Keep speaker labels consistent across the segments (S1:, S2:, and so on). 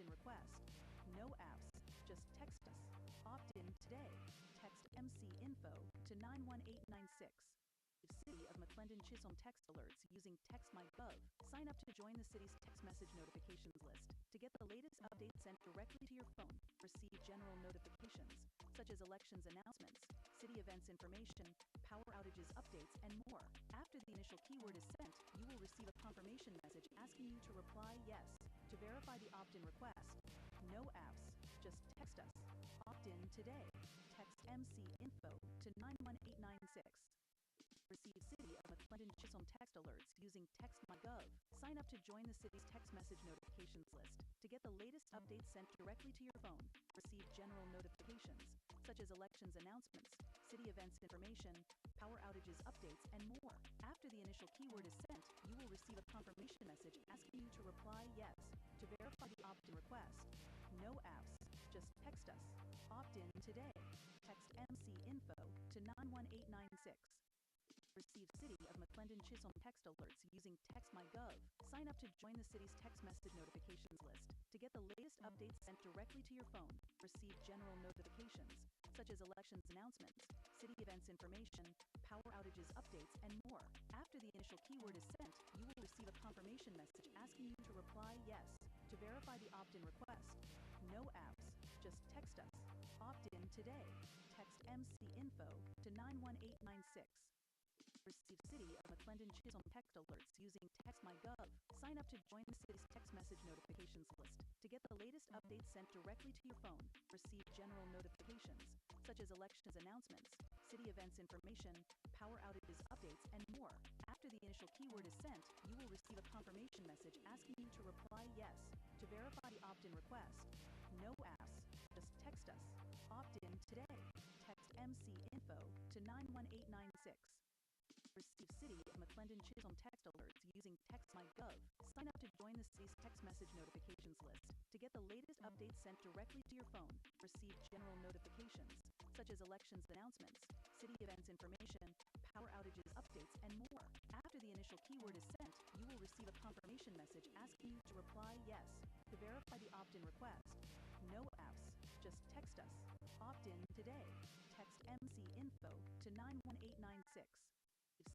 S1: opt-in request. No apps, just text us. Opt in today. Text MC Info to 91896. City of McLendon-Chisholm text alerts using TextMyGov. Sign up to join the city's text message notifications list to get the latest updates sent directly to your phone. Receive general notifications, such as elections announcements, city events information, power outages updates, and more. After the initial keyword is sent, you will receive a confirmation message asking you to reply yes. To verify the opt-in request, no apps, just text us. Opt in today. Text MC Info to 91896. Receive City of McLendon-Chisholm text alerts using TextMyGov. Sign up to join the city's text message notifications list to get the latest updates sent directly to your phone. Receive general notifications, such as elections announcements, city events information, power outages updates, and more. After the initial keyword is sent, you will receive a confirmation message asking you to reply yes. To verify the opt-in request, no apps, just text us. Opt in today. Text MC Info to 91896. Receive City of McLendon-Chisholm text alerts using TextMyGov. Sign up to join the city's text message notifications list to get the latest updates sent directly to your phone. Receive general notifications, such as elections announcements, city events information, power outages updates, and more. After the initial keyword is sent, you will receive a confirmation message asking you to reply yes. To verify the opt-in request, no apps, just text us. Opt in today. Text MC Info to 91896. Receive City of McLendon-Chisholm text alerts using TextMyGov. Sign up to join the city's text message notifications list to get the latest updates sent directly to your phone. Receive general notifications, such as elections announcements, city events information, power outages updates, and more. After the initial keyword is sent, you will receive a confirmation message asking you to reply yes. To verify the opt-in request, no apps, just text us. Opt in today. Text MC Info to 91896. Receive City of McLendon-Chisholm text alerts using TextMyGov. Sign up to join the city's text message notifications list to get the latest updates sent directly to your phone. Receive general notifications, such as elections announcements, city events information, power outages updates, and more. After the initial keyword is sent, you will receive a confirmation message asking you to reply yes. To verify the opt-in request, no apps, just text us. Opt in today. Text MC Info to 91896.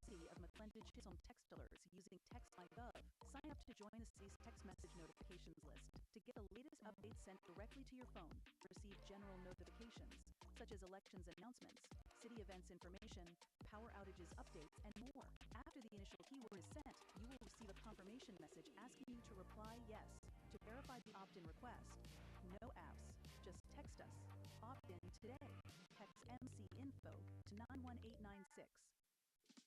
S1: City of McLendon-Chisholm text alerts using TextMyGov. Sign up to join the city's text message notifications list to get the latest updates sent directly to your phone. Receive general notifications, such as elections announcements, city events information, power outages updates, and more. After the initial keyword is sent, you will receive a confirmation message asking you to reply yes. To verify the opt-in request, no apps, just text us. Opt in today. Text MC Info to 91896.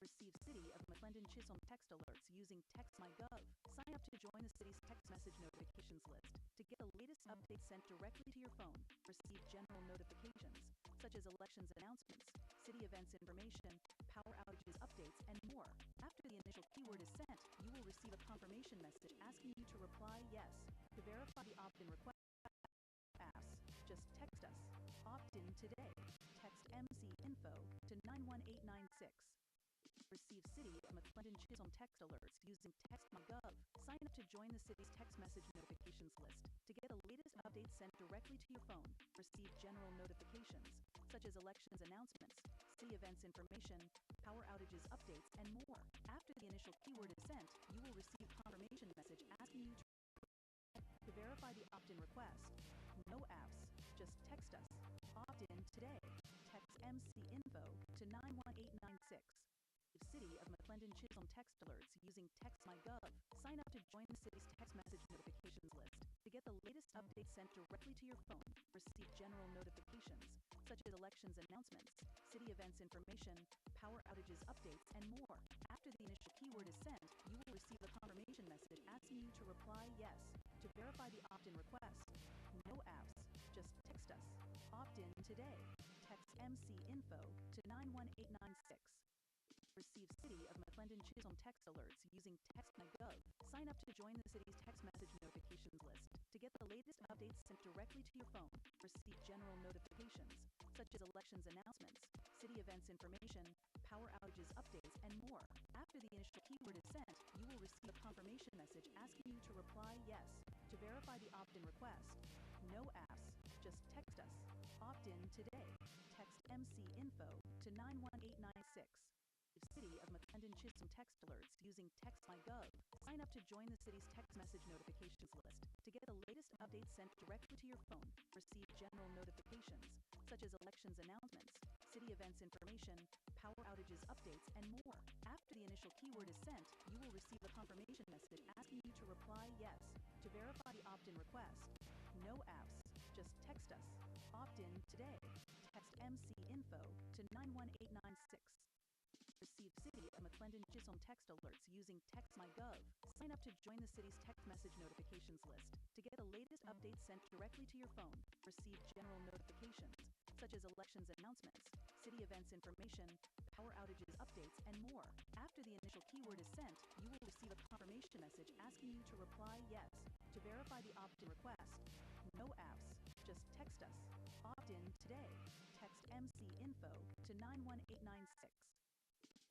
S1: Receive City of McLendon-Chisholm text alerts using TextMyGov. Sign up to join the city's text message notifications list to get the latest updates sent directly to your phone. Receive general notifications, such as elections announcements, city events information, power outages updates, and more. After the initial keyword is sent, you will receive a confirmation message asking you to reply yes. To verify the opt-in request, apps, just text us. Opt in today. Text MC Info to 91896. Receive City of McLendon-Chisholm text alerts using TextMyGov. Sign up to join the city's text message notifications list to get the latest updates sent directly to your phone. Receive general notifications, such as elections announcements, city events information, power outages updates, and more. After the initial keyword is sent, you will receive a confirmation message asking you to verify the opt-in request. No apps, just text us. Opt in today. Text MC Info to 91896. City of McLendon-Chisholm text alerts using TextMyGov. Sign up to join the city's text message notifications list to get the latest updates sent directly to your phone. Receive general notifications, such as elections announcements, city events information, power outages updates, and more. After the initial keyword is sent, you will receive a confirmation message asking you to reply yes. To verify the opt-in request, no apps, just text us. Opt in today. Text MC Info to 91896. Receive City of McLendon-Chisholm text alerts using TextMyGov. Sign up to join the city's text message notifications list to get the latest updates sent directly to your phone. Receive general notifications, such as elections announcements, city events information, power outages updates, and more. After the initial keyword is sent, you will receive a confirmation message asking you to reply yes. To verify the opt-in request, no apps, just text us. Opt in today. Text MC Info to 91896. City of McLendon-Chisholm text alerts using TextMyGov. Sign up to join the city's text message notifications list to get the latest updates sent directly to your phone. Receive general notifications, such as elections announcements, city events information, power outages updates, and more. After the initial keyword is sent, you will receive a confirmation message asking you to reply yes. To verify the opt-in request, no apps, just text us. Opt in today. Text MC Info to 91896. Receive City of McLendon-Chisholm text alerts using TextMyGov. Sign up to join the city's text message notifications list to get the latest updates sent directly to your phone. Receive general notifications, such as elections announcements, city events information, power outages updates, and more. After the initial keyword is sent, you will receive a confirmation message asking you to reply yes. To verify the opt-in request, no apps, just text us. Opt in today. Text MC Info to 91896.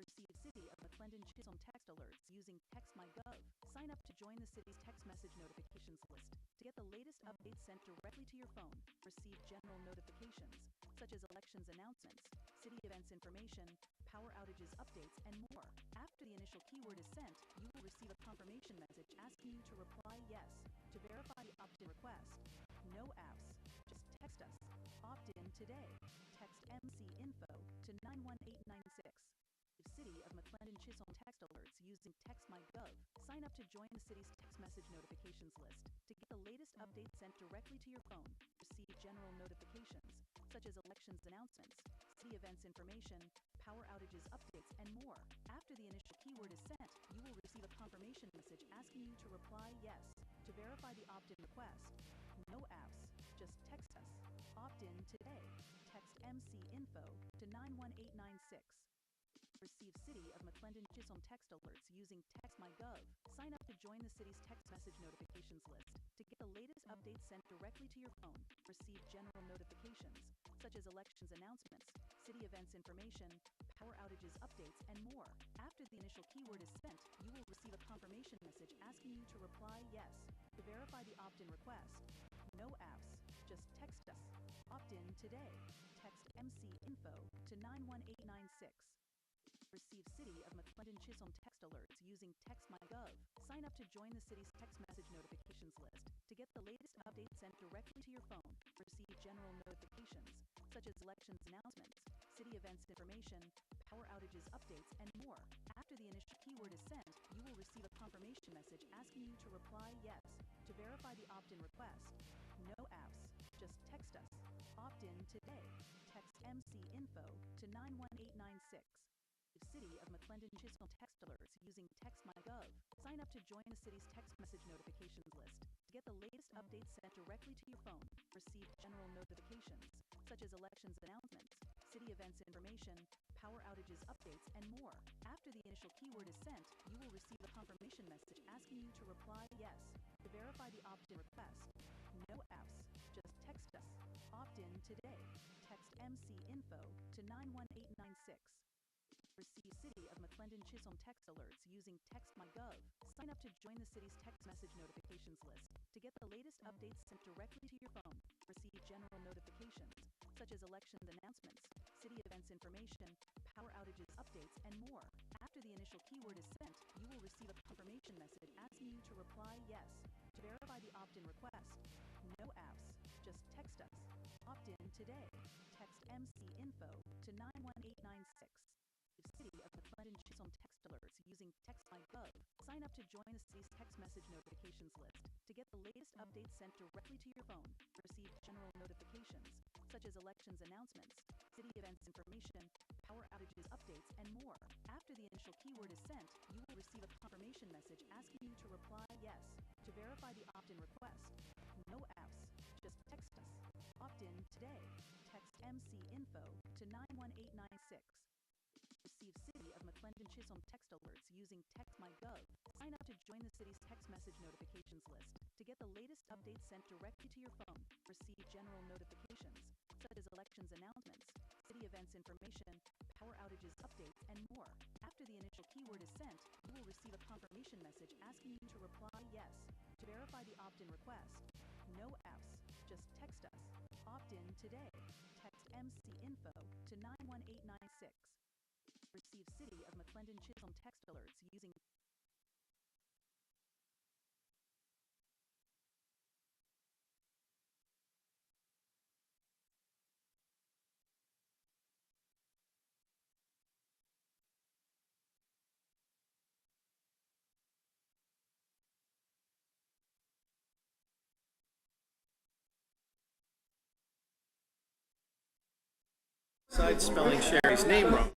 S1: Receive City of McLendon-Chisholm text alerts using TextMyGov. Sign up to join the city's text message notifications list to get the latest updates sent directly to your phone. Receive general notifications, such as elections announcements, city events information, power outages updates, and more. After the initial keyword is sent, you will receive a confirmation message asking you to reply yes. To verify the opt-in request, no apps, just text us. Opt in today. Text MC Info to 91896. City of McLendon-Chisholm text alerts using TextMyGov. Sign up to join the city's text message notifications list to get the latest updates sent directly to your phone. Receive general notifications, such as elections announcements, city events information, power outages updates, and more. After the initial keyword is sent, you will receive a confirmation message asking you to reply yes. To verify the opt-in request, no apps, just text us. Opt in today. Text MC Info to 91896. Receive City of McLendon-Chisholm text alerts using TextMyGov. Sign up to join the city's text message notifications list to get the latest updates sent directly to your phone. Receive general notifications, such as elections announcements, city events information, power outages updates, and more. After the initial keyword is sent, you will receive a confirmation message asking you to reply yes. To verify the opt-in request, no apps, just text us. Opt in today. Text MC Info to 91896. Receive City of McLendon-Chisholm text alerts using TextMyGov. Sign up to join the city's text message notifications list to get the latest updates sent directly to your phone. Receive general notifications, such as elections announcements, city events information, power outages updates, and more. After the initial keyword is sent, you will receive a confirmation message asking you to reply yes. To verify the opt-in request, no apps, just text us. Opt in today. Text MC Info to 91896. City of McLendon-Chisholm text alerts using TextMyGov. Sign up to join the city's text message notifications list to get the latest updates sent directly to your phone. Receive general notifications, such as elections announcements, city events information, power outages updates, and more. After the initial keyword is sent, you will receive a confirmation message asking you to reply yes. To verify the opt-in request, no apps, just text us. Opt in today. Text MC Info to 91896. Receive City of McLendon-Chisholm text alerts using TextMyGov. Sign up to join the city's text message notifications list to get the latest updates sent directly to your phone. Receive general notifications, such as elections announcements, city events information, power outages updates, and more. After the initial keyword is sent, you will receive a confirmation message asking you to reply yes. To verify the opt-in request, no apps, just text us. Opt in today. Text MC Info to 91896. City of McLendon-Chisholm text alerts using TextMyGov. Sign up to join the city's text message notifications list to get the latest updates sent directly to your phone. Receive general notifications, such as elections announcements, city events information, power outages updates, and more. After the initial keyword is sent, you will receive a confirmation message asking you to reply yes. To verify the opt-in request, no apps, just text us. Opt in today. Text MC Info to 91896. Receive City of McLendon-Chisholm text alerts using TextMyGov. Sign up to join the city's text message notifications list to get the latest updates sent directly to your phone. Receive general notifications, such as elections announcements, city events information, power outages updates, and more. After the initial keyword is sent, you will receive a confirmation message asking you to reply yes. To verify the opt-in request, no Fs, just text us. Opt in today. Text MC Info to 91896. Receive City of McLendon-Chisholm text alerts using
S2: Besides spelling Sherry's name wrong.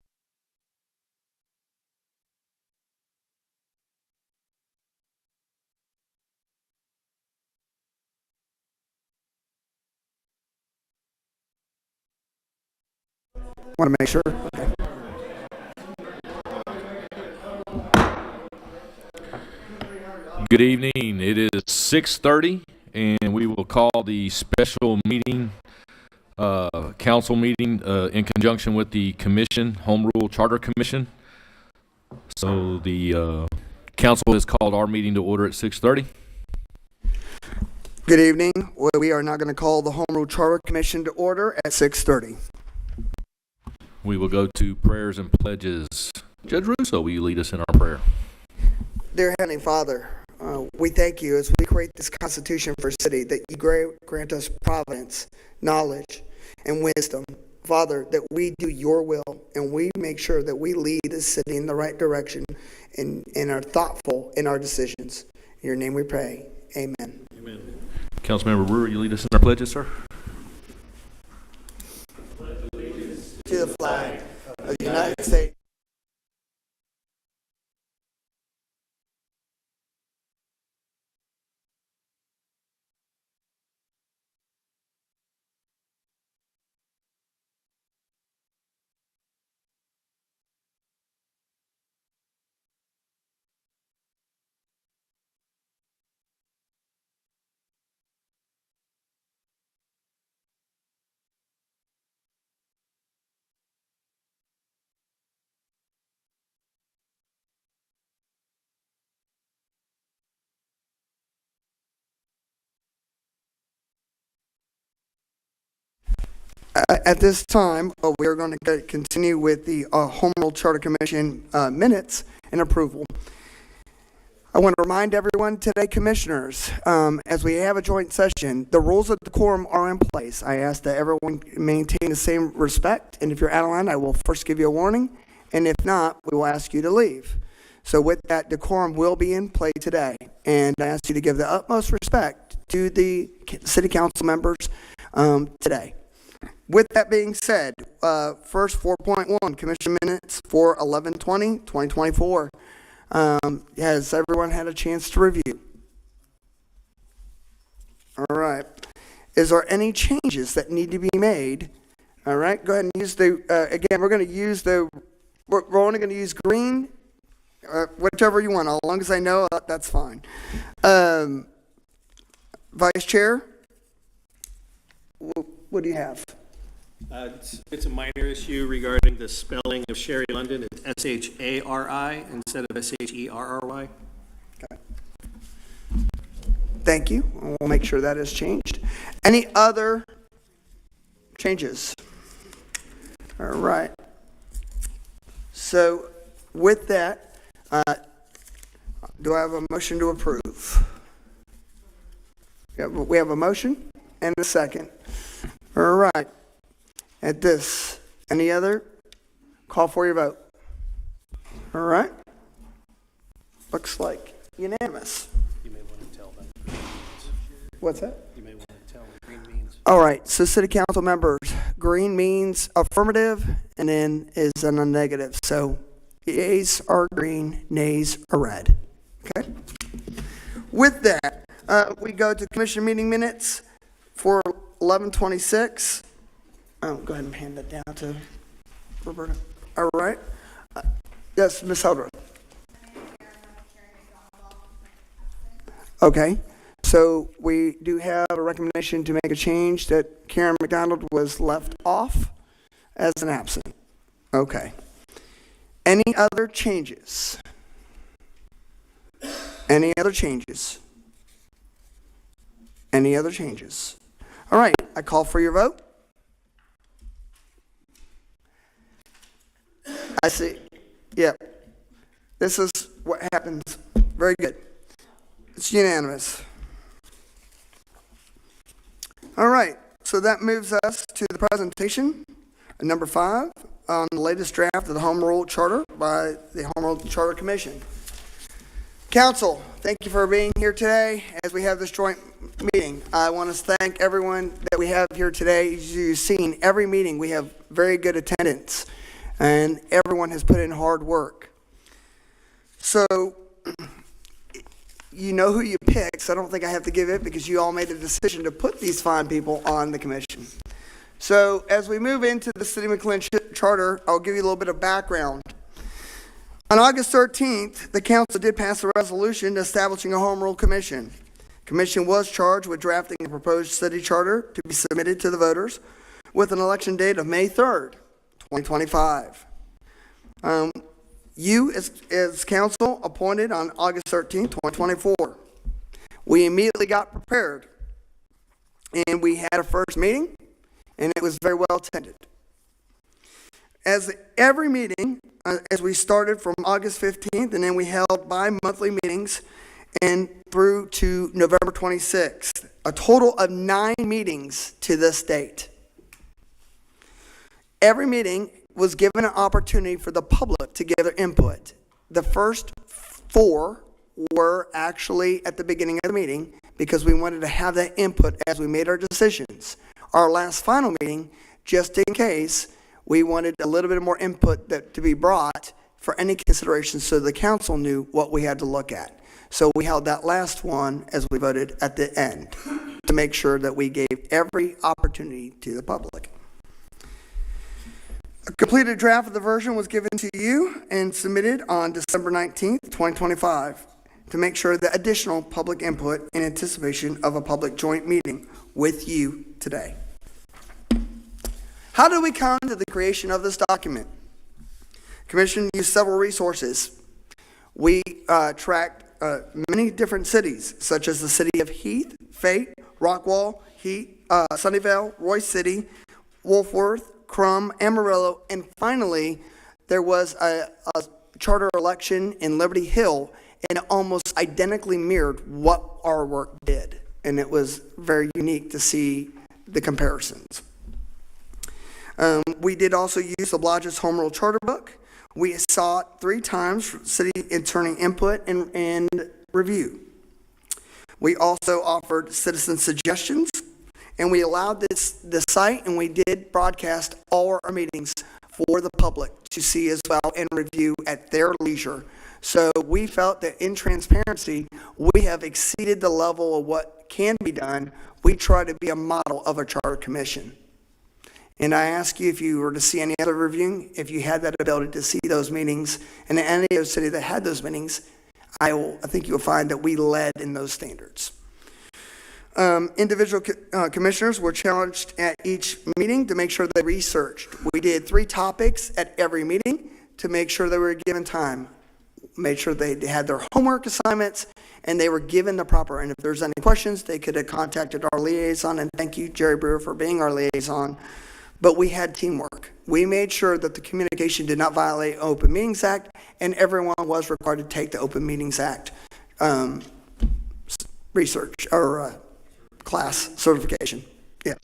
S3: Want to make sure? Okay.
S4: Good evening. It is 6:30, and we will call the special meeting, council meeting, in conjunction with the commission, Home Rule Charter Commission. So the council has called our meeting to order at 6:30.
S3: Good evening. We are now going to call the Home Rule Charter Commission to order at 6:30.
S4: We will go to prayers and pledges. Judge Russo, will you lead us in our prayer?
S3: Dear Heavenly Father, we thank you as we create this Constitution for city that you grant us providence, knowledge, and wisdom. Father, that we do your will and we make sure that we lead the city in the right direction and are thoughtful in our decisions. In your name we pray. Amen.
S4: Amen. Councilmember Brewer, you lead us in our pledges, sir?
S3: To the flag of the United States. At this time, we are going to continue with the Home Rule Charter Commission minutes and approval. I want to remind everyone today, commissioners, as we have a joint session, the rules of decorum are in place. I ask that everyone maintain the same respect, and if you're out of line, I will first give you a warning, and if not, we will ask you to leave. So with that, decorum will be in play today, and I ask you to give the utmost respect to the city council members today. With that being said, first 4.1, commission minutes for 11/20/2024. Has everyone had a chance to review? All right. Is there any changes that need to be made? All right, go ahead and use the, again, we're only going to use green, whichever you want, as long as I know, that's fine. Vice Chair, what do you have?
S2: It's a minor issue regarding the spelling of Sherry London. It's S-H-A-R-I instead of S-H-E-R-R-Y.
S3: Okay. Thank you. We'll make sure that is changed. Any other changes? All right. So with that, do I have a motion to approve? Yeah, we have a motion and a second. All right. At this, any other? Call for your vote. All right. Looks like unanimous.
S2: You may want to tell them.
S3: What's that?
S2: You may want to tell them green means.
S3: All right. So city council members, green means affirmative and then is a negative. So yeas are green, nays are red. Okay. With that, we go to commission meeting minutes for 11/26. Go ahead and hand that down to Roberta. All right. Yes, Ms. Hildreth. Okay. So we do have a recommendation to make a change that Karen McDonald was left off as an absent. Okay. Any other changes? Any other changes? Any other changes? All right, I call for your vote. I see. Yep. This is what happens. Very good. It's unanimous. All right, so that moves us to the presentation, number 5, on the latest draft of the Home Rule Charter by the Home Rule Charter Commission. Council, thank you for being here today as we have this joint meeting. I want to thank everyone that we have here today. As you've seen, every meeting we have very good attendance, and everyone has put in hard work. So, you know who you pick, so I don't think I have to give it because you all made the decision to put these fine people on the commission. So, as we move into the City of McLendon Charter, I'll give you a little bit of background. On August 13th, the council did pass a resolution establishing a Home Rule Commission. The commission was charged with drafting a proposed city charter to be submitted to the voters with an election date of May 3rd, 2025. You, as council, appointed on August 13th, 2024. We immediately got prepared, and we had a first meeting, and it was very well attended. As every meeting, as we started from August 15th, and then we held bi-monthly meetings and through to November 26th, a total of 9 meetings to this date. Every meeting was given an opportunity for the public to give their input. The first 4 were actually at the beginning of the meeting because we wanted to have that input as we made our decisions. Our last final meeting, just in case, we wanted a little bit more input to be brought for any consideration so the council knew what we had to look at. So we held that last one as we voted at the end to make sure that we gave every opportunity to the public. A completed draft of the version was given to you and submitted on December 19th, 2025 to make sure that additional public input in anticipation of a public joint meeting with you today. How did we come to the creation of this document? Commission used several resources. We tracked many different cities, such as the city of Heath, Fate, Rockwall, Sunnyvale, Royce City, Wolfworth, Crum, Amarillo, and finally, there was a charter election in Liberty Hill, and it almost identically mirrored what our work did. And it was very unique to see the comparisons. We did also use the Blodgett's Home Rule Charter Book. We sought 3 times for city attorney input and review. We also offered citizen suggestions, and we allowed the site, and we did broadcast all our meetings for the public to see as well and review at their leisure. So we felt that in transparency, we have exceeded the level of what can be done. We try to be a model of a charter commission. And I ask you, if you were to see any other reviewing, if you had that ability to see those meetings, and in any other city that had those meetings, I think you'll find that we led in those standards. Individual commissioners were challenged at each meeting to make sure they researched. We did 3 topics at every meeting to make sure they were given time, made sure they had their homework assignments, and they were given the proper, and if there's any questions, they could have contacted our liaison, and thank you, Jerry Brewer, for being our liaison. But we had teamwork. We made sure that the communication did not violate Open Meetings Act, and everyone was required to take the Open Meetings Act research or class certification. Yes.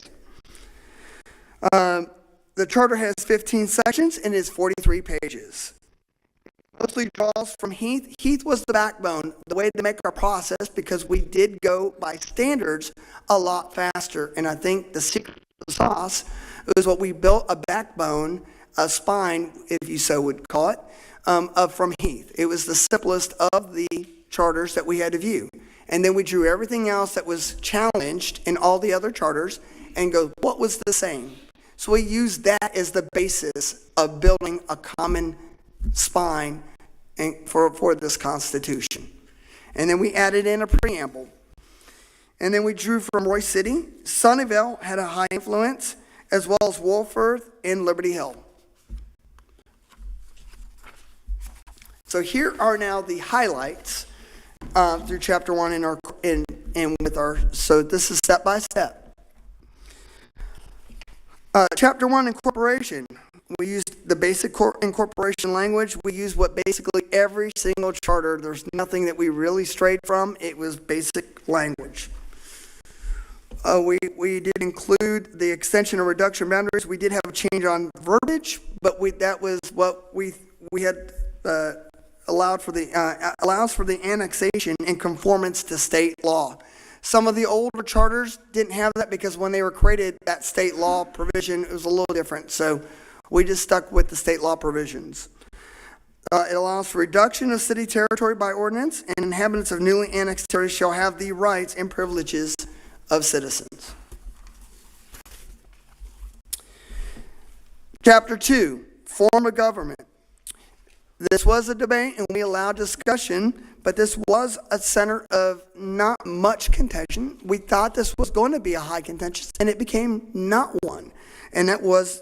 S3: The charter has 15 sections and is 43 pages. Mostly draws from Heath. Heath was the backbone, the way to make our process, because we did go by standards a lot faster. And I think the secret of the sauce was what we built a backbone, a spine, if you so would call it, from Heath. It was the simplest of the charters that we had to view. And then we drew everything else that was challenged in all the other charters and go, what was the same? So we used that as the basis of building a common spine for this Constitution. And then we added in a preamble. And then we drew from Royce City. Sunnyvale had a high influence, as well as Wolfworth and Liberty Hill. So here are now the highlights through chapter 1 in and so this is step by step. Chapter 1, incorporation. We used the basic incorporation language. We used what basically every single charter, there's nothing that we really strayed from. It was basic language. We did include the extension or reduction boundaries. We did have a change on verbiage, but that was what we had allows for the annexation in conformance to state law. Some of the older charters didn't have that because when they were created, that state law provision was a little different. So we just stuck with the state law provisions. It allows for reduction of city territory by ordinance, and inhabitants of newly annexed territories shall have the rights and privileges of citizens. Chapter 2, form of government. This was a debate and we allowed discussion, but this was a center of not much contention. We thought this was going to be a high contention, and it became not one. And that was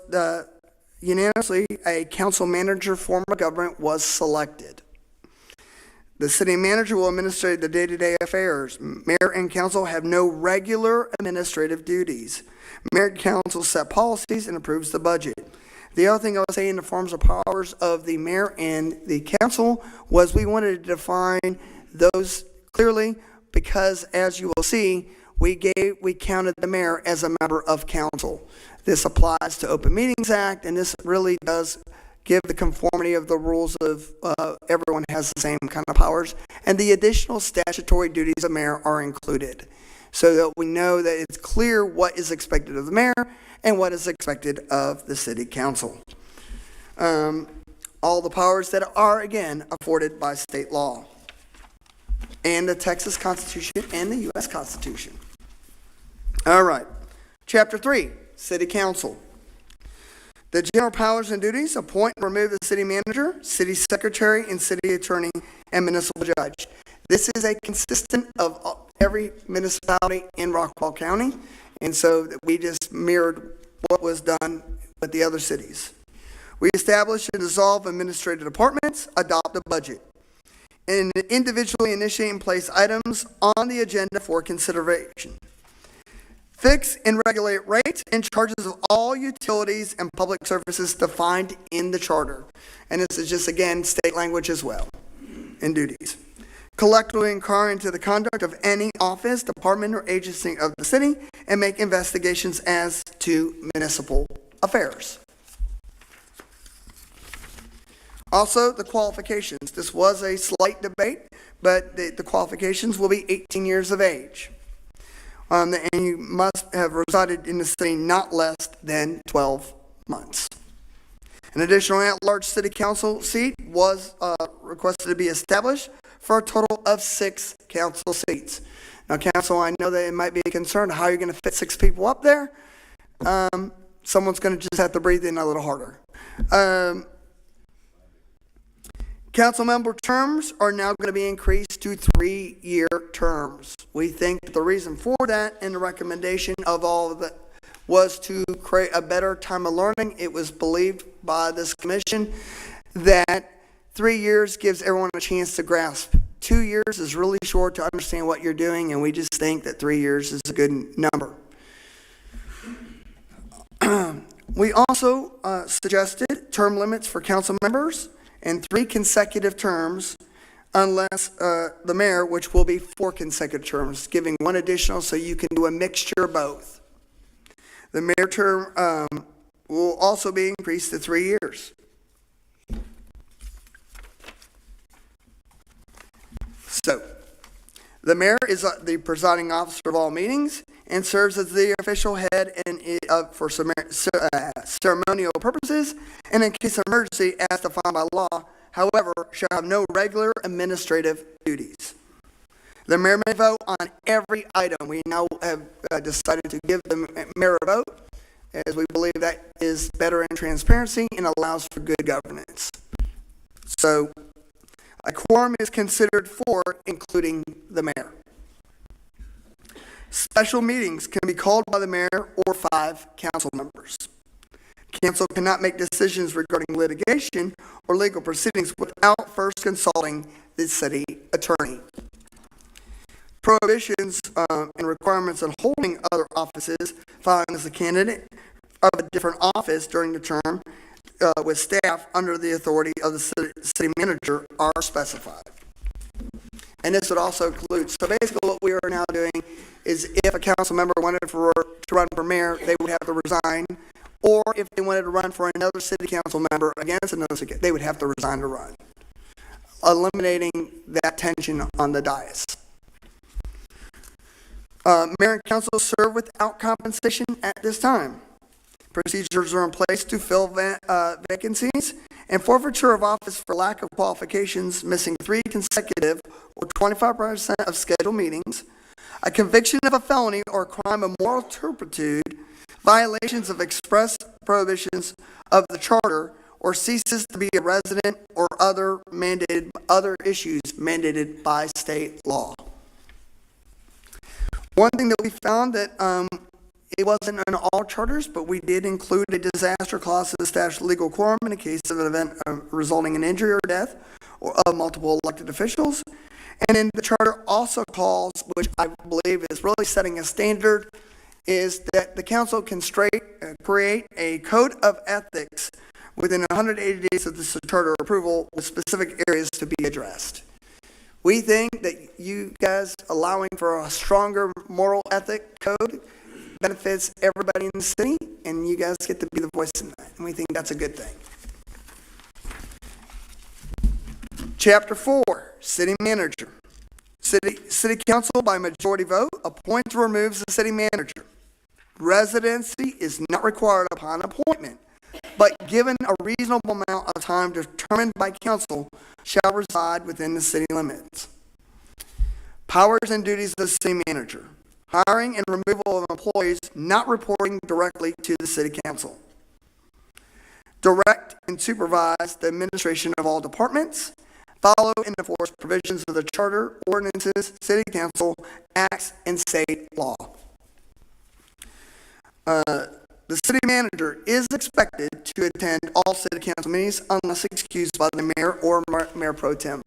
S3: unanimously a council manager form of government was selected. The city manager will administrate the day-to-day affairs. Mayor and council have no regular administrative duties. Mayor and council set policies and approves the budget. The other thing I was saying in the forms of powers of the mayor and the council was we wanted to define those clearly because, as you will see, we counted the mayor as a member of council. This applies to Open Meetings Act, and this really does give the conformity of the rules of everyone has the same kind of powers, and the additional statutory duties of mayor are included so that we know that it's clear what is expected of the mayor and what is expected of the city council. All the powers that are, again, afforded by state law and the Texas Constitution and the U.S. Constitution. All right. Chapter 3, City Council. The general powers and duties: appoint and remove the city manager, city secretary, and city attorney and municipal judge. This is a consistent of every municipality in Rockwall County, and so we just mirrored what was done with the other cities. We establish and dissolve administrative departments, adopt a budget, and individually initiate and place items on the agenda for consideration. Fix and regulate rates and charges of all utilities and public services defined in the charter. And this is just, again, state language as well, and duties. Collectively inquire into the conduct of any office, department, or agency of the city, and make investigations as to municipal affairs. Also, the qualifications. This was a slight debate, but the qualifications will be 18 years of age. And you must have resided in the city not less than 12 months. An additional at-large city council seat was requested to be established for a total of 6 council seats. Now, council, I know that it might be a concern how you're going to fit 6 people up there. Someone's going to just have to breathe in a little harder. Council member terms are now going to be increased to 3-year terms. We think the reason for that and the recommendation of all of that was to create a better time of learning. It was believed by this commission that 3 years gives everyone a chance to grasp. 2 years is really short to understand what you're doing, and we just think that 3 years is a good number. We also suggested term limits for council members and 3 consecutive terms unless the mayor, which will be 4 consecutive terms, giving 1 additional so you can do a mixture of both. The mayor term will also be increased to 3 years. So, the mayor is the presiding officer of all meetings and serves as the official head for ceremonial purposes and in case of emergency as defined by law. However, shall have no regular administrative duties. The mayor may vote on every item. We now have decided to give the mayor a vote, as we believe that is better in transparency and allows for good governance. So, a quorum is considered 4, including the mayor. Special meetings can be called by the mayor or 5 council members. Council cannot make decisions regarding litigation or legal proceedings without first consulting the city attorney. prohibitions and requirements on holding other offices, filing as a candidate of a different office during the term with staff under the authority of the city manager are specified. And this would also include, so basically what we are now doing is if a council member wanted to run for mayor, they would have to resign, or if they wanted to run for another city council member against another city, they would have to resign to run, eliminating that tension on the dais. Mayor and council serve without compensation at this time. Procedures are in place to fill vacancies, and forfeiture of office for lack of qualifications, missing 3 consecutive or 25% of scheduled meetings, a conviction of a felony or crime of moral turpitude, violations of express prohibitions of the charter, or ceases to be a resident, or other issues mandated by state law. One thing that we found that it wasn't in all charters, but we did include a disaster clause to establish legal quorum in the case of an event resulting in injury or death of multiple elected officials. And then the charter also calls, which I believe is really setting a standard, is that the council can create a code of ethics within 180 days of this charter approval with specific areas to be addressed. We think that you guys allowing for a stronger moral ethic code benefits everybody in the city, and you guys get to be the voice in that, and we think that's a good thing. Chapter 4, City Manager. City Council by majority vote appoints or removes the city manager. Residency is not required upon appointment, but given a reasonable amount of time determined by council, shall reside within the city limits. Powers and duties of the city manager. Hiring and removal of employees not reporting directly to the city council. Direct and supervise the administration of all departments. Follow and enforce provisions of the charter, ordinances, city council, acts, and state law. The city manager is expected to attend all city council meetings unless excused by the mayor or mayor pro tem.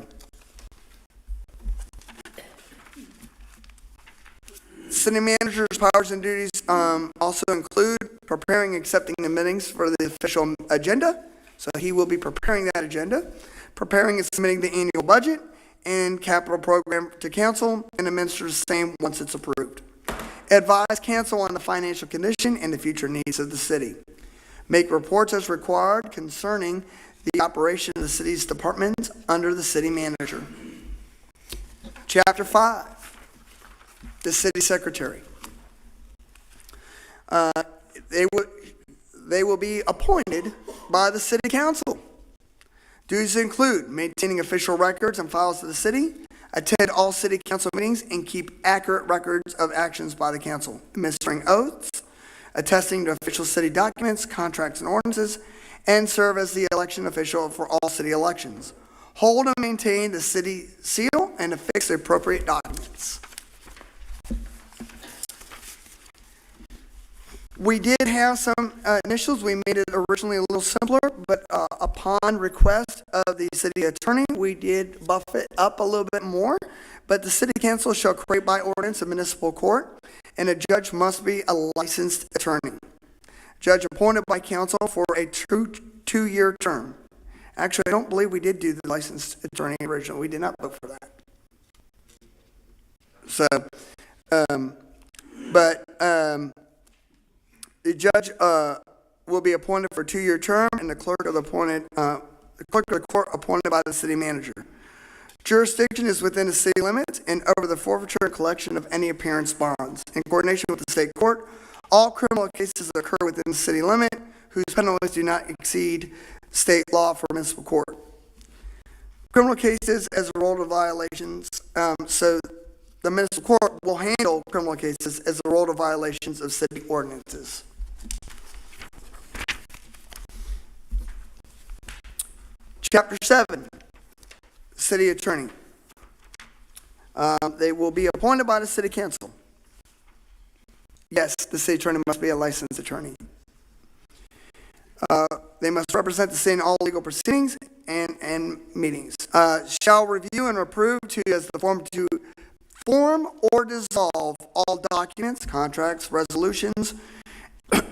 S3: City manager's powers and duties also include preparing and accepting the meetings for the official agenda. So he will be preparing that agenda, preparing and submitting the annual budget and capital program to council, and administer the same once it's approved. Advise council on the financial condition and the future needs of the city. Make reports as required concerning the operation of the city's departments under the city manager. Chapter 5. The city secretary. They will be appointed by the city council. Duties include maintaining official records and files of the city, attend all city council meetings, and keep accurate records of actions by the council, administering oaths, attesting to official city documents, contracts, and ordinances, and serve as the election official for all city elections. Hold and maintain the city seal and affix the appropriate documents. We did have some initials. We made it originally a little simpler, but upon request of the city attorney, we did buff it up a little bit more. But the city council shall create by ordinance a municipal court, and a judge must be a licensed attorney. Judge appointed by council for a true 2-year term. Actually, I don't believe we did do the licensed attorney originally. We did not vote for that. So, the judge will be appointed for a 2-year term, and the clerk of the court appointed by the city manager. Jurisdiction is within the city limits and over the forfeiture and collection of any appearance bonds. In coordination with the state court, all criminal cases that occur within the city limit whose penalties do not exceed state law for municipal court. Criminal cases as a result of violations, so the municipal court will handle criminal cases as a result of violations of city ordinances. Chapter 7, City Attorney. They will be appointed by the City Council. Yes, the City Attorney must be a licensed attorney. They must represent the city in all legal proceedings and meetings. Shall review and approve as the form to Form or dissolve all documents, contracts, resolutions,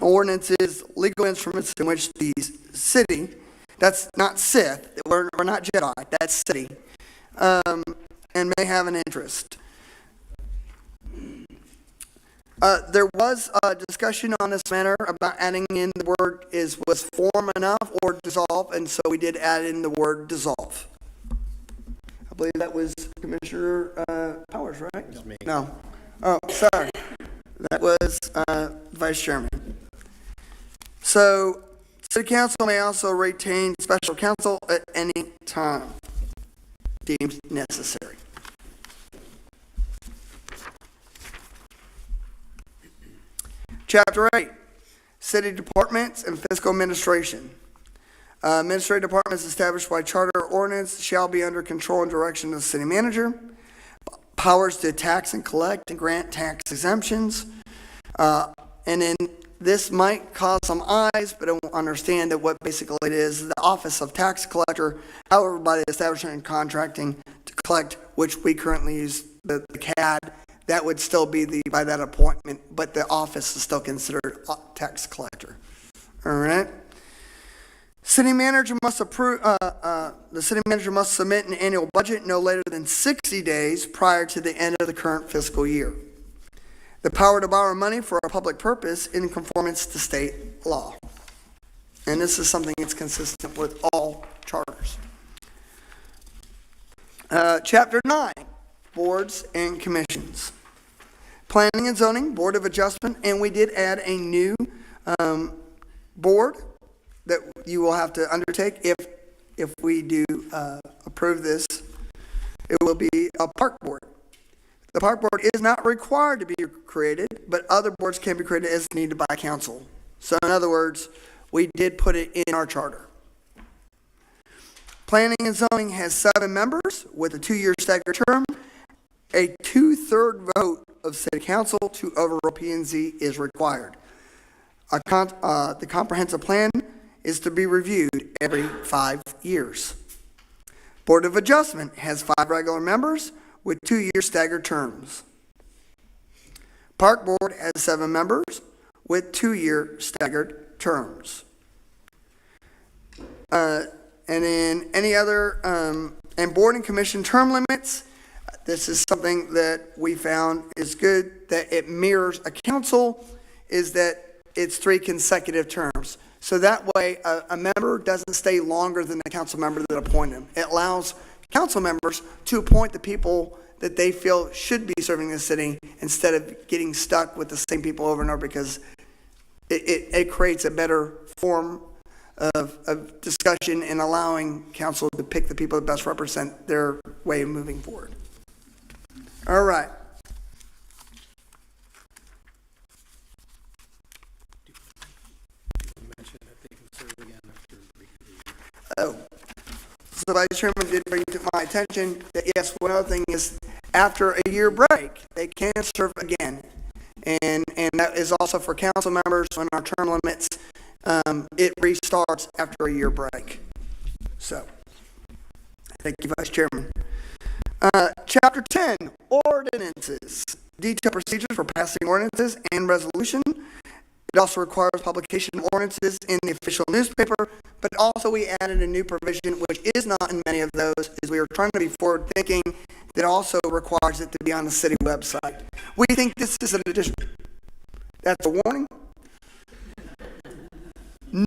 S3: ordinances, legal instruments in which the city, that's not Sith, we're not Jedi, that's city, and may have an interest. There was a discussion on this matter about adding in the word was form enough or dissolve, and so we did add in the word dissolve. I believe that was Commissioner Powers, right?
S2: It's me.
S3: No. Oh, sorry. That was Vice Chairman. So, City Council may also retain special counsel at any time deemed necessary. Chapter 8, City Departments and Fiscal Administration. Administrative departments established by charter or ordinance shall be under control and direction of the city manager. Powers to tax and collect and grant tax exemptions. And then this might cause some eyes, but I won't understand that what basically it is the Office of Tax Collector, however, by the establishment and contracting to collect, which we currently use the CAD, that would still be by that appointment, but the office is still considered tax collector. All right. City manager must approve. The city manager must submit an annual budget no later than 60 days prior to the end of the current fiscal year. The power to borrow money for a public purpose in conformance to state law, and this is something that's consistent with all charters. Chapter 9, boards and commissions. Planning and Zoning, Board of Adjustment, and we did add a new board that you will have to undertake if we do approve this. It will be a park board. The park board is not required to be created, but other boards can be created as needed by council. So in other words, we did put it in our charter. Planning and Zoning has 7 members with a 2-year staggered term. A 2/3 vote of City Council to overrule P&Z is required. The comprehensive plan is to be reviewed every 5 years. Board of Adjustment has 5 regular members with 2-year staggered terms. Park Board has 7 members with 2-year staggered terms. And then any other, and board and commission term limits. This is something that we found is good, that it mirrors a council, is that it's 3 consecutive terms. So that way, a member doesn't stay longer than the council member that appointed them. It allows council members to appoint the people that they feel should be serving the city instead of getting stuck with the same people over and over, because it creates a better form of discussion and allowing council to pick the people that best represent their way of moving forward. All right. Oh, so Vice Chairman did bring to my attention that yes, one other thing is after a year break, they can serve again. And that is also for council members when our term limits, it restarts after a year break. So, thank you, Vice Chairman. Chapter 10, ordinances. Detailed procedures for passing ordinances and resolution. It also requires publication of ordinances in the official newspaper, but also we added a new provision, which is not in many of those, is we were trying to be forward thinking, that also requires it to be on the city website. We think this is an addition. That's a warning.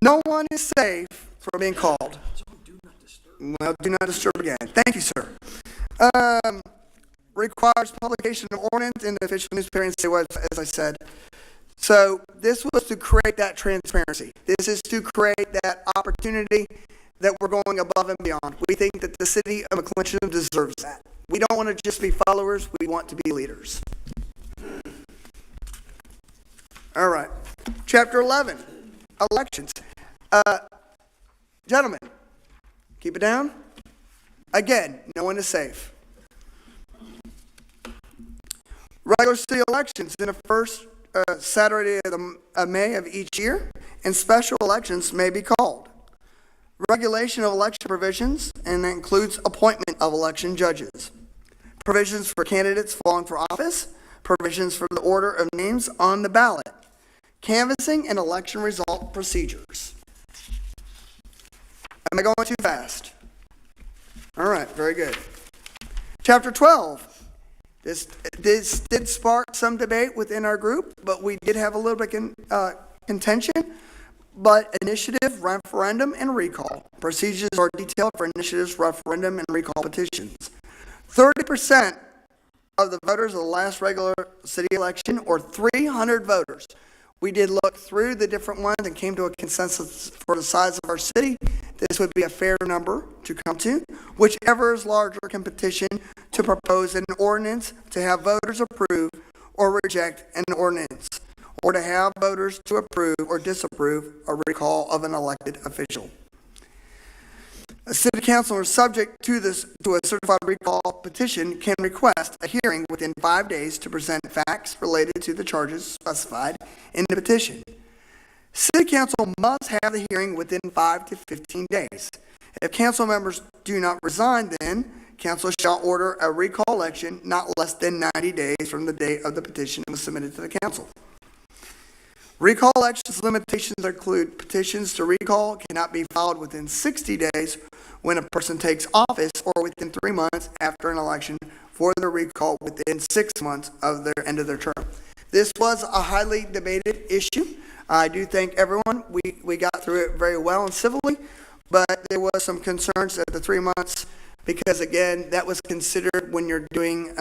S3: No one is safe from being called. Well, do not disturb again. Thank you, sir. Requires publication of ordinance in the official newspaper and city website, as I said. So this was to create that transparency. This is to create that opportunity that we're going above and beyond. We think that the city of McLendon deserves that. We don't want to just be followers. We want to be leaders. All right. Chapter 11, elections. Gentlemen, keep it down. Again, no one is safe. Regular city elections in the first Saturday of May of each year, and special elections may be called. Regulation of election provisions, and that includes appointment of election judges. provisions for candidates falling for office, provisions for the order of names on the ballot, canvassing and election result procedures. Am I going too fast? All right, very good. Chapter 12. This did spark some debate within our group, but we did have a little bit of contention. But initiative, referendum, and recall. Procedures are detailed for initiatives, referendum, and recall petitions. 30% of the voters of the last regular city election, or 300 voters. We did look through the different ones and came to a consensus for the size of our city. This would be a fair number to come to. Whichever is larger can petition to propose an ordinance to have voters approve or reject an ordinance, or to have voters to approve or disapprove a recall of an elected official. A city councilor subject to a certified recall petition can request a hearing within 5 days to present facts related to the charges specified in the petition. City council must have the hearing within 5 to 15 days. If council members do not resign, then council shall order a recall election not less than 90 days from the date of the petition was submitted to the council. Recall elections limitations include petitions to recall cannot be filed within 60 days when a person takes office, or within 3 months after an election for the recall within 6 months of their end of their term. This was a highly debated issue. I do thank everyone. We got through it very well and civilly, but there was some concerns at the 3 months because, again, that was considered when you're doing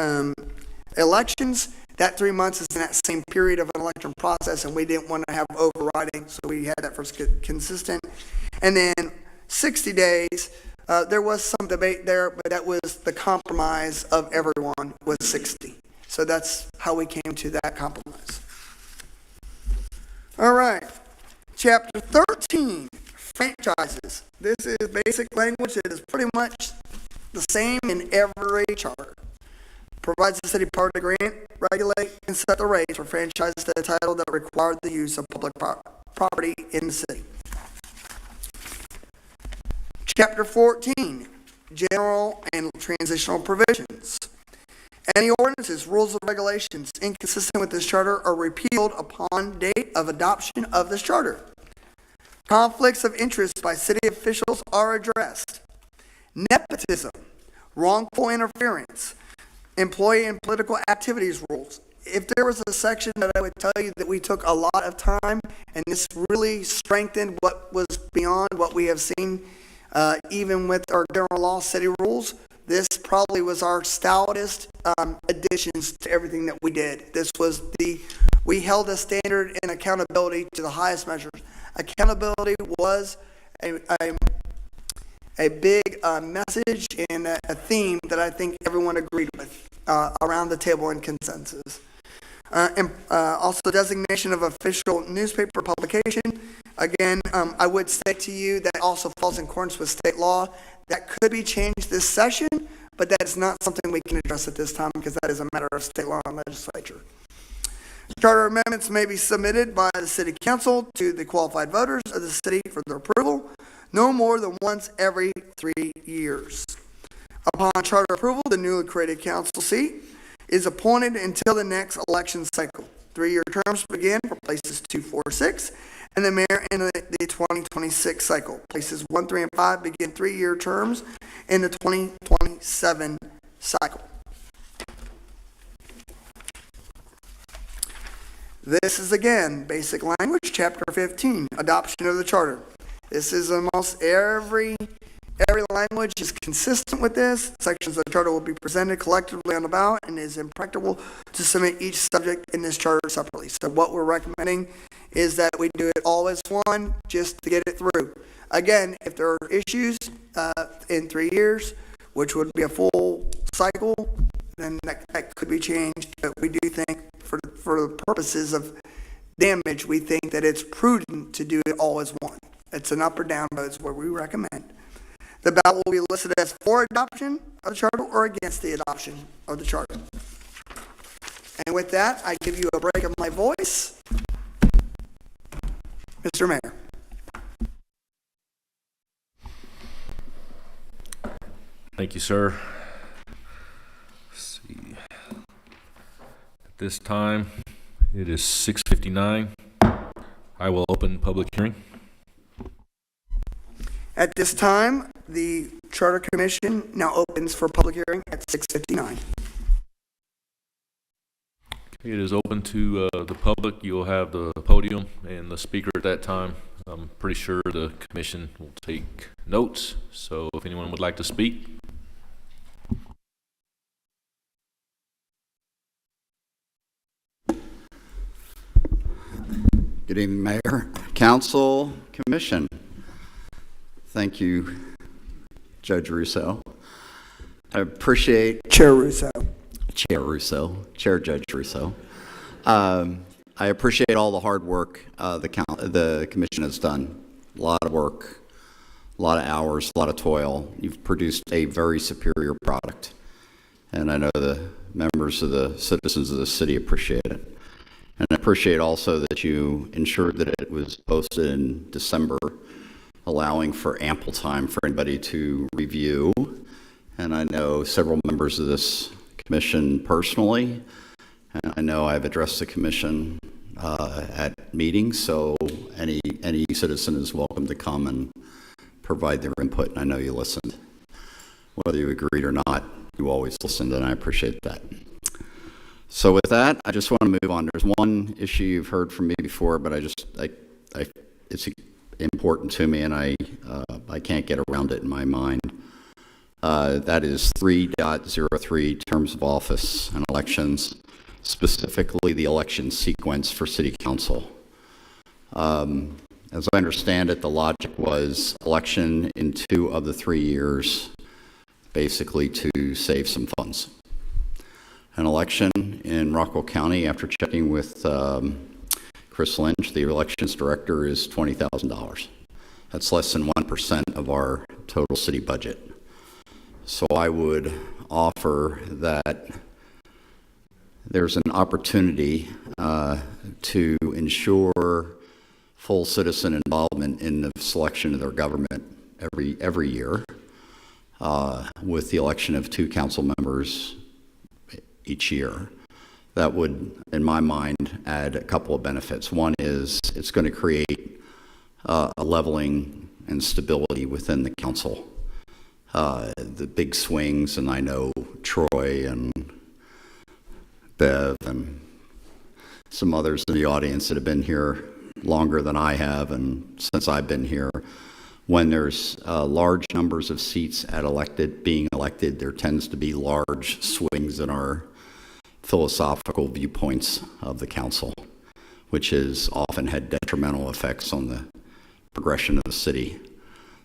S3: elections. That 3 months is in that same period of an election process, and we didn't want to have overriding, so we had that first consistent. And then 60 days, there was some debate there, but that was the compromise of everyone was 60. So that's how we came to that compromise. All right, chapter 13, franchises. This is basic language that is pretty much the same in every charter. Provides the city power to grant, regulate, and set the rates for franchises to a title that require the use of public property in the city. Chapter 14, general and transitional provisions. Any ordinances, rules, or regulations inconsistent with this charter are repealed upon date of adoption of this charter. Conflicts of interest by city officials are addressed. Nepotism, wrongful interference, employee and political activities rules. If there was a section that I would tell you that we took a lot of time, and this really strengthened what was beyond what we have seen, even with our general law city rules, this probably was our stoutest additions to everything that we did. We held a standard in accountability to the highest measures. Accountability was a big message and a theme that I think everyone agreed with around the table in consensus. And also designation of official newspaper publication. Again, I would say to you that also falls in accordance with state law. That could be changed this session, but that is not something we can address at this time because that is a matter of state law and legislature. Charter amendments may be submitted by the city council to the qualified voters of the city for their approval, no more than once every 3 years. Upon charter approval, the newly created council seat is appointed until the next election cycle. 3-year terms begin for places 2, 4, 6, and the mayor in the 2026 cycle. Places 1, 3, and 5 begin 3-year terms in the 2027 cycle. This is, again, basic language, chapter 15, adoption of the charter. This is almost every language is consistent with this. Sections of the charter will be presented collectively on the ballot, and it is impractical to submit each subject in this charter separately. So what we're recommending is that we do it all as one, just to get it through. Again, if there are issues in 3 years, which would be a full cycle, then that could be changed. But we do think, for the purposes of damage, we think that it's prudent to do it all as one. It's an up or down vote is what we recommend. The ballot will be listed as for adoption of the charter or against the adoption of the charter. And with that, I give you a break of my voice. Mr. Mayor.
S4: Thank you, sir. This time, it is 6:59. I will open public hearing.
S3: At this time, the Charter Commission now opens for public hearing at 6:59.
S4: It is open to the public. You'll have the podium and the speaker at that time. I'm pretty sure the commission will take notes, so if anyone would like to speak.
S5: Good evening, Mayor, Council, Commission. Thank you, Judge Russo. I appreciate
S3: Chair Russo.
S5: Chair Judge Russo. I appreciate all the hard work the Commission has done. A lot of work, a lot of hours, a lot of toil. You've produced a very superior product, and I know the members of the citizens of the city appreciate it. And I appreciate also that you ensured that it was posted in December, allowing for ample time for anybody to review. And I know several members of this commission personally, and I know I've addressed the commission at meetings, so any citizen is welcome to come and provide their input, and I know you listened. Whether you agreed or not, you always listened, and I appreciate that. So with that, I just want to move on. There's one issue you've heard from me before, but it's important to me, and I can't get around it in my mind. That is 3.03, terms of office and elections, specifically the election sequence for City Council. As I understand it, the logic was election in 2 of the 3 years, basically to save some funds. An election in Rockwell County, after checking with Chris Lynch, the elections director, is $20,000. That's less than 1% of our total city budget. So I would offer that there's an opportunity to ensure full citizen involvement in the selection of their government every year, with the election of 2 council members each year. That would, in my mind, add a couple of benefits. One is it's going to create a leveling and stability within the council. The big swings, and I know Troy and Bev and some others in the audience that have been here longer than I have, and since I've been here, when there's large numbers of seats being elected, there tends to be large swings in our philosophical viewpoints of the council, which has often had detrimental effects on the progression of the city.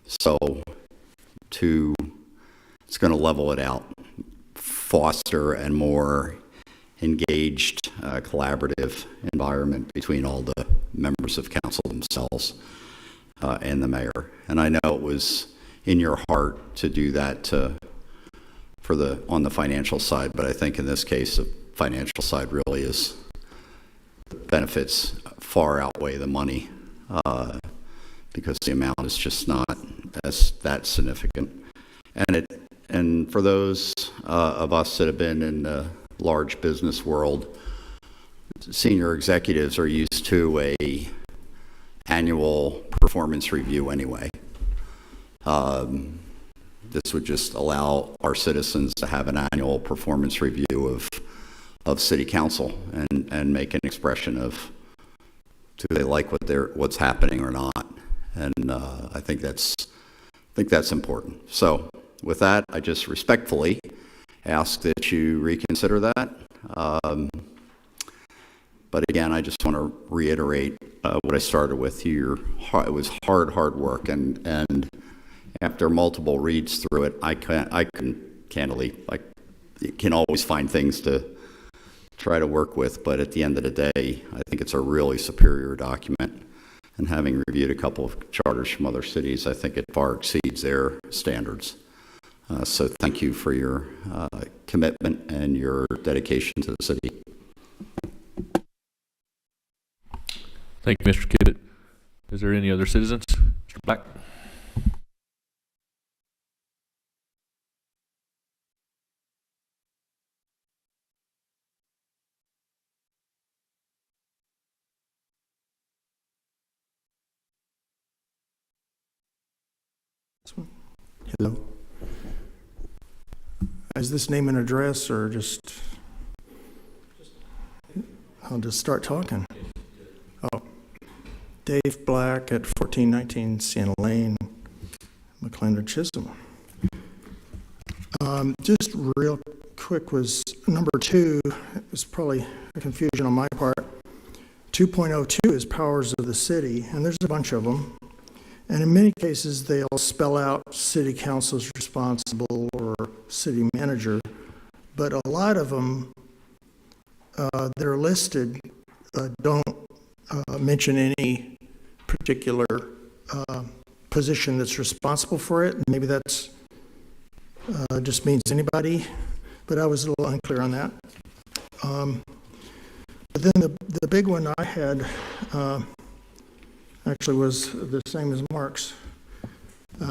S5: So it's going to level it out, foster a more engaged, collaborative environment between all the members of council themselves and the mayor. And I know it was in your heart to do that on the financial side, but I think in this case, the financial side really is the benefits far outweigh the money because the amount is just not that significant. And for those of us that have been in the large business world, senior executives are used to a annual performance review anyway. This would just allow our citizens to have an annual performance review of City Council and make an expression of do they like what's happening or not. And I think that's important. So with that, I just respectfully ask that you reconsider that. But again, I just want to reiterate what I started with here. It was hard work, and after multiple reads through it, I can always find things to try to work with, but at the end of the day, I think it's a really superior document. And having reviewed a couple of charters from other cities, I think it far exceeds their standards. So thank you for your commitment and your dedication to the city.
S4: Thank you, Mr. Kibbitt. Is there any other citizens? Mr. Black?
S6: Hello. Is this name and address, or just? I'll just start talking. Oh, Dave Black at 1419 Sienna Lane, McLendon-Chisholm. Just real quick, was number 2, it was probably a confusion on my part. 2.02 is powers of the city, and there's a bunch of them. And in many cases, they all spell out city council's responsible or city manager, but a lot of them that are listed don't mention any particular position that's responsible for it. Maybe that's just means anybody, but I was a little unclear on that. But then the big one I had actually was the same as Mark's.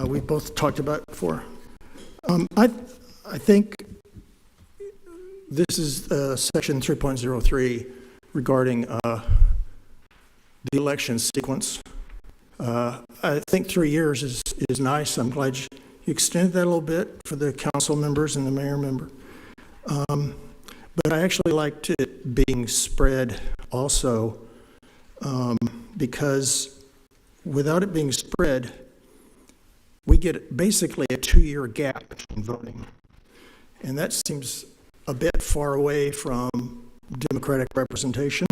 S6: We both talked about it before. I think this is section 3.03 regarding the election sequence. I think 3 years is nice. I'm glad you extended that a little bit for the council members and the mayor member. But I actually liked it being spread also because without it being spread, we get basically a 2-year gap between voting. And that seems a bit far away from democratic representation.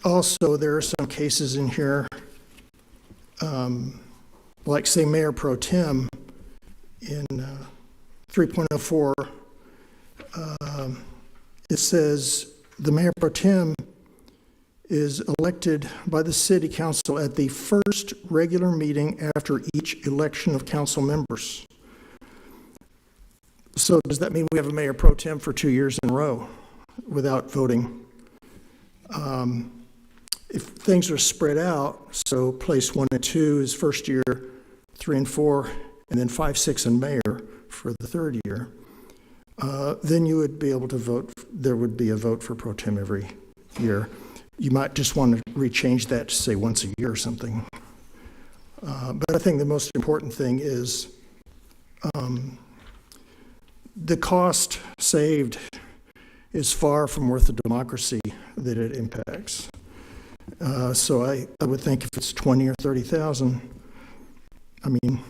S6: Also, there are some cases in here, like say Mayor Pro Tem in 3.04, it says the Mayor Pro Tem is elected by the City Council at the first regular meeting after each election of council members. So does that mean we have a Mayor Pro Tem for 2 years in a row without voting? If things are spread out, so place 1 and 2 is first year, 3 and 4, and then 5, 6, and mayor for the third year, then you would be able to vote. There would be a vote for Pro Tem every year. You might just want to rechange that to say once a year or something. But I think the most important thing is the cost saved is far from worth the democracy that it impacts. So I would think if it's 20 or 30,000, I mean,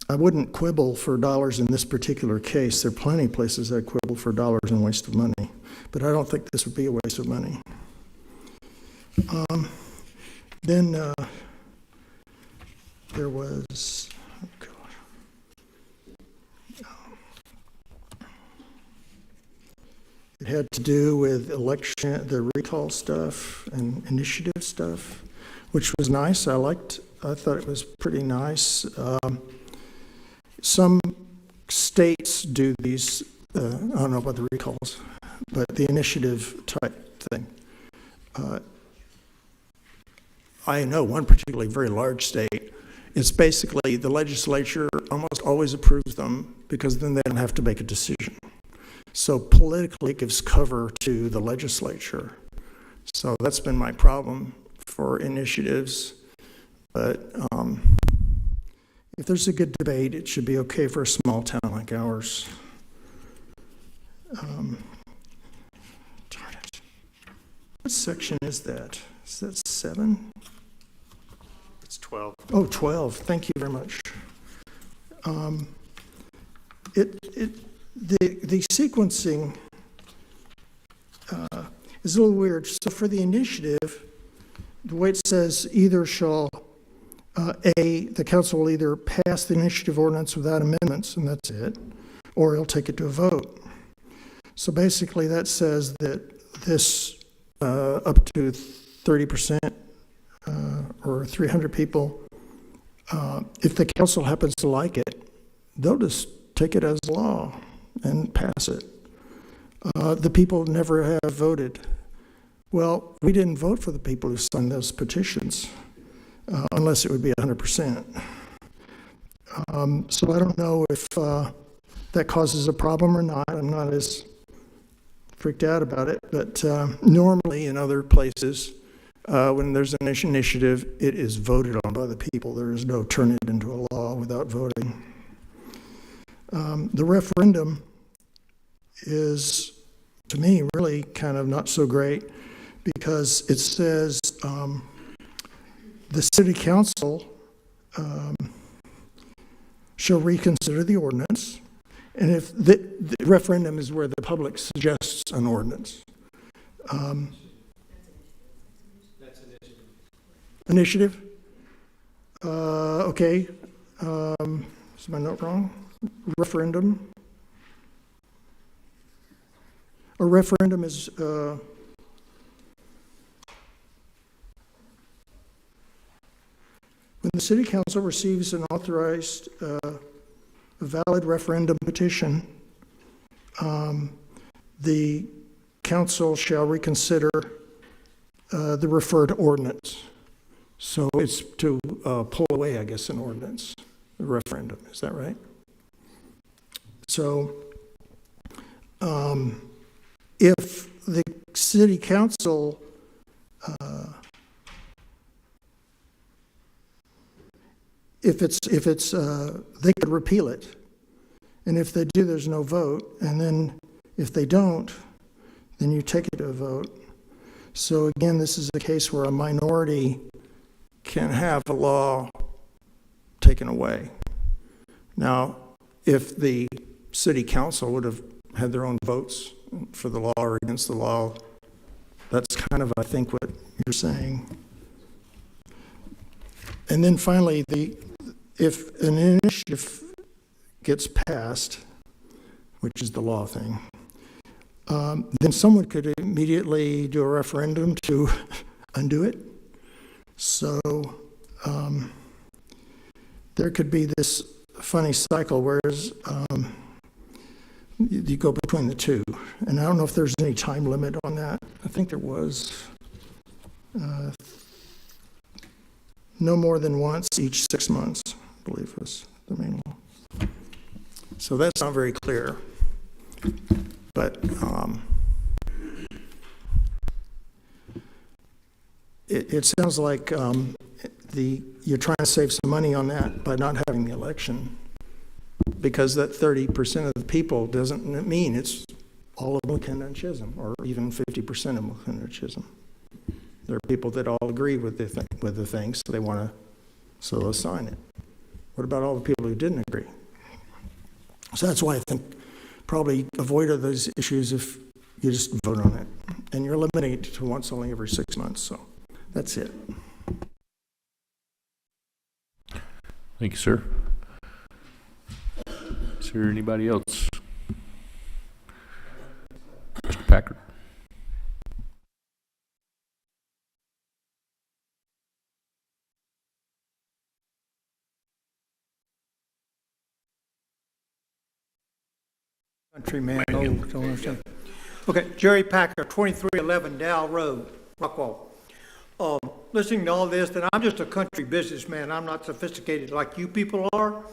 S6: I wouldn't quibble for dollars in this particular case. There are plenty of places that quibble for dollars and waste of money, but I don't think this would be a waste of money. Then there was, oh God. It had to do with election, the recall stuff and initiative stuff, which was nice. I thought it was pretty nice. Some states do these, I don't know about the recalls, but the initiative type thing. I know one particularly very large state. It's basically the legislature almost always approves them because then they don't have to make a decision. So politically it gives cover to the legislature. So that's been my problem for initiatives. But if there's a good debate, it should be okay for a small town like ours. Darn it. What section is that? Is that 7?
S7: It's 12.
S6: Oh, 12. Thank you very much. The sequencing is a little weird. So for the initiative, the way it says either shall, the council will either pass the initiative ordinance without amendments, and that's it, or it'll take it to a vote. So basically that says that this up to 30% or 300 people, if the council happens to like it, they'll just take it as law and pass it. The people never have voted. Well, we didn't vote for the people who signed those petitions, unless it would be 100%. So I don't know if that causes a problem or not. I'm not as freaked out about it, but normally in other places, When there's an initiative, it is voted on by the people. There is no turn it into a law without voting. The referendum is, to me, really kind of not so great because it says the city council shall reconsider the ordinance, and if the referendum is where the public suggests an ordinance.
S2: That's
S6: Initiative? Okay. Is my note wrong? Referendum? A referendum is when the city council receives an authorized, a valid referendum petition, the council shall reconsider the referred ordinance. So it's to pull away, I guess, an ordinance, a referendum. Is that right? So if the city council if it's they could repeal it, and if they do, there's no vote, and then if they don't, then you take it to a vote. So again, this is a case where a minority can have a law taken away. Now, if the city council would have had their own votes for the law or against the law, that's kind of, I think, what you're saying. And then finally, if an initiative gets passed, which is the law thing, then someone could immediately do a referendum to undo it. So there could be this funny cycle, whereas you go between the two. And I don't know if there's any time limit on that. I think there was no more than once each 6 months, I believe was the main law. So that's not very clear. But it sounds like you're trying to save some money on that by not having the election, because that 30% of the people doesn't mean it's all of McLendon-Chisholm or even 50% of McLendon-Chisholm. There are people that all agree with the thing, so they want to, so they'll sign it. What about all the people who didn't agree? So that's why I think probably avoid those issues if you just vote on it. And you're limiting it to once only every 6 months, so that's it.
S4: Thank you, sir. Is there anybody else? Mr. Packard.
S8: Country man, don't understand. Okay, Jerry Packer, 2311 Dow Road, Rockwall. Listening to all this, and I'm just a country businessman. I'm not sophisticated like you people are.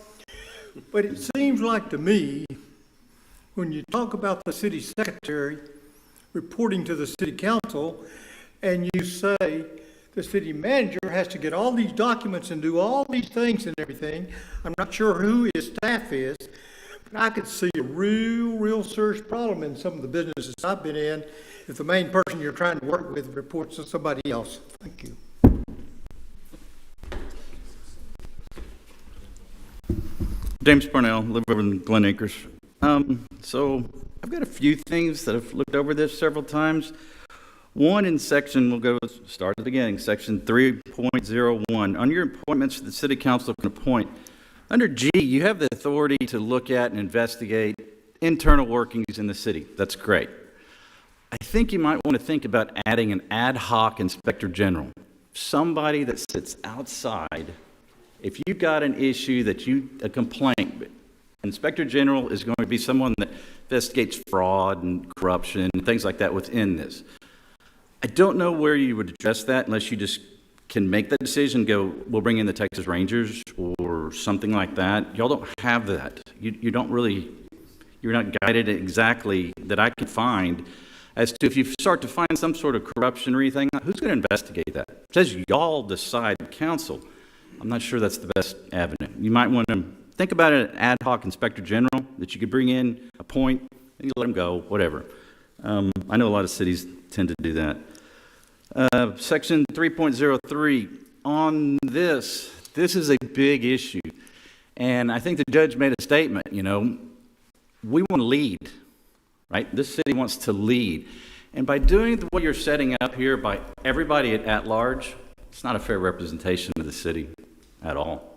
S8: But it seems like to me, when you talk about the city secretary reporting to the city council, and you say the city manager has to get all these documents and do all these things and everything, I'm not sure who his staff is, but I could see a real serious problem in some of the businesses I've been in if the main person you're trying to work with reports to somebody else. Thank you.
S9: James Parnell, live over in Glen Acres. So I've got a few things that I've looked over this several times. One in section, start at the beginning, section 3.01. On your appointments, the city council can appoint. Under G, you have the authority to look at and investigate internal workings in the city. That's great. I think you might want to think about adding an ad hoc inspector general. Somebody that sits outside. If you've got an issue a complaint, Inspector General is going to be someone that investigates fraud and corruption and things like that within this. I don't know where you would address that unless you just can make that decision, go, we'll bring in the Texas Rangers or something like that. Y'all don't have that. You don't really, you're not guided exactly that I can find as to if you start to find some sort of corruption or anything, who's going to investigate that? It says y'all decide, council. I'm not sure that's the best avenue. You might want to think about an ad hoc inspector general that you could bring in, appoint, and you let them go, whatever. I know a lot of cities tend to do that. Section 3.03, on this is a big issue. And I think the judge made a statement, we want to lead, right? This city wants to lead. And by doing what you're setting up here by everybody at large, it's not a fair representation of the city at all.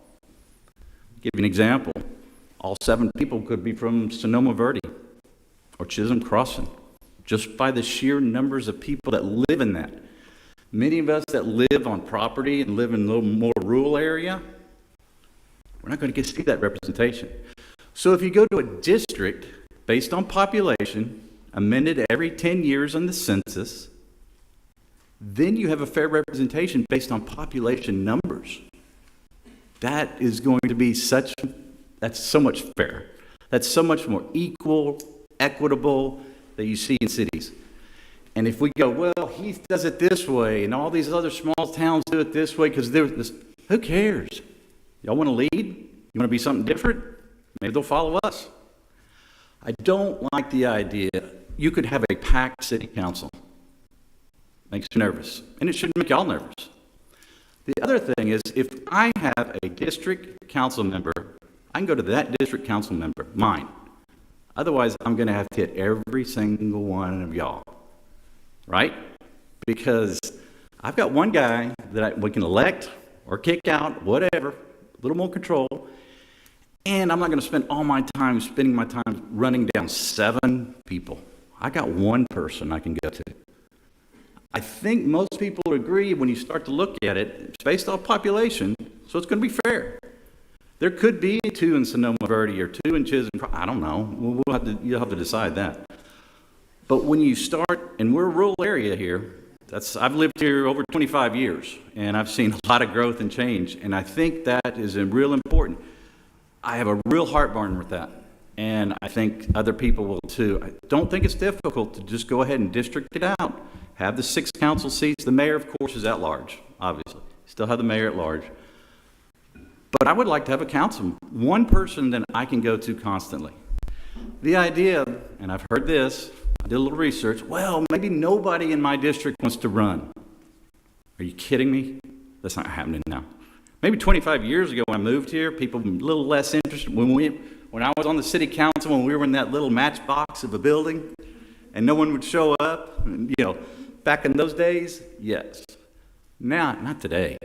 S9: I'll give you an example. All 7 people could be from Sonoma Verde or Chisholm Crossing, just by the sheer numbers of people that live in that. Many of us that live on property and live in a little more rural area, we're not going to get to see that representation. So if you go to a district based on population, amended every 10 years on the census, then you have a fair representation based on population numbers. That is going to be that's so much fair. That's so much more equal, equitable that you see in cities. And if we go, well, Heath does it this way, and all these other small towns do it this way, because who cares? Y'all want to lead? You want to be something different? Maybe they'll follow us. I don't like the idea you could have a packed city council. Makes me nervous. And it shouldn't make y'all nervous. The other thing is, if I have a district council member, I can go to that district council member, mine. Otherwise, I'm going to have to hit every single one of y'all. Right? Because I've got one guy that we can elect or kick out, whatever, a little more control, and I'm not going to spend all my time spending my time running down 7 people. I got one person I can go to. I think most people agree when you start to look at it, it's based off population, so it's going to be fair. There could be 2 in Sonoma Verde or 2 in Chisholm. I don't know. You'll have to decide that. But when you start, and we're a rural area here, I've lived here over 25 years, and I've seen a lot of growth and change, and I think that is real important. I have a real heartburn with that, and I think other people will too. I don't think it's difficult to just go ahead and district it out. Have the 6 council seats. The mayor, of course, is at large, obviously. Still have the mayor at large. But I would like to have a council, one person that I can go to constantly. The idea, and I've heard this, I did a little research, well, maybe nobody in my district wants to run. Are you kidding me? That's not happening now. Maybe 25 years ago when I moved here, people were a little less interested. When I was on the city council, when we were in that little matchbox of a building, and no one would show up, back in those days, yes. Now, not today.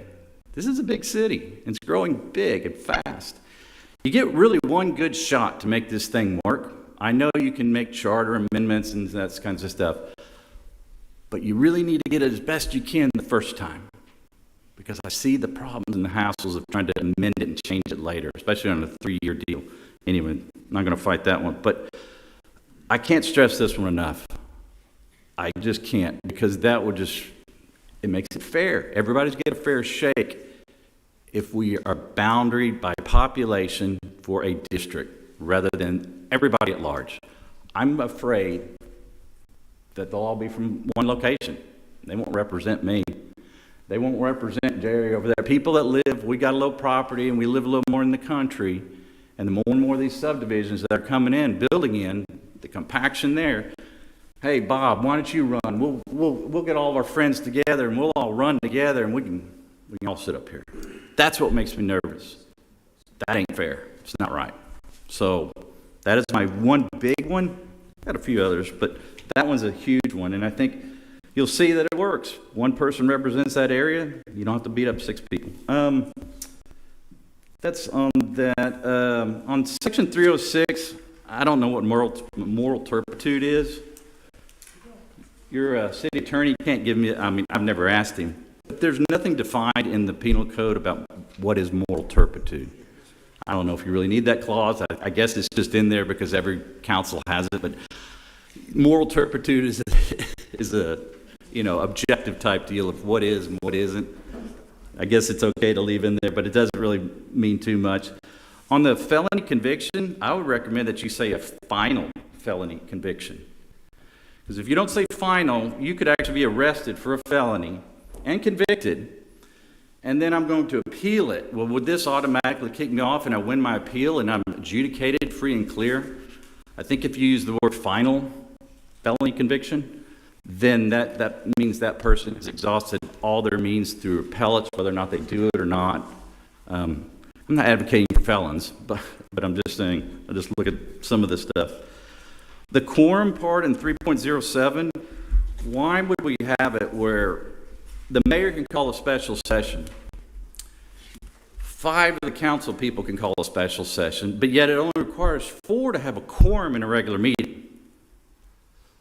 S9: This is a big city, and it's growing big and fast. You get really one good shot to make this thing work. I know you can make charter amendments and that kinds of stuff, but you really need to get it as best you can the first time, because I see the problems and the hassles of trying to amend it and change it later, especially on a 3-year deal. Anyway, I'm not going to fight that one, but I can't stress this one enough. I just can't, because that would it makes it fair. Everybody's get a fair shake if we are boundaried by population for a district rather than everybody at large. I'm afraid that they'll all be from one location. They won't represent me. They won't represent Jerry over there. People that we got a little property and we live a little more in the country, and the more and more of these subdivisions that are coming in, building in, the compaction there. Hey, Bob, why don't you run? We'll get all of our friends together and we'll all run together and we can all sit up here. That's what makes me nervous. That ain't fair. It's not right. So that is my one big one. Got a few others, but that one's a huge one, and I think you'll see that it works. One person represents that area. You don't have to beat up 6 people. That's on that. On Section 306, I don't know what moral turpitude is. Your city attorney can't give me, I've never asked him, but there's nothing defined in the penal code about what is moral turpitude. I don't know if you really need that clause. I guess it's just in there because every council has it, but moral turpitude is a objective type deal of what is and what isn't. I guess it's okay to leave in there, but it doesn't really mean too much. On the felony conviction, I would recommend that you say a final felony conviction. Because if you don't say final, you could actually be arrested for a felony and convicted, and then I'm going to appeal it. Well, would this automatically kick me off and I win my appeal and I'm adjudicated free and clear? I think if you use the word final felony conviction, then that means that person has exhausted all their means through appellates, whether or not they do it or not. I'm not advocating for felons, but I'm just saying, I just look at some of this stuff. The quorum part in 3.07, why would we have it where the mayor can call a special session? 5 of the council people can call a special session, but yet it only requires 4 to have a quorum in a regular meeting.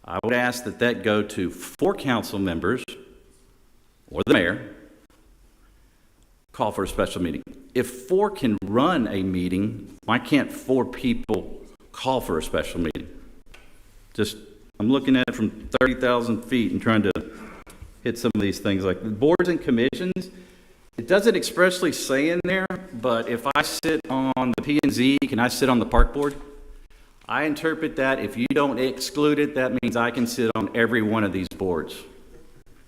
S9: I would ask that go to 4 council members or the mayor, call for a special meeting. If 4 can run a meeting, why can't 4 people call for a special meeting? I'm looking at it from 30,000 feet and trying to hit some of these things like the boards and commissions. It doesn't expressly say in there, but if I sit on the P&Z, can I sit on the park board? I interpret that if you don't exclude it, that means I can sit on every one of these boards.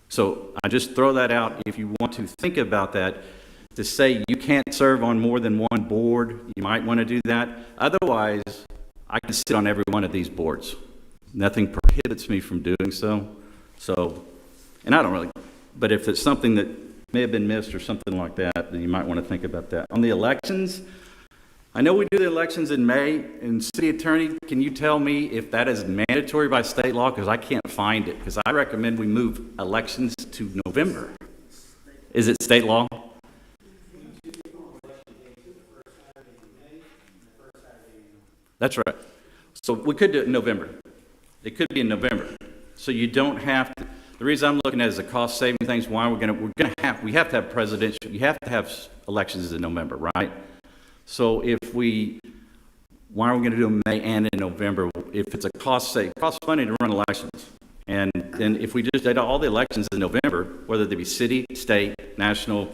S9: So I just throw that out if you want to think about that. To say you can't serve on more than one board, you might want to do that. Otherwise, I can sit on every one of these boards. Nothing prohibits me from doing so. And I don't really, but if it's something that may have been missed or something like that, then you might want to think about that. On the elections, I know we do the elections in May, and City Attorney, can you tell me if that is mandatory by state law? Because I can't find it, because I recommend we move elections to November. Is it state law? That's right. So we could do it in November. It could be in November. So you don't have to. The reason I'm looking at it is the cost saving things. Why we have to have presidential. You have to have elections in November, right? So why are we going to do them in May and in November? If it's a cost money to run elections, and then if we just did all the elections in November, whether they be city, state, national,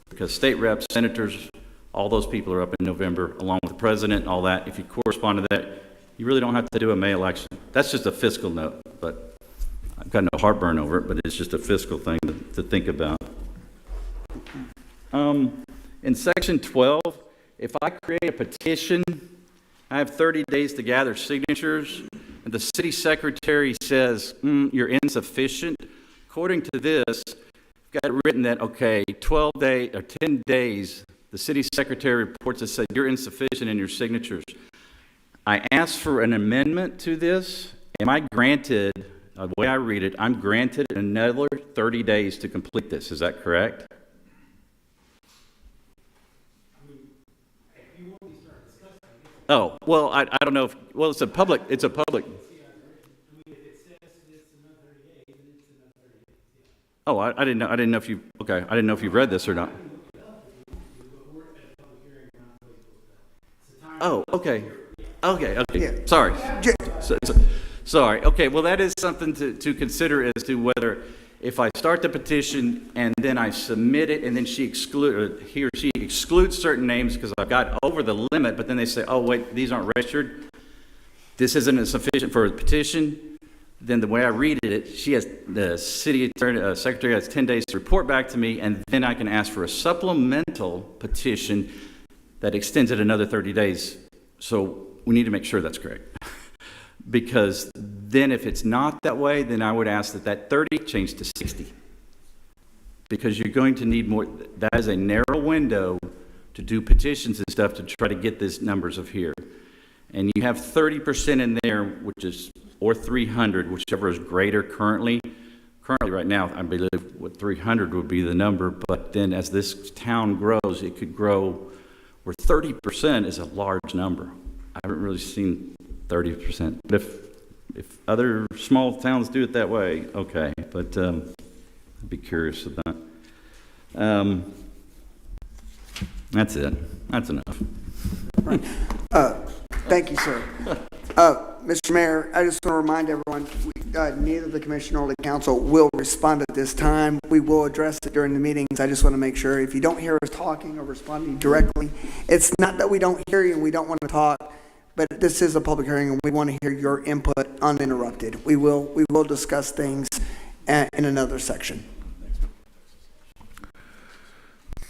S9: because state reps, senators, all those people are up in November, along with the president and all that. If you correspond to that, you really don't have to do a May election. That's just a fiscal note, but I've got no heartburn over it, but it's just a fiscal thing to think about. In section 12, if I create a petition, I have 30 days to gather signatures, and the city secretary says, you're insufficient. According to this, I've got it written that, 12 days or 10 days, the city secretary reports that said you're insufficient in your signatures. I asked for an amendment to this. Am I granted, the way I read it, I'm granted another 30 days to complete this. Is that correct? Oh, well, I don't know if, it's a public. Oh, I didn't know. I didn't know if you, I didn't know if you read this or not. Oh, okay.
S3: Yeah.
S9: Sorry. Sorry. Okay, well, that is something to consider as to whether if I start the petition and then I submit it and then he or she excludes certain names because I've got over the limit, but then they say, oh, wait, these aren't registered, this isn't sufficient for a petition, then the way I read it, the city attorney, secretary has 10 days to report back to me, and then I can ask for a supplemental petition that extends it another 30 days. So we need to make sure that's correct. Because then if it's not that way, then I would ask that 30 change to 60. Because you're going to need more. That is a narrow window to do petitions and stuff to try to get these numbers of here. And you have 30% in there, or 300, whichever is greater currently. Currently right now, I believe what 300 would be the number, but then as this town grows, it could grow where 30% is a large number. I haven't really seen 30%. But if other small towns do it that way, okay. But I'd be curious of that. That's it. That's enough.
S3: Thank you, sir. Mr. Mayor, I just want to remind everyone, neither the commission nor the council will respond at this time. We will address it during the meetings. I just want to make sure if you don't hear us talking or responding directly, it's not that we don't hear you and we don't want to talk. but this is a public hearing, and we want to hear your input uninterrupted. We will discuss things in another section.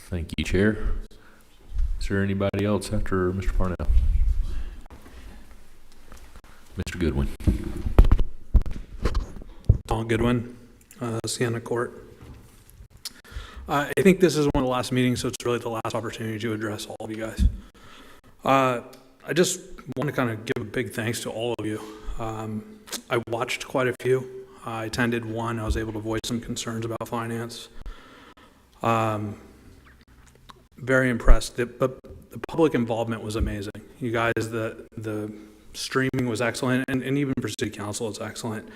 S4: Thank you, Chair. Is there anybody else after Mr. Parnell? Mr. Goodwin.
S10: Don Goodwin, Sienna Court. I think this is one of the last meetings, so it's really the last opportunity to address all of you guys. I just want to kind of give a big thanks to all of you. I watched quite a few. I attended one. I was able to voice some concerns about finance. Very impressed. But the public involvement was amazing. You guys, the streaming was excellent, and even for city council, it's excellent.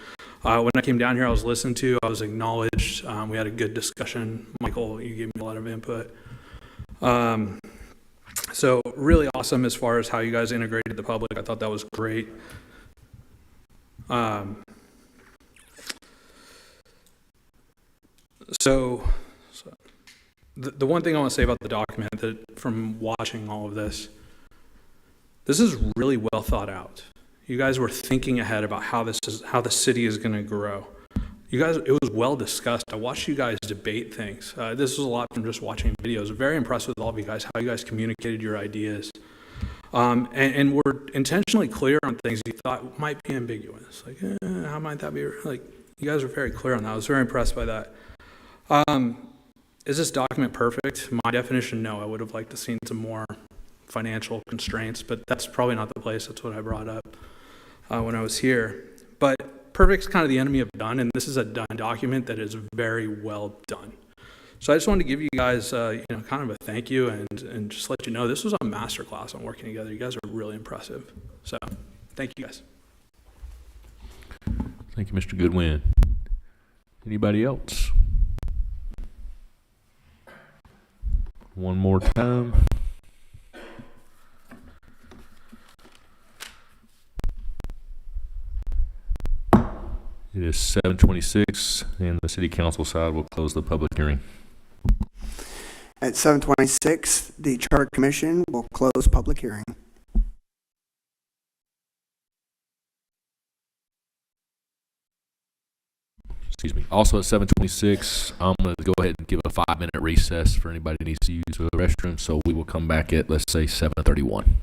S10: When I came down here, I was listened to, I was acknowledged. We had a good discussion. Michael, you gave me a lot of input. So really awesome as far as how you guys integrated the public. I thought that was great. So the one thing I want to say about the document, that from watching all of this is really well thought out. You guys were thinking ahead about how the city is going to grow. You guys, it was well discussed. I watched you guys debate things. This was a lot from just watching videos. Very impressed with all of you guys, how you guys communicated your ideas. And were intentionally clear on things you thought might be ambiguous. Like, how might that be? Like, you guys were very clear on that. I was very impressed by that. Is this document perfect? My definition, no. I would have liked to seen some more financial constraints, but that's probably not the place. That's what I brought up when I was here. But perfect's kind of the enemy of done, and this is a done document that is very well done. So I just wanted to give you guys, kind of a thank you, and just let you know this was a masterclass on working together. You guys are really impressive. So thank you guys.
S4: Thank you, Mr. Goodwin. Anybody else? One more time. It is 7:26, and the city council side will close the public hearing.
S3: At 7:26, the Charter Commission will close public hearing.
S4: Excuse me. Also at 7:26, I'm going to go ahead and give a 5-minute recess for anybody who needs to use the restroom, so we will come back at, let's say, 7:31.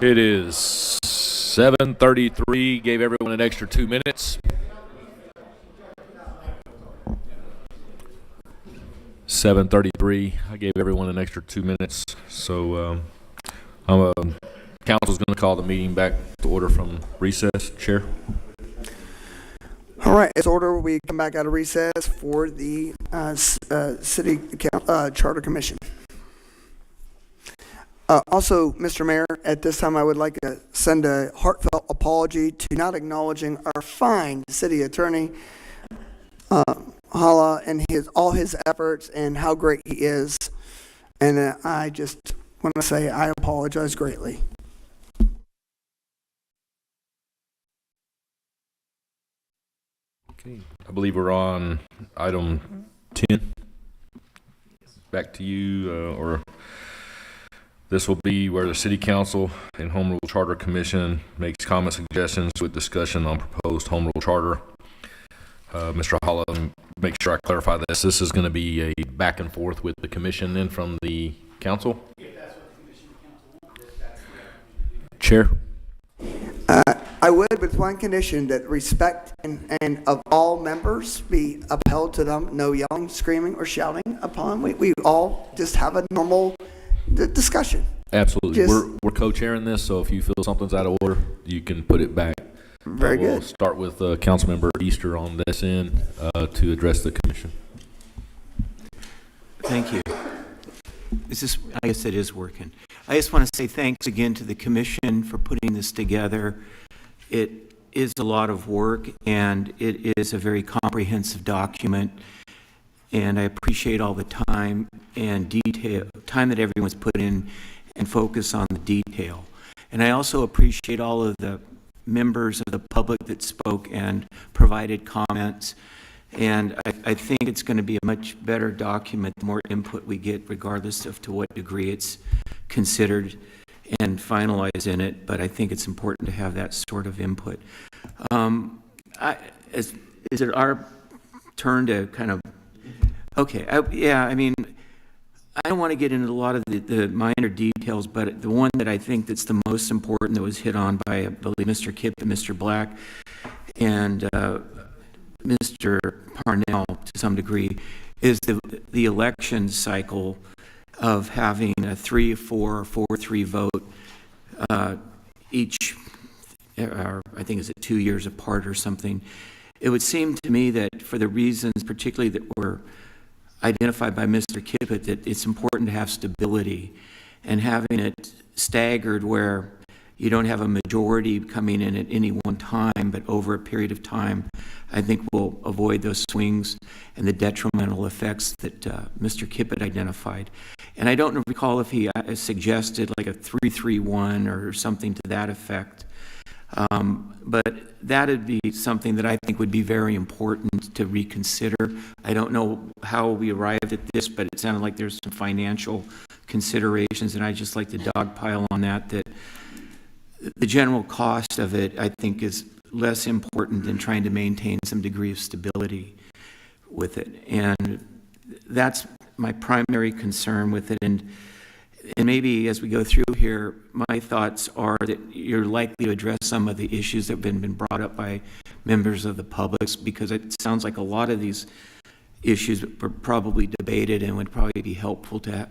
S4: It is 7:33, gave everyone an extra 2 minutes. 7:33, I gave everyone an extra 2 minutes. So council's going to call the meeting back to order from recess. Chair.
S3: All right, it's order we come back out of recess for the City Charter Commission. Also, Mr. Mayor, at this time I would like to send a heartfelt apology to not acknowledging our fine city attorney, Hala, and all his efforts and how great he is. And I just want to say I apologize greatly.
S4: Okay, I believe we're on item 10. Back to you, or this will be where the City Council and Home Rule Charter Commission makes comment suggestions with discussion on proposed Home Rule Charter. Mr. Holla, make sure I clarify this. This is going to be a back and forth with the Commission and from the Council? If that's what the Commission and Council want. Chair?
S3: I would, with one condition, that respect and of all members be upheld to them. No yelling, screaming, or shouting upon. We all just have a normal discussion.
S4: Absolutely. We're co-chairing this, so if you feel something's out of order, you can put it back.
S3: Very good.
S4: We'll start with Councilmember Easter on this end to address the Commission.
S11: Thank you. I guess it is working. I just want to say thanks again to the Commission for putting this together. It is a lot of work, and it is a very comprehensive document, and I appreciate all the time and time that everyone's put in and focus on the detail. And I also appreciate all of the members of the public that spoke and provided comments. And I think it's going to be a much better document the more input we get, regardless of to what degree it's considered and finalized in it. But I think it's important to have that sort of input. Is it our turn to kind of, okay, I mean, I don't want to get into a lot of the minor details, but the one that I think that's the most important that was hit on by, I believe, Mr. Kipp and Mr. Black and Mr. Parnell to some degree is the election cycle of having a 3-4 or 4-3 vote each, or I think is it 2 years apart or something. It would seem to me that for the reasons particularly that were identified by Mr. Kippett, that it's important to have stability, and having it staggered where you don't have a majority coming in at any one time, but over a period of time, I think we'll avoid those swings and the detrimental effects that Mr. Kippett identified. And I don't recall if he suggested like a 3-3-1 or something to that effect. But that would be something that I think would be very important to reconsider. I don't know how we arrived at this, but it sounded like there's some financial considerations, and I'd just like to dogpile on that the general cost of it, I think, is less important than trying to maintain some degree of stability with it. And that's my primary concern with it. And maybe as we go through here, my thoughts are that you're likely to address some of the issues that have been brought up by members of the public, because it sounds like a lot of these issues were probably debated and would probably be helpful to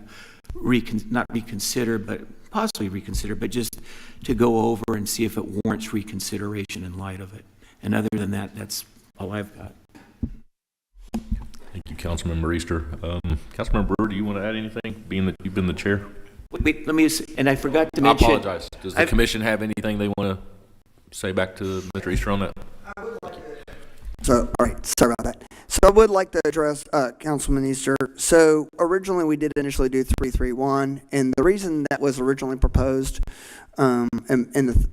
S11: not reconsider, but possibly reconsider, but just to go over and see if it warrants reconsideration in light of it. And other than that, that's all I've got.
S4: Thank you, Councilmember Easter. Councilmember Brewer, do you want to add anything, being that you've been the chair?
S11: Wait, let me just, and I forgot to mention.
S4: I apologize. Does the Commission have anything they want to say back to Mr. Easter on that?
S3: So, all right, sorry about that. So I would like to address Councilman Easter. So originally we did initially do 3-3-1, and the reason that was originally proposed and the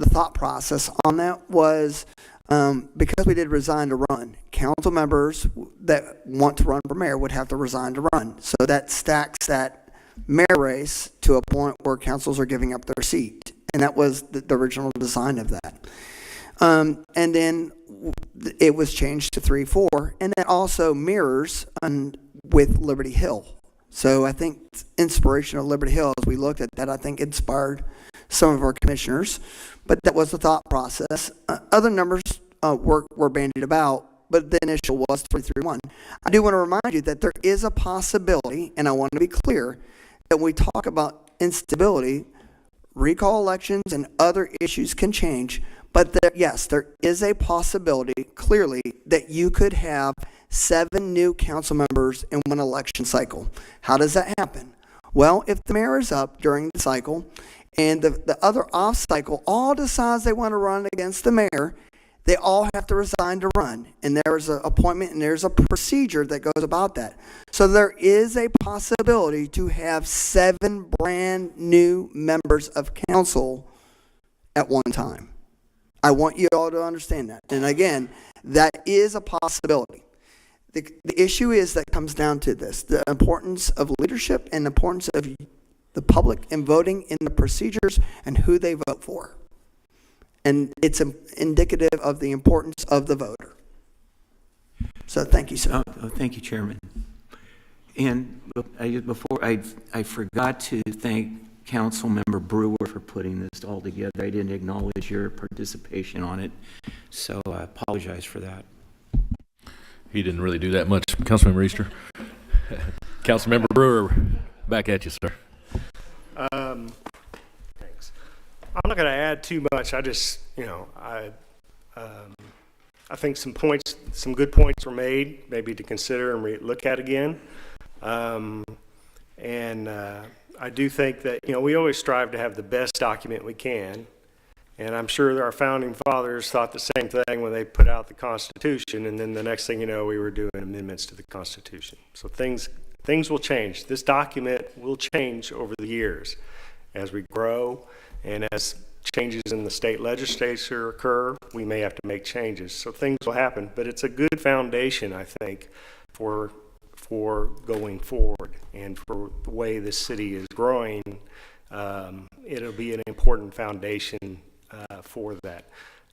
S3: thought process on that was because we did resign to run. Council members that want to run for mayor would have to resign to run. So that stacks that mayor race to a point where councils are giving up their seat. And that was the original design of that. And then it was changed to 3-4, and that also mirrors with Liberty Hill. So I think inspiration of Liberty Hill, as we looked at that, I think inspired some of our commissioners, but that was the thought process. Other numbers were bandied about, but the initial was 331. I do want to remind you that there is a possibility, and I want to be clear, that when we talk about instability, recall elections and other issues can change, but yes, there is a possibility, clearly, that you could have 7 new council members in one election cycle. How does that happen? Well, if the mayor is up during the cycle and the other off cycle all decides they want to run against the mayor, they all have to resign to run. And there's an appointment and there's a procedure that goes about that. So there is a possibility to have 7 brand new members of council at one time. I want you all to understand that. And again, that is a possibility. The issue is that comes down to this, the importance of leadership and the importance of the public in voting in the procedures and who they vote for. And it's indicative of the importance of the voter. So thank you, sir.
S11: Thank you, Chairman. And I forgot to thank Councilmember Brewer for putting this all together. I didn't acknowledge your participation on it, so I apologize for that.
S4: He didn't really do that much. Councilmember Easter. Councilmember Brewer, back at you, sir.
S7: Thanks. I'm not going to add too much. I just, I think some good points were made, maybe to consider and look at again. I do think that, we always strive to have the best document we can. And I'm sure our founding fathers thought the same thing when they put out the Constitution, and then the next thing you know, we were doing amendments to the Constitution. So things will change. This document will change over the years as we grow, and as changes in the state legislature occur, we may have to make changes. So things will happen, but it's a good foundation, I think, for going forward and for the way the city is growing. It'll be an important foundation for that.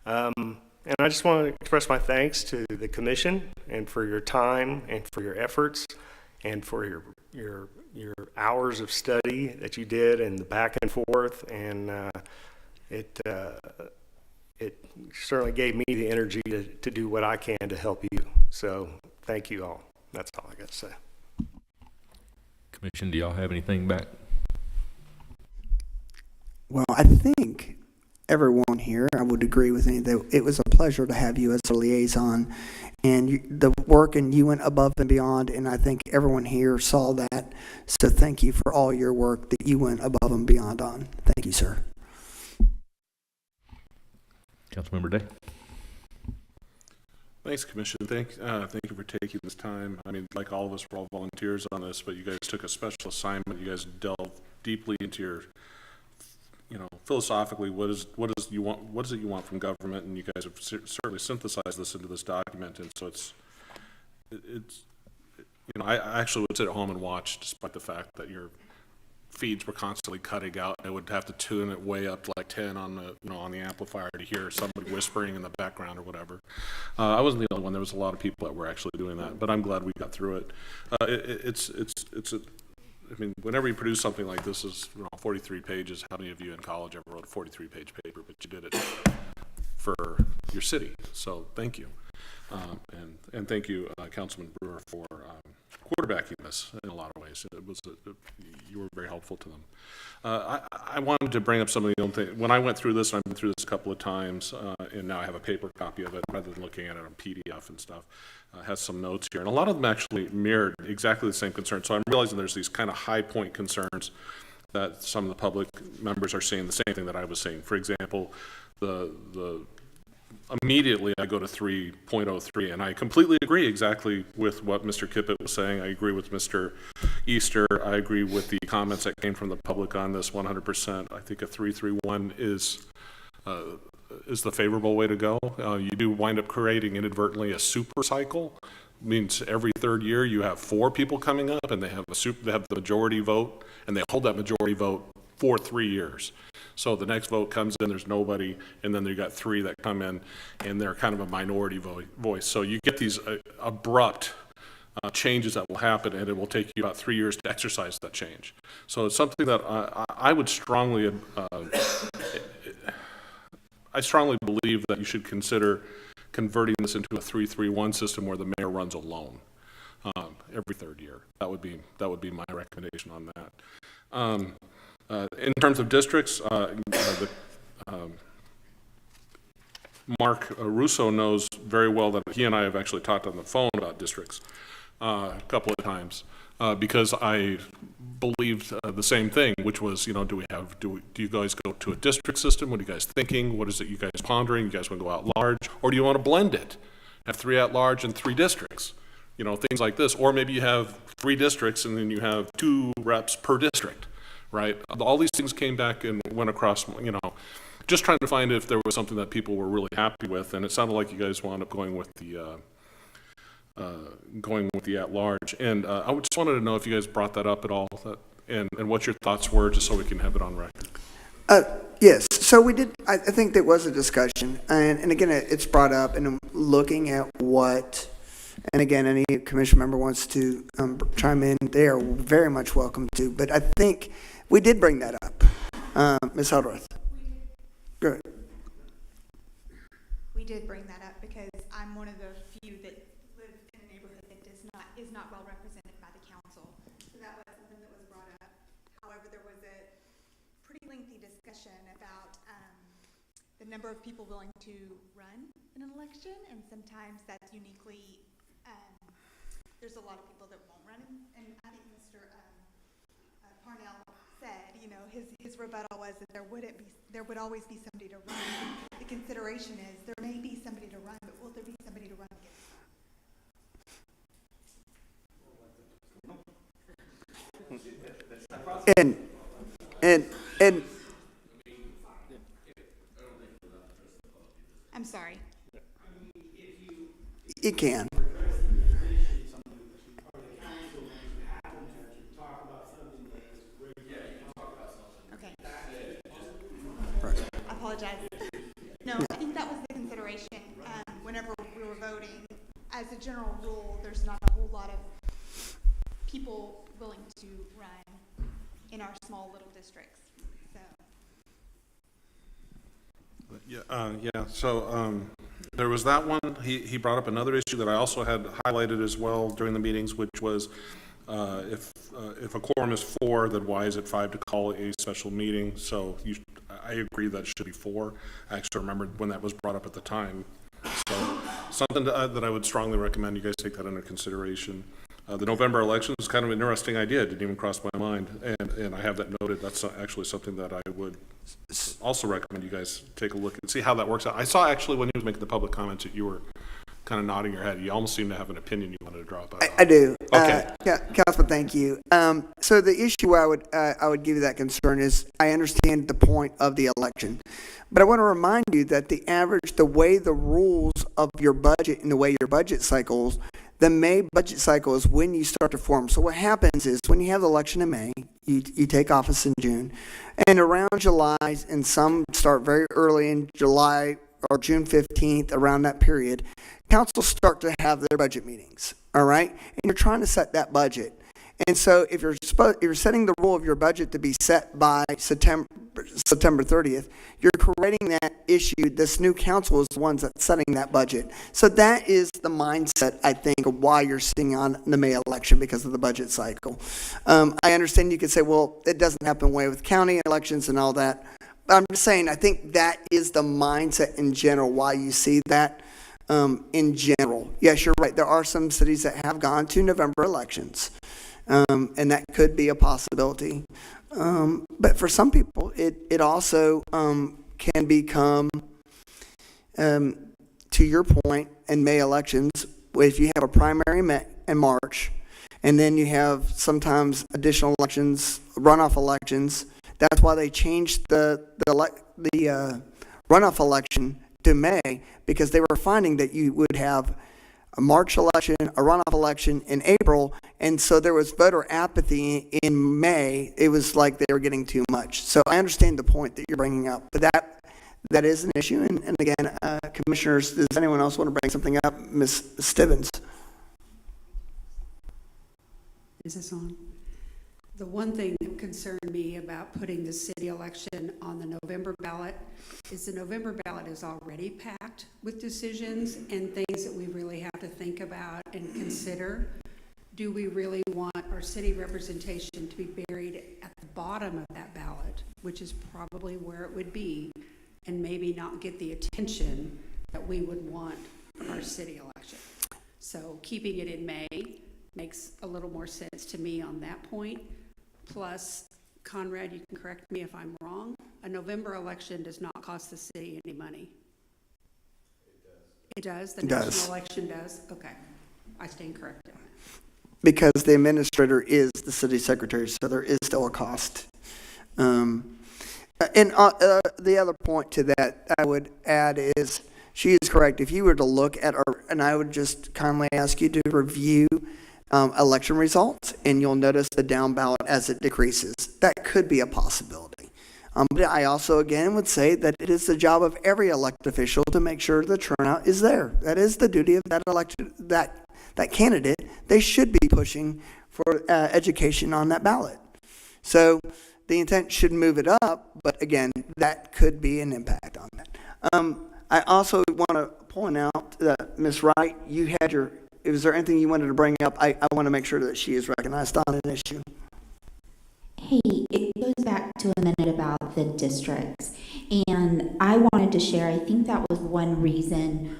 S7: And I just want to express my thanks to the commission and for your time and for your efforts and for your hours of study that you did and the back and forth, and it certainly gave me the energy to do what I can to help you. So thank you all. That's all I got to say.
S4: Commission, do y'all have anything back?
S3: Well, I think everyone here, I would agree with me that it was a pleasure to have you as a liaison, and the work, and you went above and beyond, and I think everyone here saw that. So thank you for all your work that you went above and beyond on. Thank you, sir.
S4: Councilmember Day.
S12: Thanks, Commission. Thank you for taking this time. I mean, like all of us, we're all volunteers on this, but you guys took a special assignment. You guys delved deeply into your, philosophically, what is it you want from government, and you guys have certainly synthesized this into this document. And so I actually would sit at home and watch, despite the fact that your feeds were constantly cutting out. I would have to tune it way up to like 10 on the on the amplifier to hear somebody whispering in the background or whatever. I wasn't the only one. There was a lot of people that were actually doing that, but I'm glad we got through it. I mean, whenever you produce something like this, is 43 pages. How many of you in college ever wrote a 43-page paper? But you did it for your city, so thank you. And thank you, Councilman Brewer, for quarterbacking this in a lot of ways. You were very helpful to them. I wanted to bring up some of the own things. When I went through this, I've been through this a couple of times, and now I have a paper copy of it rather than looking at it on PDF and stuff. Has some notes here, and a lot of them actually mirrored exactly the same concerns. So I'm realizing there's these kind of high point concerns that some of the public members are seeing the same thing that I was seeing. For example, immediately I go to 3.03, and I completely agree exactly with what Mr. Kippett was saying. I agree with Mr. Easter. I agree with the comments that came from the public on this 100%. I think a 331 is the favorable way to go. You do wind up creating inadvertently a super cycle. It means every third year you have 4 people coming up, and they have the majority vote, and they hold that majority vote for 3 years. So the next vote comes in, there's nobody, and then you got 3 that come in, and they're kind of a minority voice. So you get these abrupt changes that will happen, and it will take you about 3 years to exercise that change. So it's something that I would strongly, I strongly believe that you should consider converting this into a 3-3-1 system where the mayor runs alone every third year. That would be my recommendation on that. In terms of districts, Mark Russo knows very well that he and I have actually talked on the phone about districts a couple of times because I believed the same thing, which was, do you guys go to a district system? What are you guys thinking? What is it you guys pondering? You guys want to go at large, or do you want to blend it? Have 3 at large and 3 districts, things like this, or maybe you have 3 districts and then you have 2 reps per district, right? All these things came back and went across, just trying to find if there was something that people were really happy with, and it sounded like you guys wound up going with the at-large. And I just wanted to know if you guys brought that up at all, and what your thoughts were, just so we can have it on record.
S3: Yes, so we did, I think there was a discussion, and again, it's brought up, and I'm looking at what, and again, any commission member wants to chime in, they are very much welcome to, but I think we did bring that up. Ms. Hildreth. Good.
S13: We did bring that up because I'm one of the few that live in a neighborhood that is not well represented by the council. So that was something that was brought up. However, there was a pretty lengthy discussion about the number of people willing to run in an election, and sometimes that's uniquely, there's a lot of people that won't run, and I think Mr. Parnell said, his rebuttal was that there would always be somebody to run. The consideration is there may be somebody to run, but will there be somebody to run
S3: And
S13: I'm sorry.
S3: It can.
S13: Okay. I apologize. No, I think that was the consideration whenever we were voting. As a general rule, there's not a whole lot of people willing to run in our small little districts.
S12: So there was that one. He brought up another issue that I also had highlighted as well during the meetings, which was if a quorum is 4, then why is it 5 to call a special meeting? So I agree that it should be 4. I actually remembered when that was brought up at the time. So something that I would strongly recommend you guys take that under consideration. The November election is kind of an interesting idea. It didn't even cross my mind, and I have that noted. That's actually something that I would also recommend you guys take a look and see how that works out. I saw actually when he was making the public comments that you were kind of nodding your head. You almost seem to have an opinion you wanted to drop out.
S3: I do.
S12: Okay.
S3: Councilman, thank you. So the issue where I would give you that concern is I understand the point of the election, but I want to remind you that the way the rules of your budget and the way your budget cycles, the May budget cycle is when you start to form. So what happens is when you have the election in May, you take office in June, and around July, and some start very early in July or June 15th, around that period, councils start to have their budget meetings, all right? And you're trying to set that budget. And so if you're setting the rule of your budget to be set by September 30th, you're creating that issue. This new council is the ones that's setting that budget. So that is the mindset, I think, of why you're sitting on the May election because of the budget cycle. I understand you could say, well, it doesn't happen way with county elections and all that. But I'm just saying, I think that is the mindset in general, why you see that in general. Yes, you're right. There are some cities that have gone to November elections. And that could be a possibility. But for some people, it also can become, to your point, in May elections, if you have a primary in March, and then you have sometimes additional elections, runoff elections. That's why they changed the runoff election to May, because they were finding that you would have a March election, a runoff election in April, and so there was voter apathy in May. It was like they were getting too much. So I understand the point that you're bringing up, but that is an issue. And again, commissioners, does anyone else want to bring something up? Ms. Stevens.
S14: Is this on? The one thing that concerned me about putting the city election on the November ballot is the November ballot is already packed with decisions and things that we really have to think about and consider. Do we really want our city representation to be buried at the bottom of that ballot, which is probably where it would be, and maybe not get the attention that we would want for our city election? So keeping it in May makes a little more sense to me on that point. Plus, Conrad, you can correct me if I'm wrong, a November election does not cost the city any money. It does? The national election does? Okay. I stand corrected.
S3: Because the administrator is the city secretary, so there is still a cost. And the other point to that I would add is, she is correct. If you were to look at our, and I would just kindly ask you to review election results, and you'll notice the down ballot as it decreases. That could be a possibility. But I also, again, would say that it is the job of every elected official to make sure the turnout is there. That is the duty of that elected, that candidate. They should be pushing for education on that ballot. So the intent should move it up, but again, that could be an impact on that. I also want to point out that Ms. Wright, you had your, is there anything you wanted to bring up? I want to make sure that she is recognized on an issue.
S15: Hey, it goes back to a minute about the districts. And I wanted to share, I think that was one reason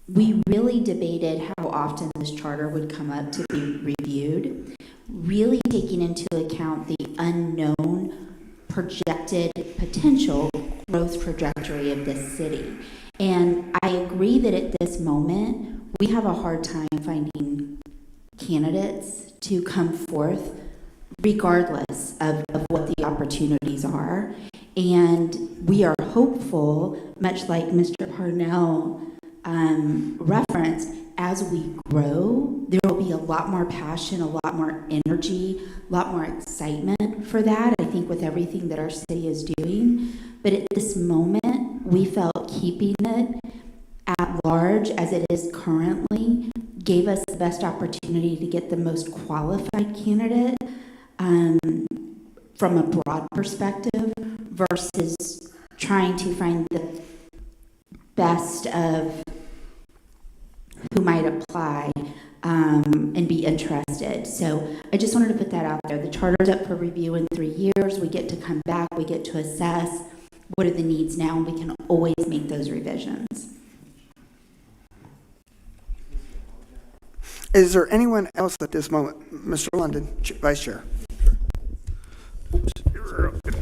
S15: we really debated how often this charter would come up to be reviewed, really taking into account the unknown projected potential growth trajectory of this city. And I agree that at this moment, we have a hard time finding candidates to come forth regardless of what the opportunities are. And we are hopeful, much like Mr. Parnell referenced, as we grow, there will be a lot more passion, a lot more energy, a lot more excitement for that, I think, with everything that our city is doing. But at this moment, we felt keeping it at large as it is currently gave us the best opportunity to get the most qualified candidate from a broad perspective versus trying to find the best of who might apply and be interested. So I just wanted to put that out there. The charter's up for review in 3 years. We get to come back, we get to assess what are the needs now, and we can always make those revisions.
S3: Is there anyone else at this moment? Mr. London, Vice Chair.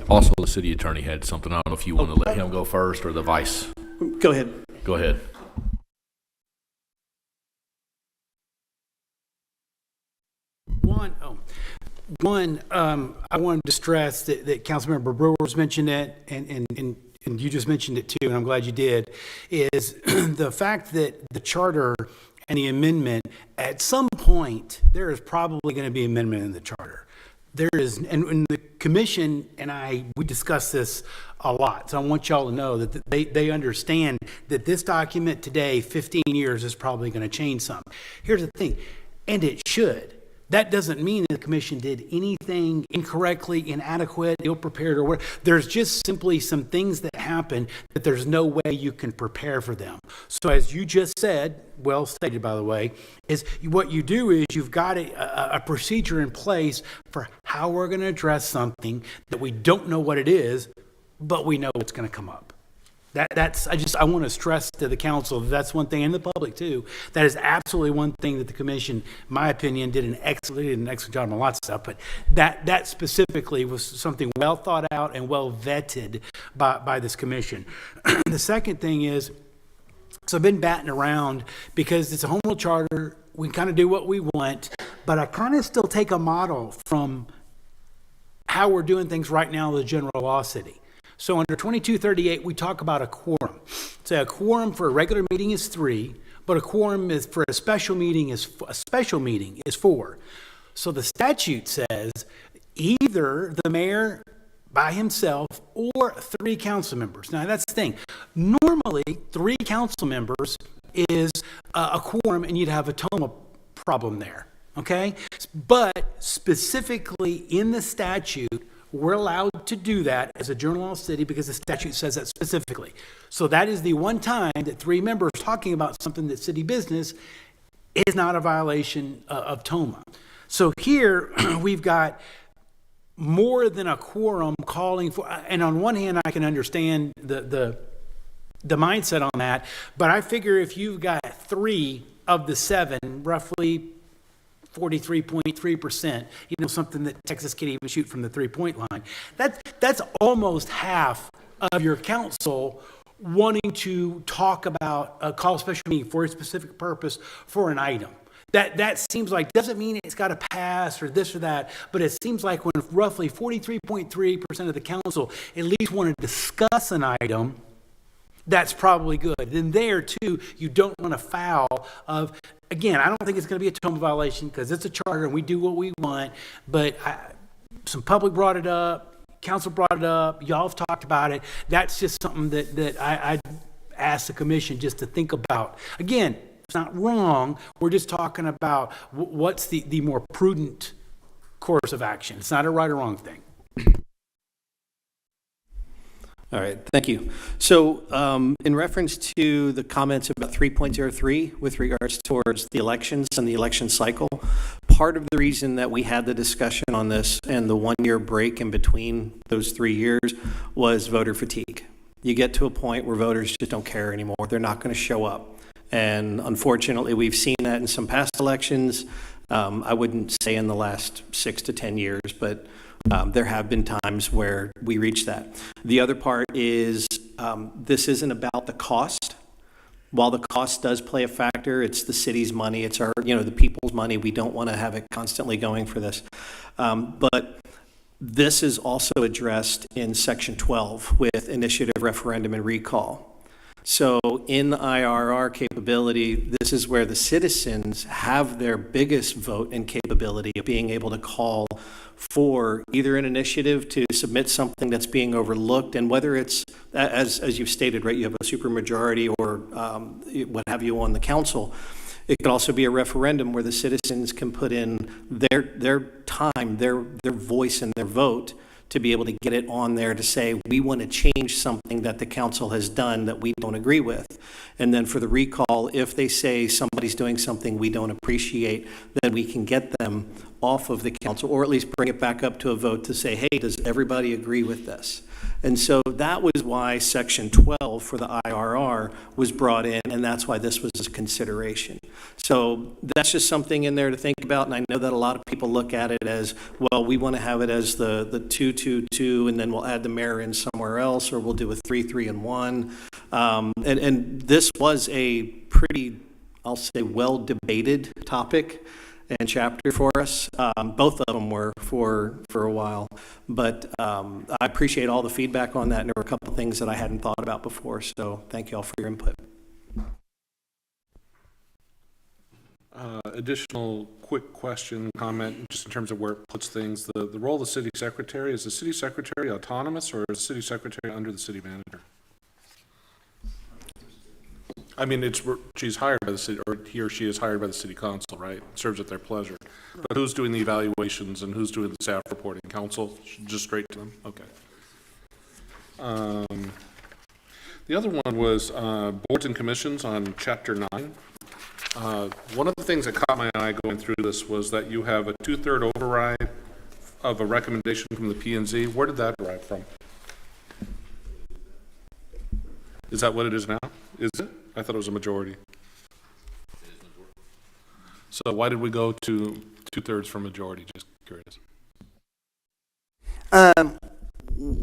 S4: Also, the city attorney had something. I don't know if you want to let him go first or the vice.
S2: Go ahead.
S4: Go ahead.
S16: One, I wanted to stress that Councilmember Brewers mentioned it, and you just mentioned it too, and I'm glad you did, is the fact that the charter and the amendment, at some point, there is probably going to be amendment in the charter. There is, and the commission and we discuss this a lot, so I want y'all to know that they understand that this document today, 15 years, is probably going to change some. Here's the thing, and it should. That doesn't mean the commission did anything incorrectly, inadequate, ill-prepared, or whatever. There's just simply some things that happen that there's no way you can prepare for them. So as you just said, well stated by the way, is what you do is you've got a procedure in place for how we're going to address something that we don't know what it is, but we know it's going to come up. I want to stress to the council, that's one thing, and the public too, that is absolutely one thing that the commission, in my opinion, did an excellent job on lots of stuff, but that specifically was something well thought out and well vetted by this commission. The second thing is, so I've been batting around because it's a home rule charter, we kind of do what we want, but I kind of still take a model from how we're doing things right now in the general law city. So under 2238, we talk about a quorum. So a quorum for a regular meeting is 3, but a quorum is for a special meeting is 4. So the statute says either the mayor by himself or 3 council members. Now that's the thing. Normally, 3 council members is a quorum, and you'd have a TOMA problem there. okay? But specifically in the statute, we're allowed to do that as a general law city because the statute says that specifically. So that is the one time that three members talking about something that's city business is not a violation of TOMA. So here we've got more than a quorum calling for, and on one hand I can understand the mindset on that, but I figure if you've got 3 of the 7, roughly 43.3%, something that Texas can't even shoot from the 3-point line. That's almost half of your council wanting to talk about, call a special meeting for a specific purpose for an item. That seems like, doesn't mean it's got to pass or this or that, but it seems like when roughly 43.3% of the council at least want to discuss an item, that's probably good. And there, too, you don't want to foul of, again, I don't think it's going to be a TOMA violation because it's a charter and we do what we want, but some public brought it up, council brought it up, y'all have talked about it. That's just something that I ask the commission just to think about. Again, it's not wrong. We're just talking about what's the more prudent course of action. It's not a right or wrong thing.
S2: All right, thank you. So in reference to the comments about 3.03 with regards towards the elections and the election cycle, part of the reason that we had the discussion on this and the 1-year break in between those 3 years was voter fatigue. You get to a point where voters just don't care anymore. They're not going to show up. And unfortunately, we've seen that in some past elections. I wouldn't say in the last 6 to 10 years, but there have been times where we reach that. The other part is this isn't about the cost. While the cost does play a factor, it's the city's money, it's our, the people's money. We don't want to have it constantly going for this. But this is also addressed in Section 12 with initiative, referendum, and recall. So in the IRR capability, this is where the citizens have their biggest vote and capability of being able to call for either an initiative to submit something that's being overlooked, and whether it's, as you've stated, right, you have a supermajority or what have you on the council. It could also be a referendum where the citizens can put in their time, their voice and their vote to be able to get it on there to say, we want to change something that the council has done that we don't agree with. And then for the recall, if they say somebody's doing something we don't appreciate, then we can get them off of the council, or at least bring it back up to a vote to say, hey, does everybody agree with this? And so that was why Section 12 for the IRR was brought in, and that's why this was a consideration. So that's just something in there to think about, and I know that a lot of people look at it as, well, we want to have it as the 2-2-2, and then we'll add the mayor in somewhere else, or we'll do a 3-3-1. And this was a pretty, I'll say, well-debated topic and chapter for us. Both of them were for a while, but I appreciate all the feedback on that, and there were a couple of things that I hadn't thought about before, so thank you all for your input.
S12: Additional quick question, comment, just in terms of where it puts things. The role of the city secretary, is the city secretary autonomous, or is the city secretary under the city manager? I mean, she's hired by the city, or he or she is hired by the city council, right? Serves at their pleasure. But who's doing the evaluations and who's doing the staff reporting? Council, just straight to them? Okay. The other one was boards and commissions on Chapter 9. One of the things that caught my eye going through this was that you have a 2/3 override of a recommendation from the P&Z. Where did that derive from? Is that what it is now? Is it? I thought it was a majority. So why did we go to 2/3 from majority? Just curious.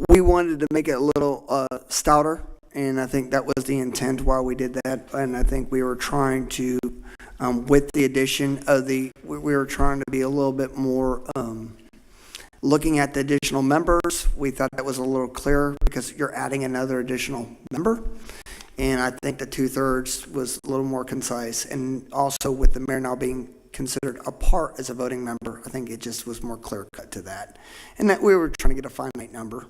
S3: We wanted to make it a little stouter, and I think that was the intent why we did that. And I think we were trying to, with the addition of we were trying to be a little bit more looking at the additional members. We thought that was a little clearer because you're adding another additional member. And I think the 2/3 was a little more concise. And also with the mayor now being considered a part as a voting member, I think it just was more clear cut to that. And that we were trying to get a finite number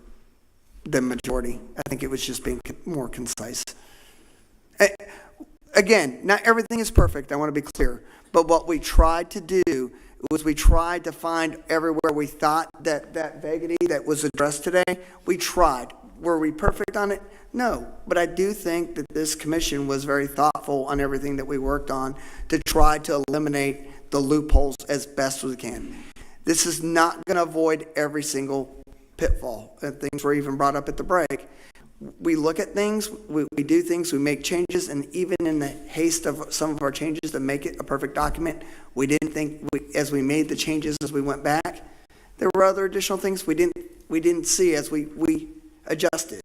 S3: than majority. I think it was just being more concise. Again, not everything is perfect, I want to be clear. But what we tried to do was we tried to find everywhere we thought that vaguity that was addressed today. We tried. Were we perfect on it? No. But I do think that this commission was very thoughtful on everything that we worked on to try to eliminate the loopholes as best as we can. This is not going to avoid every single pitfall, and things were even brought up at the break. We look at things, we do things, we make changes, and even in the haste of some of our changes to make it a perfect document, we didn't think, as we made the changes as we went back, there were other additional things we didn't see as we adjusted.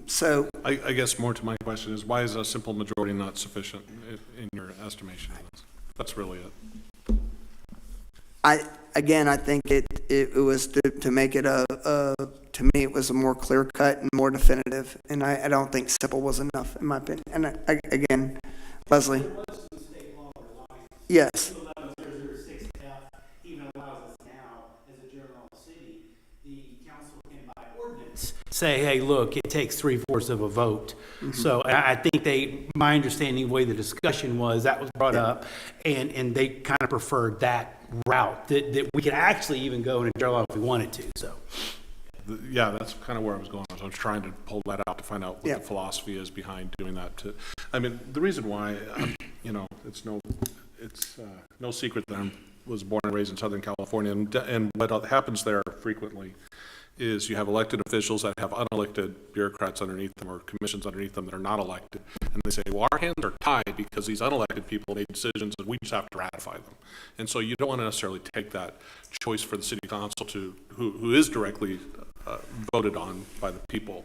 S3: So
S12: I guess more to my question is, why is a simple majority not sufficient in your estimation of this? That's really it.
S3: I think it was to make it to me, it was a more clear cut and more definitive, and I don't think simple was enough, in my opinion. And again, Leslie. Yes.
S16: Even allows us now, as a general city, the council can by ordinance say, hey, look, it takes 3/4 of a vote. Mm-hmm. So I think my understanding, the way the discussion was, that was brought up, and they kind of preferred that route, that we could actually even go in a general law if we wanted to, so.
S12: Yeah, that's kind of where I was going. I was trying to pull that out to find out what the philosophy is behind doing that. I mean, the reason why, it's no secret that I was born and raised in Southern California, and what happens there frequently is you have elected officials that have unelected bureaucrats underneath them or commissions underneath them that are not elected, and they say, well, our hands are tied because these unelected people made decisions and we just have to ratify them. And so you don't want to necessarily take that choice for the city council who is directly voted on by the people,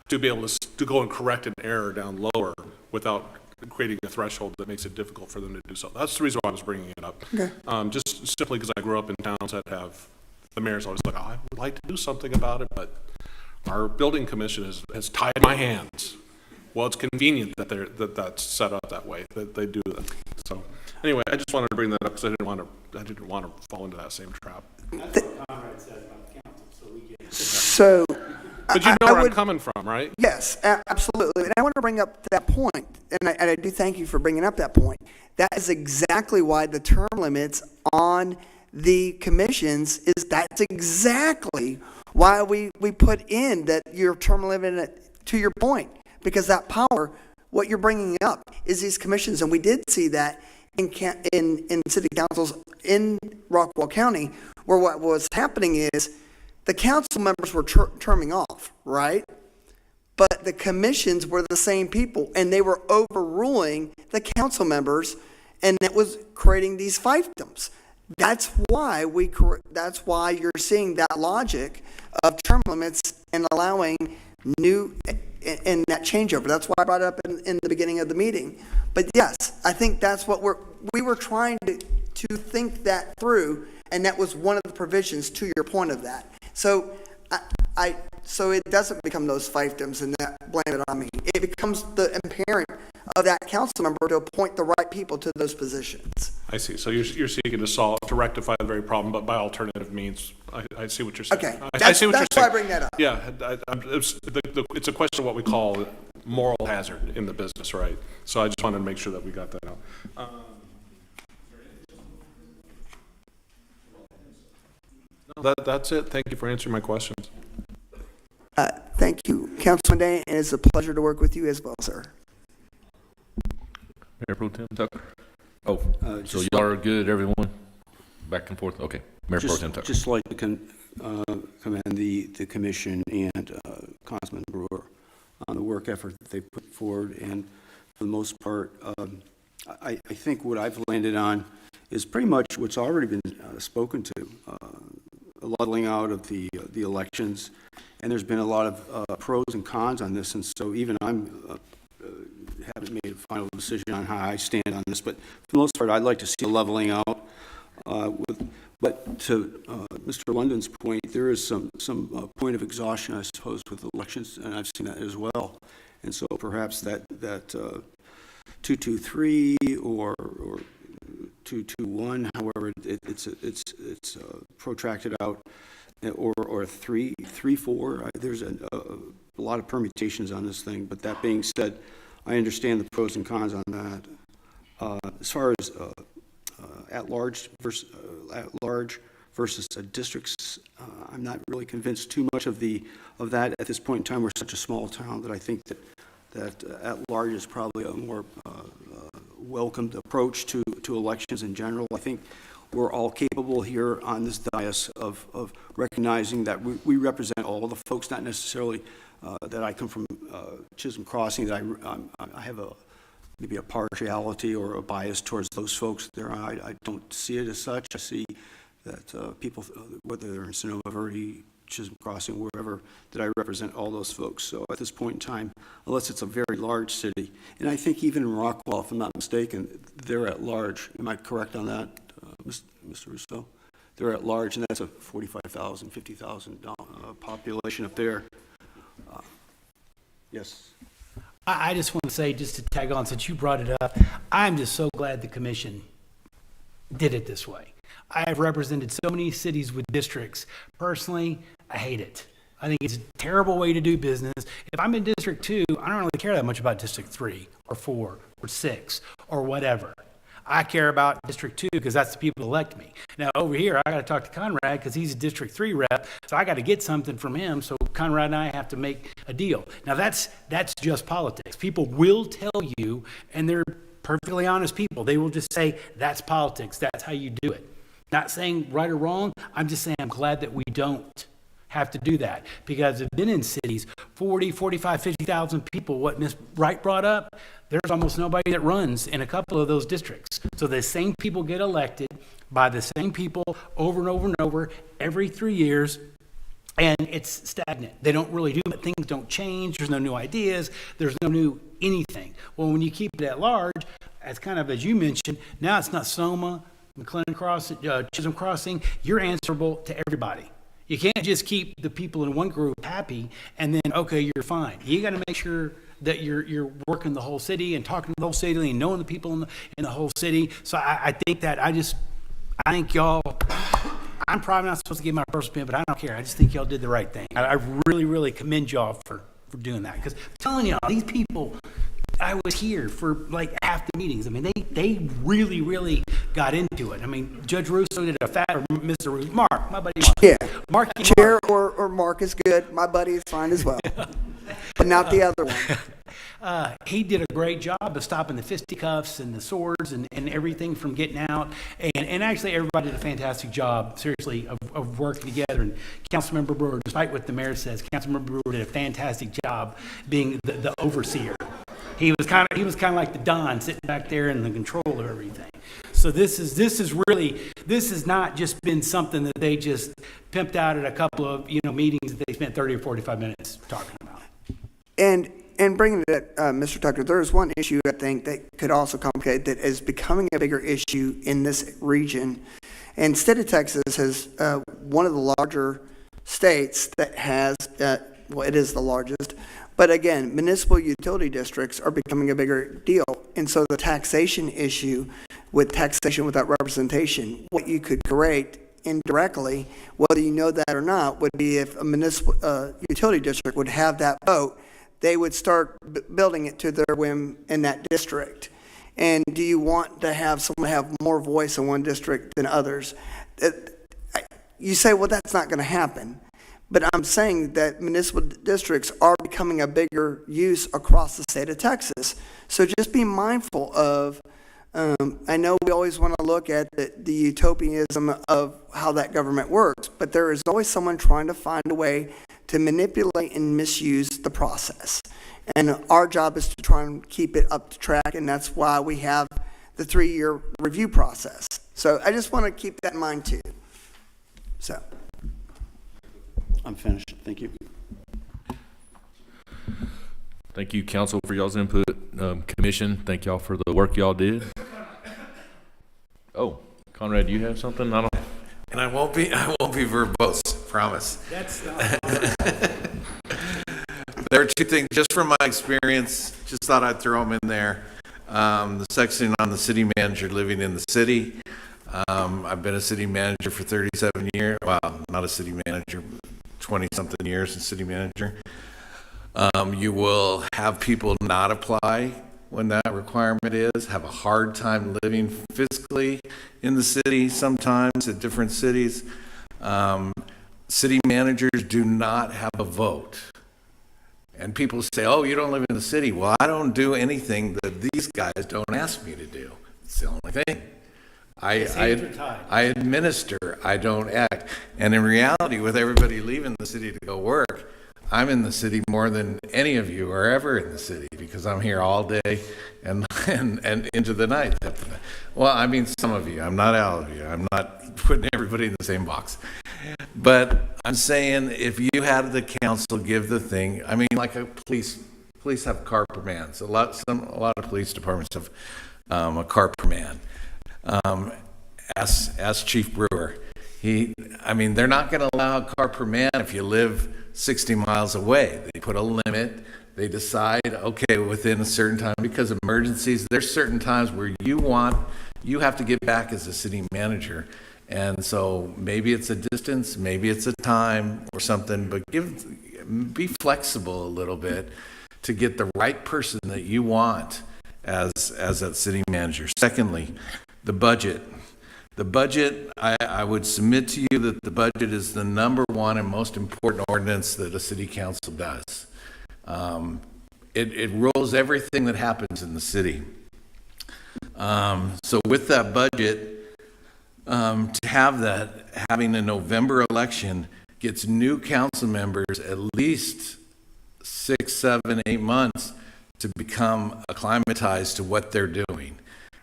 S12: to be able to go and correct an error down lower without creating a threshold that makes it difficult for them to do so. That's the reason why I was bringing it up. Okay. Just simply because I grew up in towns that have, the mayor's always like, I would like to do something about it, but our building commission has tied my hands. Well, it's convenient that that's set up that way, that they do that. So anyway, I just wanted to bring that up because I didn't want to fall into that same trap.
S16: That's what Conrad says about the council, so we get it.
S3: So,
S12: but you know where I'm coming from, right?
S3: Yes, absolutely. And I want to bring up that point, and I do thank you for bringing up that point. That is exactly why the term limits on the commissions that's exactly why we put in that your term limit, to your point, because that power, what you're bringing up is these commissions, and we did see that in city councils in Rockwall County, where what was happening is the council members were terming off, right? But the commissions were the same people, and they were overruling the council members, and that was creating these fiefdoms. That's why you're seeing that logic of term limits and allowing new and that changeover. That's why I brought it up in the beginning of the meeting. But yes, I think that's what we were trying to think that through, and that was one of the provisions to your point of that. So so it doesn't become those fiefdoms and that blame it on me. It becomes the imperative of that council member to appoint the right people to those positions.
S12: I see. So you're seeking to rectify the very problem, but by alternative means. I see what you're saying.
S3: Okay.
S12: I see what you're saying.
S3: That's why I bring that up.
S12: Yeah. It's a question of what we call moral hazard in the business, right? So I just wanted to make sure that we got that out. No, that's it. Thank you for answering my questions.
S3: Thank you, Councilman Day, and it's a pleasure to work with you as well, sir.
S4: Mayor Pro Tem Tucker. So y'all are good, everyone? Back and forth? Okay. Mayor Pro Tem Tucker.
S17: Just like to commend the commission and Councilman Brewer on the work effort that they put forward. And for the most part, I think what I've landed on is pretty much what's already been spoken to. A leveling out of the elections, and there's been a lot of pros and cons on this, and so even I'm haven't made a final decision on how I stand on this, but for the most part, I'd like to see a leveling out. But to Mr. London's point, there is some point of exhaustion, I suppose, with elections, and I've seen that as well, and so perhaps that 2-2-3 or 2-2-1, however, it's protracted out, or 3-4. There's a lot of permutations on this thing. But that being said, I understand the pros and cons on that. As far as at-large versus districts. I'm not really convinced too much of that at this point in time. We're such a small town that I think that at-large is probably a more welcomed approach to elections in general. I think we're all capable here on this dais of recognizing that we represent all the folks, not necessarily that I come from Chisholm Crossing, that I have maybe a partiality or a bias towards those folks there. I don't see it as such. I see that people, whether they're in Sonoma Verde, Chisholm Crossing, wherever, that I represent all those folks. So at this point in time, unless it's a very large city, and I think even in Rockwall, if I'm not mistaken, they're at large. Am I correct on that, Mr. Russo? They're at large, and that's a 45,000, 50,000 population up there. Yes.
S16: I just want to say, just to tag on, since you brought it up, I'm just so glad the commission did it this way. I have represented so many cities with districts. Personally, I hate it. I think it's a terrible way to do business. If I'm in District 2, I don't really care that much about District 3 or 4 or 6 or whatever. I care about District 2 because that's the people who elect me. Now, over here, I got to talk to Conrad because he's a District 3 rep, so I got to get something from him, so Conrad and I have to make a deal. Now, that's just politics. People will tell you, and they're perfectly honest people. They will just say, that's politics. That's how you do it. Not saying right or wrong. I'm just saying I'm glad that we don't have to do that, because I've been in cities, 40, 45, 50,000 people, what Ms. Wright brought up, there's almost nobody that runs in a couple of those districts. So the same people get elected by the same people over and over and over every 3 years, and it's stagnant. They don't really do it. Things don't change. There's no new ideas. There's no new anything. Well, when you keep it at large, as kind of as you mentioned, now it's not Soma, McLendon-Crossing, Chisholm Crossing. You're answerable to everybody. You can't just keep the people in one group happy and then, okay, you're fine. You got to make sure that you're working the whole city and talking to the whole city and knowing the people in the whole city. So I think that I think y'all, I'm probably not supposed to give my personal opinion, but I don't care. I just think y'all did the right thing. I really, really commend y'all for doing that. Because I'm telling y'all, these people, I was here for like half the meetings. I mean, they really, really got into it. I mean, Judge Russo did or Mr. Russo, Mark, my buddy Mark.
S3: Yeah.
S16: Mark,
S3: Chair or Mark is good. My buddy is fine as well. But not the other one.
S16: He did a great job of stopping the fisticuffs and the swords and everything from getting out. And actually, everybody did a fantastic job, seriously, of working together. And Councilmember Brewer, despite what the mayor says, Councilmember Brewer did a fantastic job being the overseer. He was kind of like the Don sitting back there in the control of everything. So this has not just been something that they just pimped out at a couple of meetings that they spent 30 or 45 minutes talking about.
S3: And bringing it, Mr. Tucker, there is one issue I think that could also complicate, that is becoming a bigger issue in this region. And the state of Texas has one of the larger states that has, it is the largest. But again, municipal utility districts are becoming a bigger deal. And so the taxation issue with taxation without representation, what you could create indirectly, whether you know that or not, would be if a municipal utility district would have that vote, they would start building it to their whim in that district. And do you want to have someone have more voice in one district than others? You say, well, that's not going to happen. But I'm saying that municipal districts are becoming a bigger use across the state of Texas. So just be mindful of, I know we always want to look at the utopianism of how that government works, but there is always someone trying to find a way to manipulate and misuse the process. And our job is to try and keep it up to track, and that's why we have the 3-year review process. So I just want to keep that in mind too. So.
S17: I'm finished. Thank you.
S4: Thank you, council, for y'all's input. Commission, thank y'all for the work y'all did. Oh, Conrad, do you have something? I don't.
S18: And I won't be verbose. Promise.
S16: That's.
S18: There are two things, just from my experience. Just thought I'd throw them in there. The section on the city manager living in the city. I've been a city manager for 37 years. Well, not a city manager. 20-something years as city manager. You will have people not apply when that requirement is, have a hard time living fiscally in the city sometimes at different cities. City managers do not have a vote. And people say, oh, you don't live in the city. Well, I don't do anything that these guys don't ask me to do. It's the only thing. I administer, I don't act. And in reality, with everybody leaving the city to go work, I'm in the city more than any of you are ever in the city because I'm here all day and into the night. Well, I mean, some of you. I'm not all of you. I'm not putting everybody in the same box. But I'm saying if you had the council give the thing, I mean, like a police have car per man. So a lot of police departments have a car per man. Ask Chief Brewer. They're not going to allow a car per man if you live 60 miles away. They put a limit. They decide, okay, within a certain time, because of emergencies, there's certain times where you have to get back as a city manager. And so maybe it's a distance, maybe it's a time or something, but be flexible a little bit to get the right person that you want as a city manager. Secondly, the budget. The budget, I would submit to you that the budget is the number one and most important ordinance that a city council does. It rules everything that happens in the city. So with that budget, to have having a November election gets new council members at least 6, 7, 8 months to become acclimatized to what they're doing.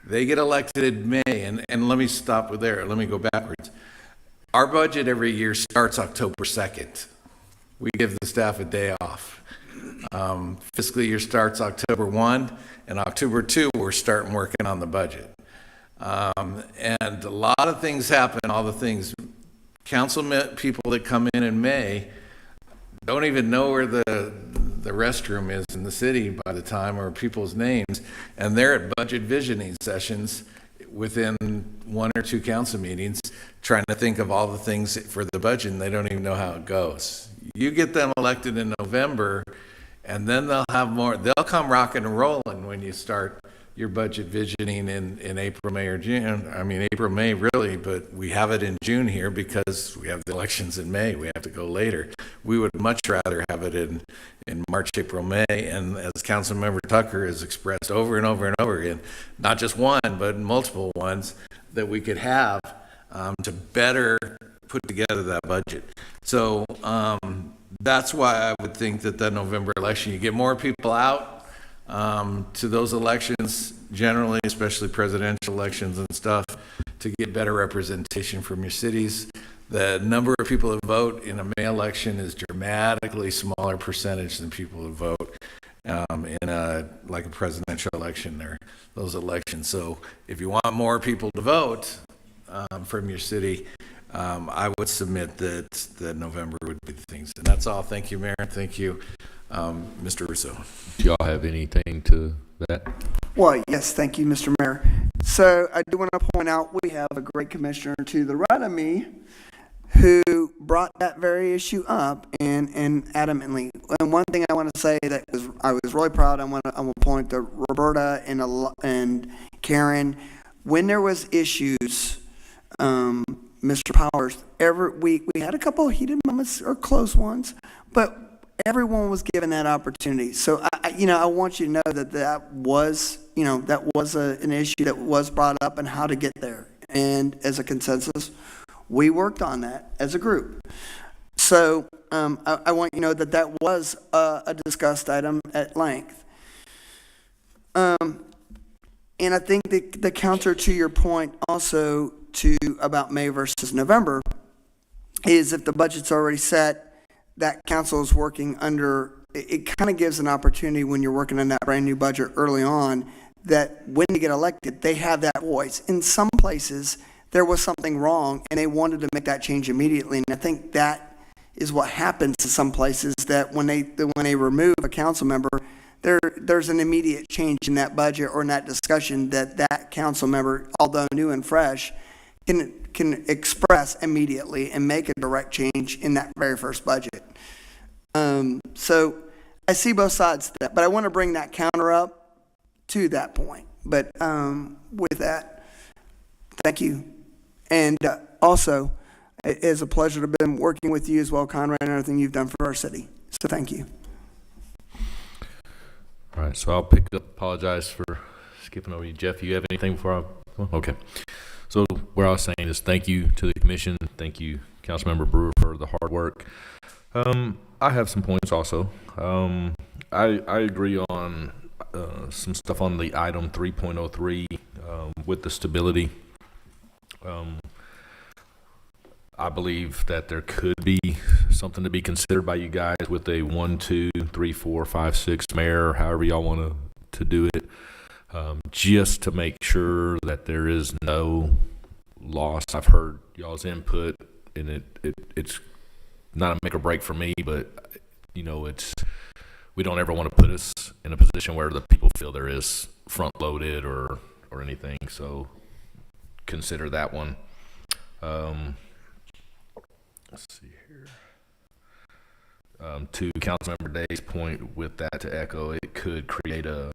S18: They get elected in May, and let me stop with there. Let me go backwards. Our budget every year starts October 2nd. We give the staff a day off. Fiscal year starts October 1, and October 2, we're starting working on the budget. And a lot of things happen, all the things. Council people that come in May don't even know where the restroom is in the city by the time, or people's names, and they're at budget visioning sessions within 1 or 2 council meetings trying to think of all the things for the budget, and they don't even know how it goes. You get them elected in November, and then they'll come rocking and rolling when you start your budget visioning in April, May, or June. I mean, April, May, really, but we have it in June here because we have the elections in May. We have to go later. We would much rather have it in March, April, May, and as Councilmember Tucker has expressed over and over and over again, not just one, but multiple ones that we could have to better put together that budget. So that's why I would think that the November election, you get more people out to those elections, generally, especially presidential elections and stuff, to get better representation from your cities. The number of people who vote in a May election is dramatically smaller percentage than people who vote in a presidential election or those elections. So if you want more people to vote from your city, I would submit that November would be the things. And that's all. Thank you, Mayor. Thank you, Mr. Russo.
S4: Do y'all have anything to that?
S3: Well, yes, thank you, Mr. Mayor. So I do want to point out we have a great commissioner to the right of me who brought that very issue up and adamantly. And one thing I want to say that I was really proud. I want to point to Roberta and Karen. When there was issues, Mr. Powers, we had a couple of heated moments or close ones, but everyone was given that opportunity. So I want you to know that was an issue that was brought up and how to get there. And as a consensus, we worked on that as a group. So I want you to know that was a discussed item at length. And I think the counter to your point also about May versus November is if the budget's already set, that council is working under, it kind of gives an opportunity when you're working on that brand new budget early on, that when they get elected, they have that voice. In some places, there was something wrong and they wanted to make that change immediately. And I think that is what happens to some places, that when they remove a council member, there's an immediate change in that budget or in that discussion that council member, although new and fresh, can express immediately and make a direct change in that very first budget. So I see both sides to that, but I want to bring that counter up to that point. But with that, thank you. And also, it is a pleasure to have been working with you as well, Conrad, and everything you've done for our city. So thank you.
S4: All right, so I'll pick up. Apologize for skipping over you. Jeff, you have anything before I? Okay. So what I was saying is thank you to the commission. Thank you, Councilmember Brewer, for the hard work. I have some points also. I agree on some stuff on the item 3.03 with the stability. I believe that there could be something to be considered by you guys with a 1, 2, 3, 4, 5, 6 mayor, however y'all want to do it, just to make sure that there is no loss. I've heard y'all's input, and it's not a make or break for me, but you know, we don't ever want to put us in a position where the people feel there is front loaded or anything. So consider that one. Let's see here. To Councilmember Day's point with that, to echo, it could create a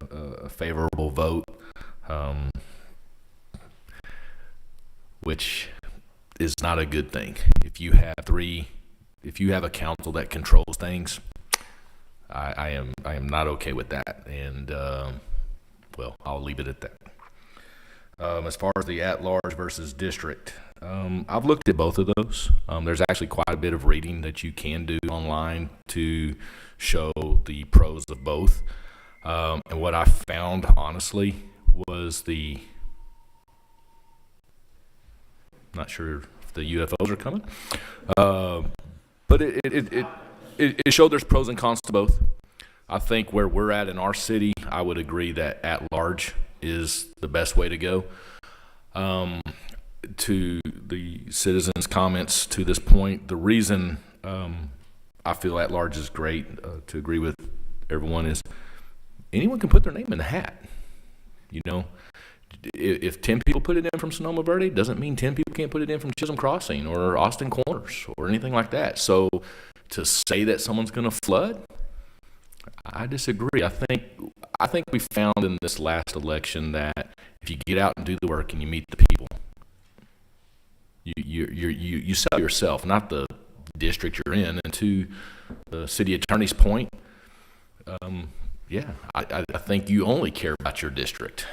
S4: favorable vote, which is not a good thing. If you have a council that controls things, I am not okay with that. And well, I'll leave it at that. As far as the at-large versus district, I've looked at both of those. There's actually quite a bit of reading that you can do online to show the pros of both. And what I found, honestly, was not sure if the UFOs are coming, but it showed there's pros and cons to both. I think where we're at in our city, I would agree that at-large is the best way to go. To the citizens' comments to this point, the reason I feel at-large is great, to agree with everyone, is anyone can put their name in the hat. You know, if 10 people put it in from Sonoma Verde, doesn't mean 10 people can't put it in from Chisholm Crossing or Austin Corners or anything like that. So to say that someone's going to flood, I disagree. I think we found in this last election that if you get out and do the work and you meet the people, you sell yourself, not the district you're in. And to the city attorney's point, I think you only care about your district.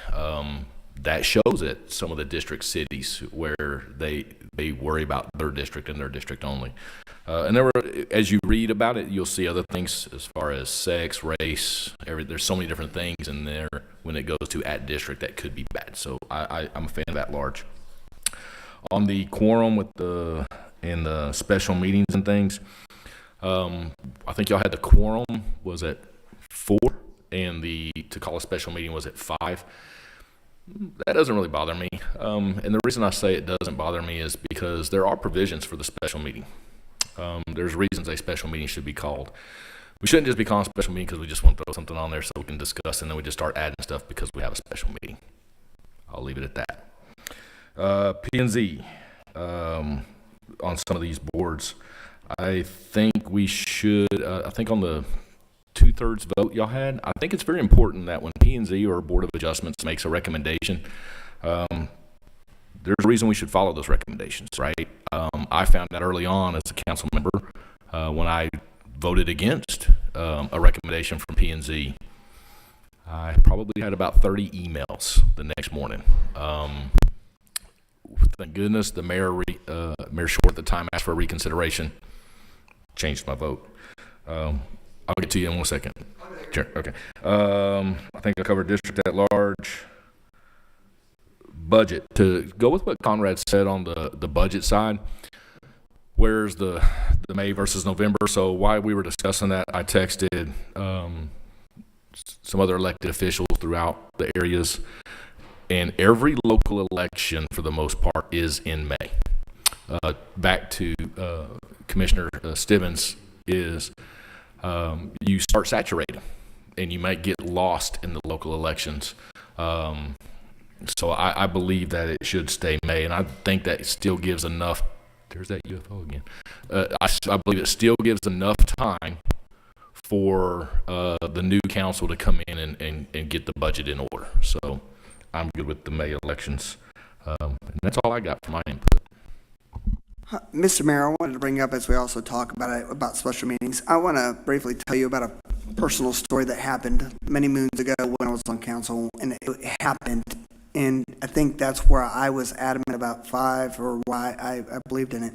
S4: That shows at some of the district cities where they worry about their district and their district only. And there were, as you read about it, you'll see other things as far as sex, race. There's so many different things in there when it goes to at district that could be bad. So I'm a fan of at large. On the quorum with the special meetings and things, I think y'all had the quorum was at 4, and to call a special meeting was at 5. That doesn't really bother me. And the reason I say it doesn't bother me is because there are provisions for the special meeting. There's reasons a special meeting should be called. We shouldn't just be calling a special meeting because we just want to throw something on there so we can discuss, and then we just start adding stuff because we have a special meeting. I'll leave it at that. P&Z, on some of these boards, I think we should, I think on the 2/3 vote y'all had, I think it's very important that when P&Z or Board of Adjustments makes a recommendation, there's a reason we should follow those recommendations, right? I found that early on as a council member when I voted against a recommendation from P&Z. I probably had about 30 emails the next morning. Thank goodness the Mayor Short at the time asked for a reconsideration, changed my vote. I'll get to you in 1 second. Sure. Okay. I think I covered district at large. Budget. To go with what Conrad said on the budget side, where's the May versus November? So while we were discussing that, I texted some other elected officials throughout the areas, and every local election for the most part is in May. Back to Commissioner Stevens is you start saturating, and you might get lost in the local elections. So I believe that it should stay May, and I think that still gives enough. There's that UFO again. I believe it still gives enough time for the new council to come in and get the budget in order. So I'm good with the May elections. And that's all I got for my input.
S3: Mr. Mayor, I wanted to bring up, as we also talk about special meetings, I want to briefly tell you about a personal story that happened many moons ago when I was on council, and it happened, and I think that's where I was adamant about 5, or why I believed in it.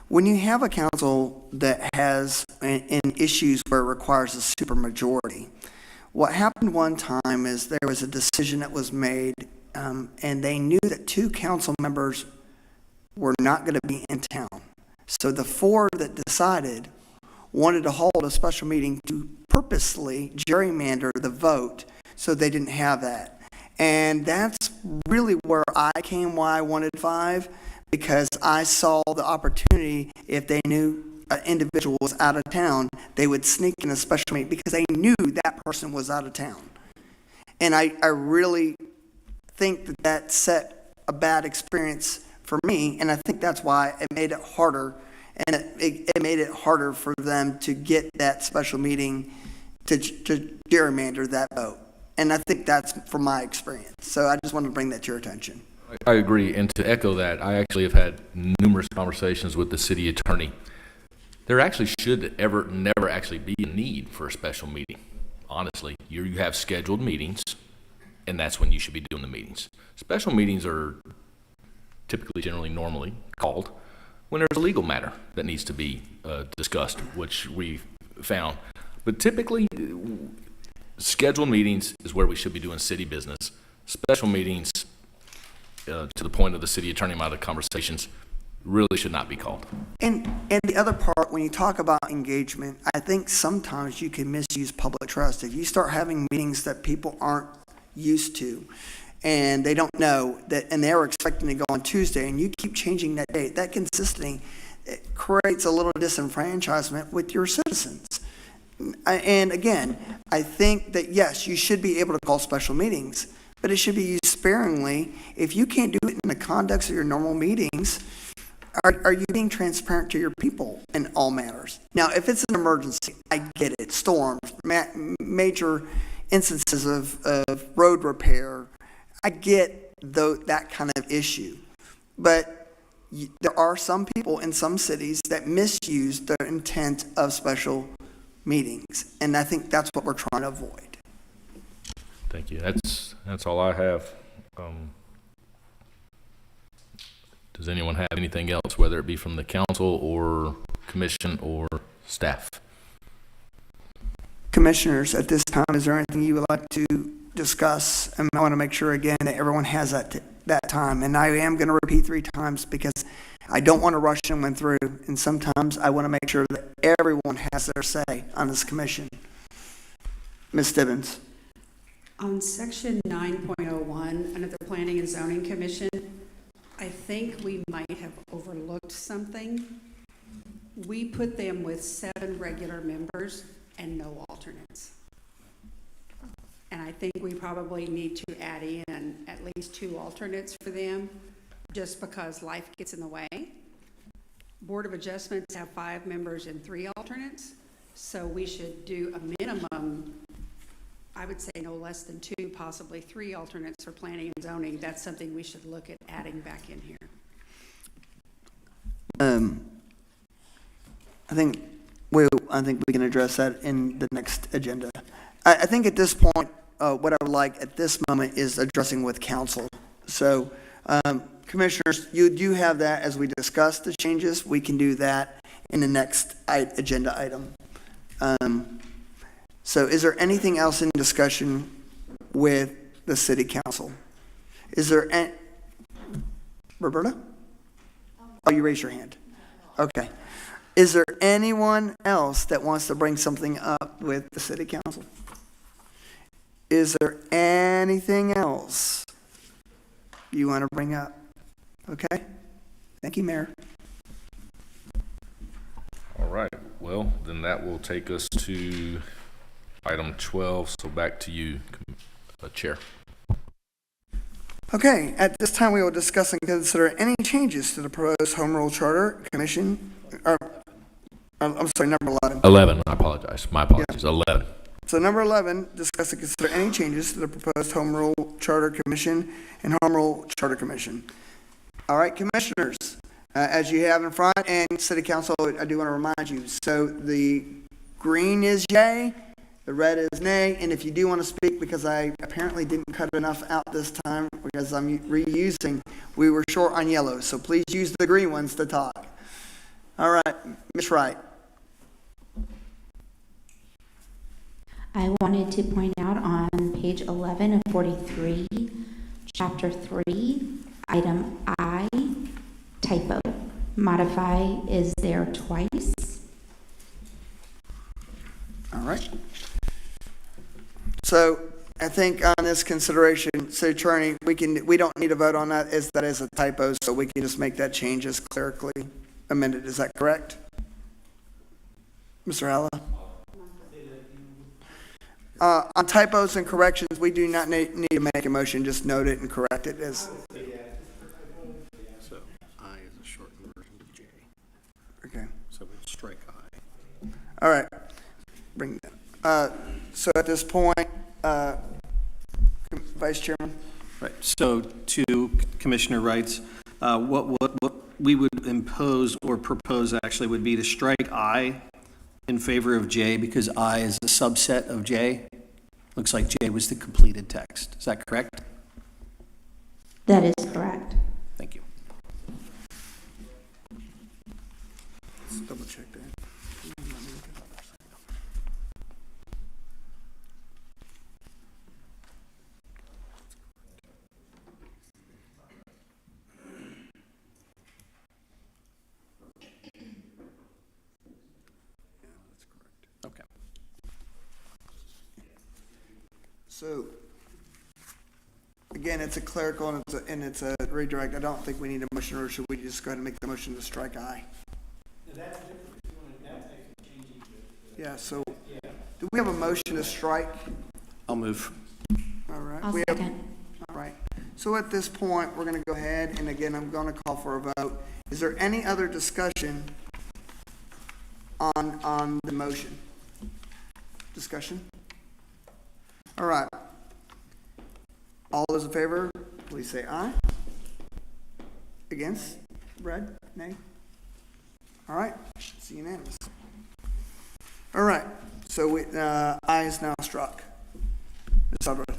S3: When you have a council that has in issues where it requires a supermajority, what happened one time is there was a decision that was made, and they knew that 2 council members were not going to be in town. So the 4 that decided wanted to hold a special meeting to purposely gerrymander the vote so they didn't have that. And that's really where I came why I wanted 5, because I saw the opportunity. If they knew an individual was out of town, they would sneak in a special meeting because they knew that person was out of town. And I really think that set a bad experience for me, and I think that's why it made it harder, and it made it harder for them to get that special meeting to gerrymander that vote. And I think that's from my experience. So I just wanted to bring that to your attention.
S4: I agree, and to echo that, I actually have had numerous conversations with the city attorney. There actually should never actually be a need for a special meeting. Honestly, you have scheduled meetings, and that's when you should be doing the meetings. Special meetings are typically, normally called when there's a legal matter that needs to be discussed, which we found. But typically, scheduled meetings is where we should be doing city business. Special meetings, to the point of the city attorney amount of conversations, really should not be called.
S3: And the other part, when you talk about engagement, I think sometimes you can misuse public trust. If you start having meetings that people aren't used to, and they don't know that, and they're expecting to go on Tuesday, and you keep changing that date, that consistency, it creates a little disenfranchisement with your citizens. And again, I think that yes, you should be able to call special meetings, but it should be used sparingly. If you can't do it in the context of your normal meetings, are you being transparent to your people in all matters? Now, if it's an emergency, I get it, storms, major instances of road repair, I get that kind of issue, but there are some people in some cities that misuse the intent of special meetings, and I think that's what we're trying to avoid.
S4: Thank you. That's all I have. Does anyone have anything else, whether it be from the council or commission or staff?
S3: Commissioners, at this time, is there anything you would like to discuss? And I want to make sure again that everyone has that time. And I am going to repeat 3 times because I don't want to rush someone through. And sometimes I want to make sure that everyone has their say on this commission. Ms. Stibbins.
S14: On section 9.01 under the Planning and Zoning Commission, I think we might have overlooked something. We put them with 7 regular members and no alternates. And I think we probably need to add in at least 2 alternates for them, just because life gets in the way. Board of Adjustments have 5 members and 3 alternates, so we should do a minimum, I would say no less than 2, possibly 3 alternates for planning and zoning. That's something we should look at adding back in here.
S3: I think we can address that in the next agenda. I think at this point, what I would like at this moment is addressing with council. So, commissioners, you do have that as we discuss the changes. We can do that in the next agenda item. So is there anything else in discussion with the city council? Is there any, Roberta? Oh, you raised your hand. Okay. Is there anyone else that wants to bring something up with the city council? Is there anything else you want to bring up? Okay. Thank you, Mayor.
S4: All right. Well, then that will take us to item 12. So back to you, Chair.
S3: Okay. At this time, we will discuss and consider any changes to the proposed Home Rule Charter Commission. I'm sorry, number 11.
S4: 11, I apologize. My apologies, 11.
S3: So number 11, discuss and consider any changes to the proposed Home Rule Charter Commission and Home Rule Charter Commission. All right, commissioners, as you have in front, and City Council, I do want to remind you, so the green is yay, the red is nay, and if you do want to speak, because I apparently didn't cut enough out this time, because I'm reusing, we were short on yellow, so please use the green ones to talk. All right, Ms. Wright.
S15: I wanted to point out on page 11 of 43, chapter 3, item I, typo. Modify is there twice.
S3: All right. So I think on this consideration, City Attorney, we don't need to vote on that as a typo, so we can just make that change as clerically amended. Is that correct? Mr. Halla? On typos and corrections, we do not need to make a motion, just note it and correct it as.
S2: So I is a shortened version of J.
S3: Okay.
S2: So we'll strike I.
S3: All right. Bring that. So at this point, Vice Chairman.
S2: Right. So to Commissioner Wright's, what we would impose or propose actually would be to strike I in favor of J, because I is a subset of J. Looks like J was the completed text. Is that correct?
S15: That is correct.
S2: Thank you.
S3: Let's double check that.
S2: Okay.
S3: So, again, it's a clerical and it's a redirect. I don't think we need a motion, or should we just go ahead and make the motion to strike I? Yeah, so do we have a motion to strike?
S2: I'll move.
S3: All right.
S15: I'll second.
S3: All right. So at this point, we're going to go ahead, and again, I'm going to call for a vote. Is there any other discussion on the motion? Discussion? All right. All those in favor, please say aye. Against? Red? Nay? All right. It's unanimous. All right. So aye is now struck. Ms. Hudworth.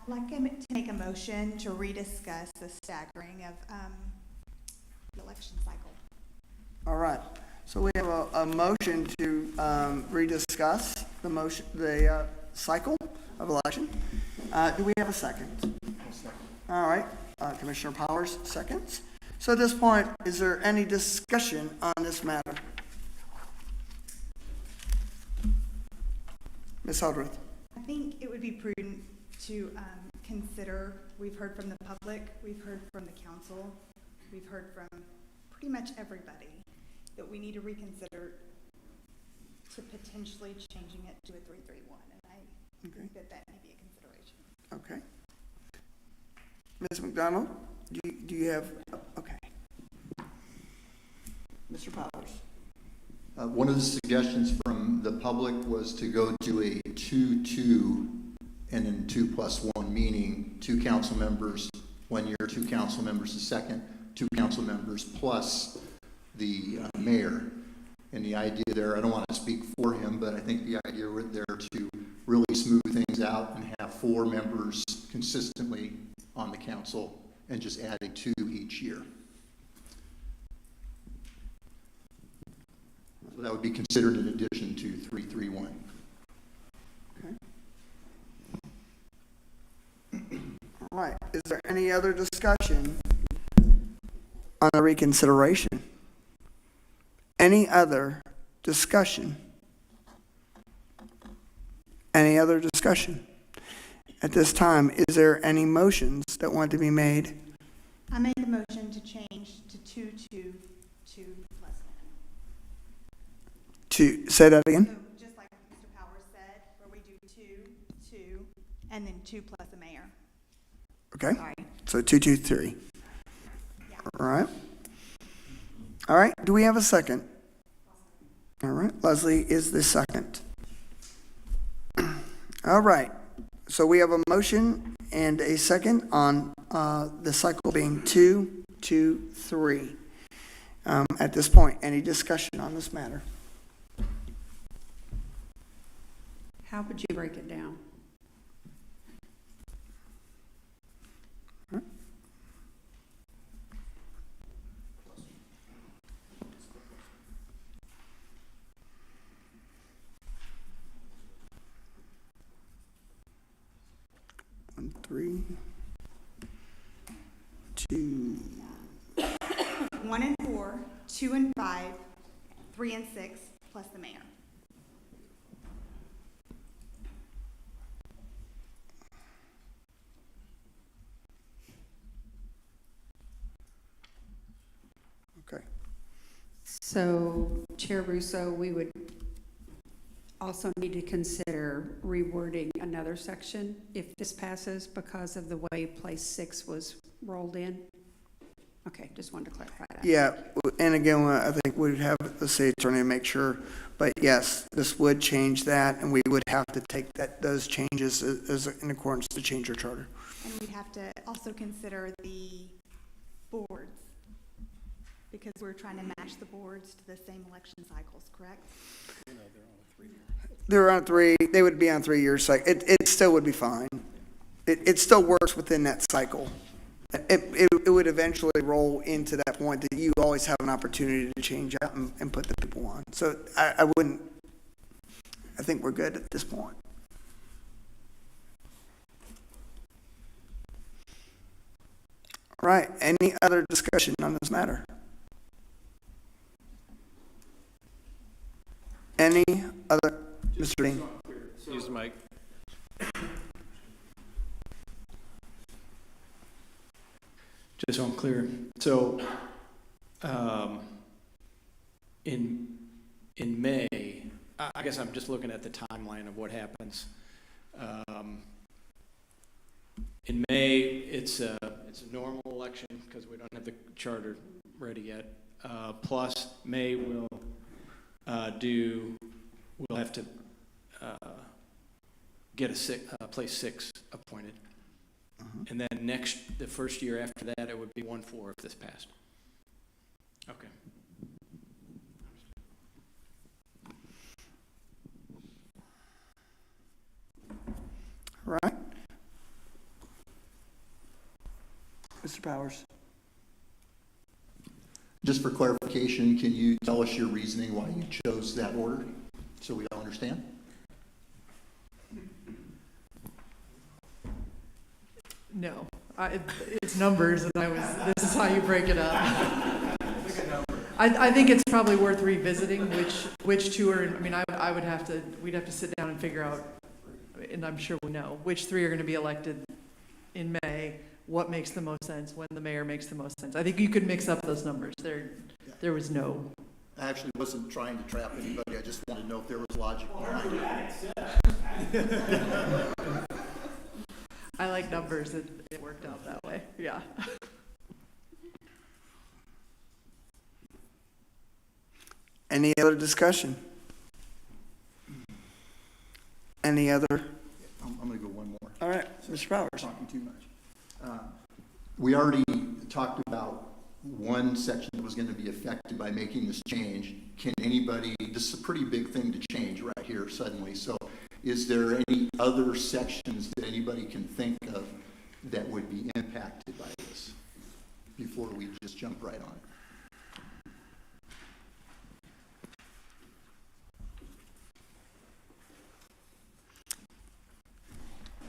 S13: I'd like to make a motion to rediscuss the staggering of the election cycle.
S3: All right. So we have a motion to rediscuss the cycle of election. Do we have a second? All right. Commissioner Powers seconds. So at this point, is there any discussion on this matter? Ms. Hudworth.
S13: I think it would be prudent to consider, we've heard from the public, we've heard from the council, we've heard from pretty much everybody, that we need to reconsider to potentially changing it to a 331, and I think that may be a consideration.
S3: Okay. Ms. McDonald, do you have, okay. Mr. Powers.
S19: One of the suggestions from the public was to go to a 2-2 and then 2+1, meaning 2 council members 1 year, 2 council members the second, 2 council members plus the mayor. And the idea there, I don't want to speak for him, but I think the idea there to really smooth things out and have 4 members consistently on the council and just adding 2 each year. So that would be considered in addition to 331.
S3: Okay. All right. Is there any other discussion on the reconsideration? Any other discussion? Any other discussion? At this time, is there any motions that want to be made?
S13: I make a motion to change to 2-2-2+1.
S3: To say that again?
S13: So just like Mr. Powers said, where we do 2, and then 2 plus the mayor.
S3: Okay.
S13: Sorry.
S3: So 2, 2, 3.
S13: Yeah.
S3: All right. All right. Do we have a second? All right, Leslie is the second. All right, so we have a motion and a second on the cycle being 2, 2, 3. At this point, any discussion on this matter?
S14: How would you break it down?
S3: One, 3, 2.
S13: 1 and 4, 2 and 5, 3 and 6, plus the mayor.
S3: Okay.
S14: So, Chair Russo, we would also need to consider rewording another section if this passes because of the way place 6 was rolled in. Okay, just wanted to clarify that.
S3: Yeah, and again, I think we'd have the city attorney make sure, but yes, this would change that, and we would have to take those changes as in accordance to change our charter.
S13: And we'd have to also consider the boards, because we're trying to match the boards to the same election cycles, correct?
S3: They're on 3, they would be on 3 years cycle. It still would be fine. It still works within that cycle. It would eventually roll into that point that you always have an opportunity to change out and put the people on. So I think we're good at this point. All right, any other discussion on this matter? Any other, Mr. Dean?
S2: Use the mic. Just so I'm clear, so in May, I guess I'm just looking at the timeline of what happens. In May, it's a normal election because we don't have the charter ready yet. Plus, May we'll have to get a place 6 appointed. And then the first year after that, it would be 1-4 if this passed. Okay.
S3: All right. Mr. Powers.
S19: Just for clarification, can you tell us your reasoning why you chose that order, so we all understand?
S20: No, it's numbers, and this is how you break it up. I think it's probably worth revisiting which two are, we'd have to sit down and figure out, and I'm sure we know, which 3 are going to be elected in May, what makes the most sense, when the mayor makes the most sense. I think you could mix up those numbers. There was no.
S19: I actually wasn't trying to trap anybody, I just wanted to know if there was logic behind it.
S20: I like numbers, it worked out that way, yeah.
S3: Any other discussion? Any other?
S19: I'm going to go one more.
S3: All right, Mr. Powers.
S19: Talking too much. We already talked about one section that was going to be affected by making this change. Can anybody, this is a pretty big thing to change right here suddenly, so is there any other sections that anybody can think of that would be impacted by this before we just jump right on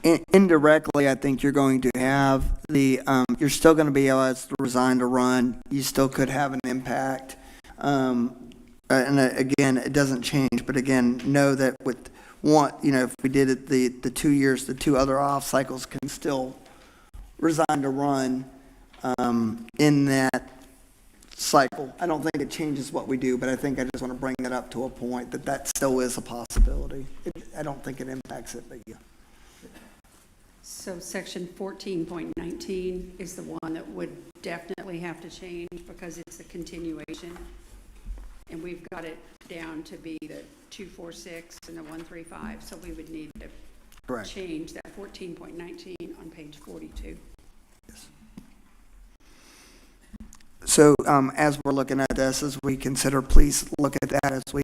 S19: it?
S3: Indirectly, I think you're going to have you're still going to be able to resign to run. You still could have an impact. And again, it doesn't change, but again, know that with if we did it the 2 years, the 2 other off cycles can still resign to run in that cycle. I don't think it changes what we do, but I think I just want to bring that up to a point that still is a possibility. I don't think it impacts it, but yeah.
S14: So section 14.19 is the one that would definitely have to change because it's a continuation. And we've got it down to be the 246 and the 135, so we would need to
S3: Correct.
S14: change that 14.19 on page 42.
S3: So as we're looking at this, as we consider, please look at that as we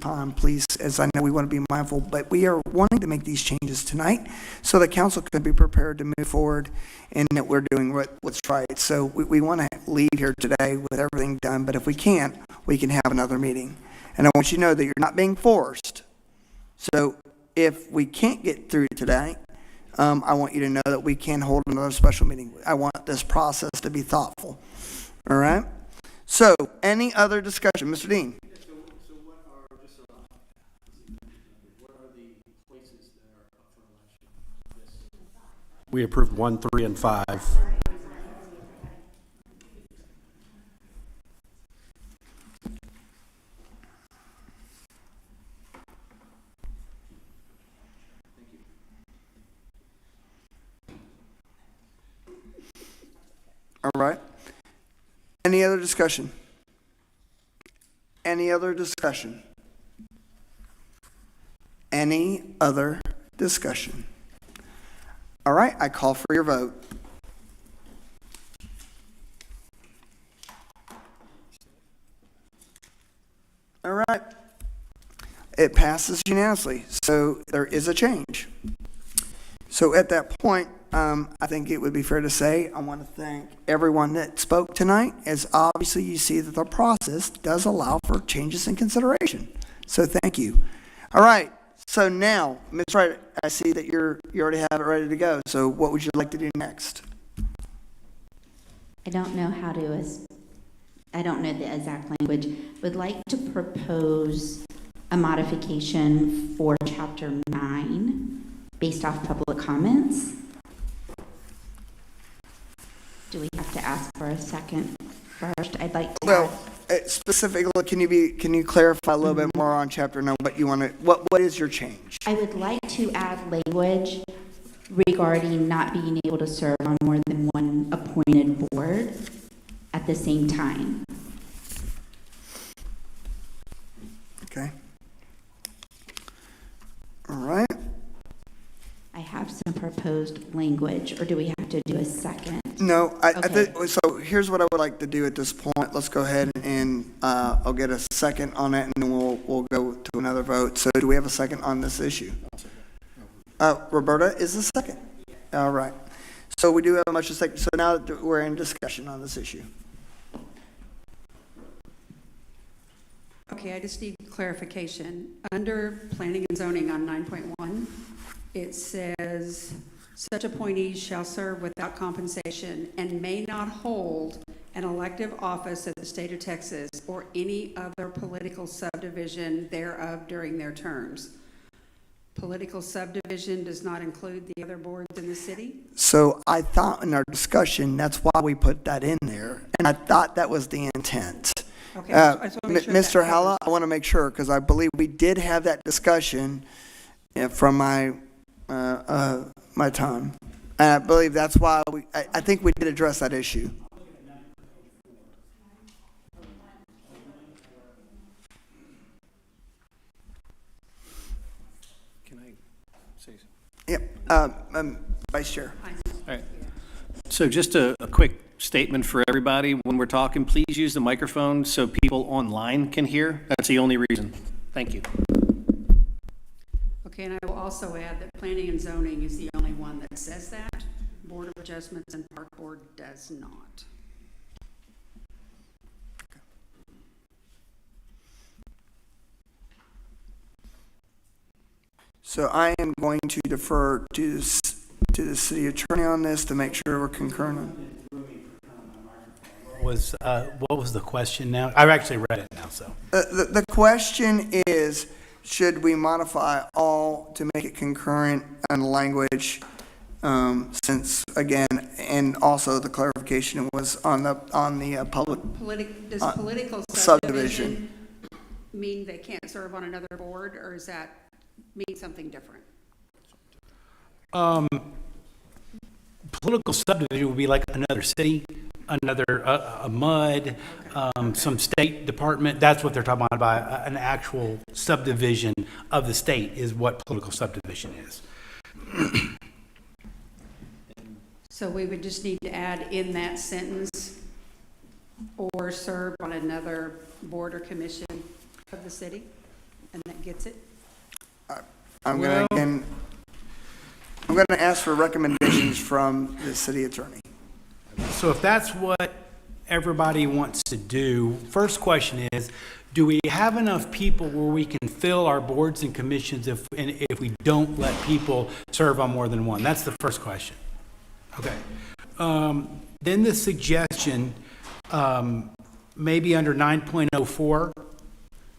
S3: time, please, as I know we want to be mindful, but we are wanting to make these changes tonight so that council can be prepared to move forward and that we're doing what's right. So we want to leave here today with everything done, but if we can't, we can have another meeting. And I want you to know that you're not being forced. So if we can't get through today, I want you to know that we can hold another special meeting. I want this process to be thoughtful. All right. So, any other discussion, Mr. Dean?
S16: So what are the places that are up for election? We approved 1, 3, and 5.
S3: All right. Any other discussion? Any other discussion? Any other discussion? All right, I call for your vote. All right. It passes unanimously, so there is a change. So at that point, I think it would be fair to say I want to thank everyone that spoke tonight, as obviously you see that the process does allow for changes in consideration. So thank you. All right, so now, Ms. Wright, I see that you already have it ready to go. So what would you like to do next?
S15: I don't know I don't know the exact language. Would like to propose a modification for chapter 9 based off public comments. Do we have to ask for a second first? I'd like to.
S3: Well, specifically, can you clarify a little bit more on chapter 9? What you want to? What is your change?
S15: I would like to add language regarding not being able to serve on more than one appointed board at the same time.
S3: Okay. All right.
S15: I have some proposed language, or do we have to do a second?
S3: No, I
S15: Okay.
S3: think, so here's what I would like to do at this point. Let's go ahead and I'll get a second on it, and then we'll go to another vote. So do we have a second on this issue? Roberta is the second. All right. So we do have a motion second. So now that we're in discussion on this issue.
S14: Okay, I just need clarification. Under planning and zoning on 9.1, it says, such appointees shall serve without compensation and may not hold an elective office of the state of Texas or any other political subdivision thereof during their terms. Political subdivision does not include the other boards in the city?
S3: So I thought in our discussion, that's why we put that in there. And I thought that was the intent.
S14: Okay, I just wanna make sure
S3: Mr.
S14: that
S3: Halla, I want to make sure, because I believe we did have that discussion from my time. And I believe that's why I think we did address that issue.
S2: Can I say
S3: Yep,
S2: something?
S3: Vice Chair.
S2: All right. So just a quick statement for everybody. When we're talking, please use the microphone so people online can hear. That's the only reason. Thank you.
S14: Okay, and I will also add that planning and zoning is the only one that says that. Board of Adjustments and Park Board does not.
S3: So I am going to defer to the city attorney on this to make sure we're concurrent.
S16: What was the question now? I've actually read it now, so.
S3: The question is, should we modify all to make it concurrent on language? Since again, and also the clarification was on the public.
S14: Does political
S3: subdivision
S14: subdivision mean they can't serve on another board, or does that mean something different?
S16: Political subdivision would be like another city. another, a MUD, some state department. That's what they're talking about an actual subdivision of the state is what political subdivision is.
S14: So we would just need to add in that sentence, or serve on another board or commission of the city, and that gets it?
S3: I'm going to ask for recommendations from the city attorney.
S16: So if that's what everybody wants to do, first question is, do we have enough people where we can fill our boards and commissions if we don't let people serve on more than one? That's the first question. Okay. Then the suggestion, maybe under 9.04,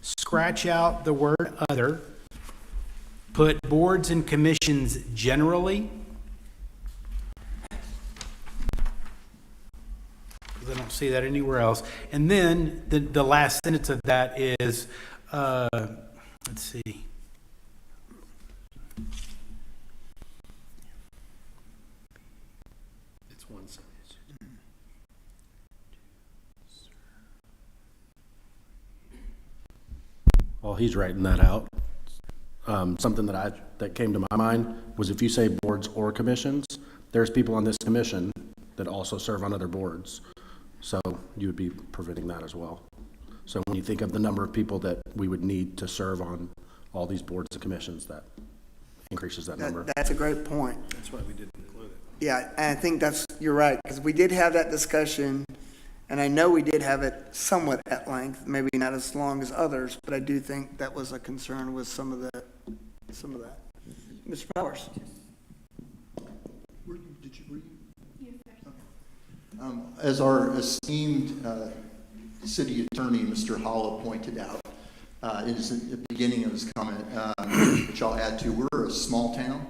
S16: scratch out the word other, put boards and commissions generally. Because I don't see that anywhere else. And then the last sentence of that is, let's see.
S2: It's one sentence. While he's writing that out, something that came to my mind was if you say boards or commissions, there's people on this commission that also serve on other boards. So you would be preventing that as well. So when you think of the number of people that we would need to serve on all these boards and commissions, that increases that number.
S3: That's a great point.
S2: That's why we didn't include it.
S3: Yeah, and I think you're right, because we did have that discussion, and I know we did have it somewhat at length, maybe not as long as others, but I do think that was a concern with some of that. Mr. Powers?
S19: Did you read? As our esteemed city attorney, Mr. Hollow, pointed out, it is at the beginning of his comment, which I'll add to, we're a small town,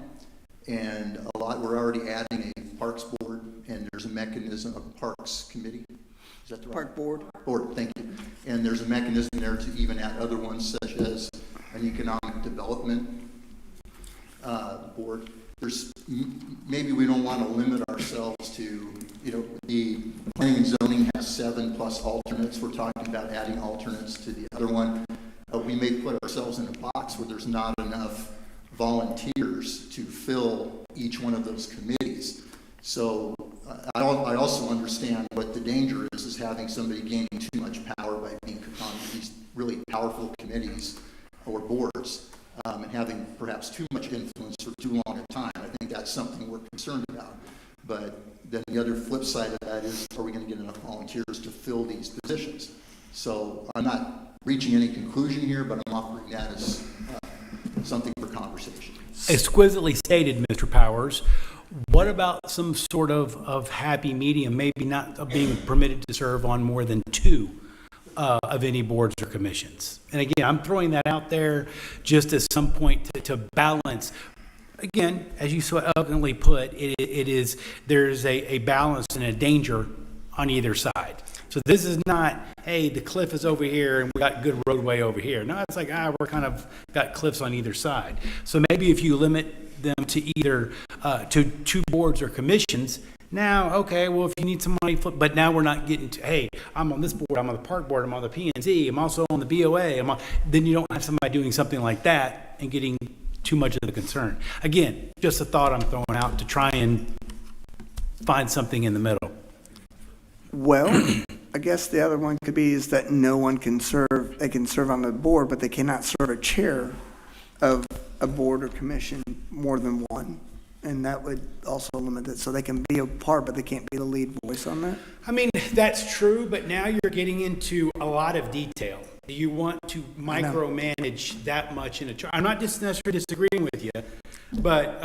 S19: and we're already adding a parks board, and there's a mechanism, a parks committee. Is that the right?
S3: Park board.
S19: Board, thank you. And there's a mechanism there to even add other ones, such as an economic development board. Maybe we don't want to limit ourselves to, the planning and zoning has 7+ alternates. We're talking about adding alternates to the other one. We may put ourselves in a box where there's not enough volunteers to fill each one of those committees. So I also understand what the danger is having somebody gaining too much power by being on these really powerful committees or boards, and having perhaps too much influence for too long a time. I think that's something we're concerned about. But then the other flip side of that is, are we going to get enough volunteers to fill these positions? So I'm not reaching any conclusion here, but I'm offering that as something for conversation.
S16: Exquisitely stated, Mr. Powers. What about some sort of happy medium, maybe not being permitted to serve on more than 2 of any boards or commissions? And again, I'm throwing that out there just as some point to balance. Again, as you so elegantly put, there's a balance and a danger on either side. So this is not, hey, the cliff is over here and we got good roadway over here. No, it's like, we're kind of got cliffs on either side. So maybe if you limit them to either to 2 boards or commissions, now, okay, well, if you need some money, but now we're not getting to, hey, I'm on this board, I'm on the park board, I'm on the P&Z, I'm also on the BOA, then you don't have somebody doing something like that and getting too much of the concern. Again, just a thought I'm throwing out to try and find something in the middle.
S3: Well, I guess the other one could be is that no one can serve, they can serve on the board, but they cannot serve a chair of a board or commission more than one. And that would also limit it. So they can be a part, but they can't be the lead voice on that.
S16: I mean, that's true, but now you're getting into a lot of detail. Do you want to micromanage that much in a chart? I'm not necessarily disagreeing with you, but,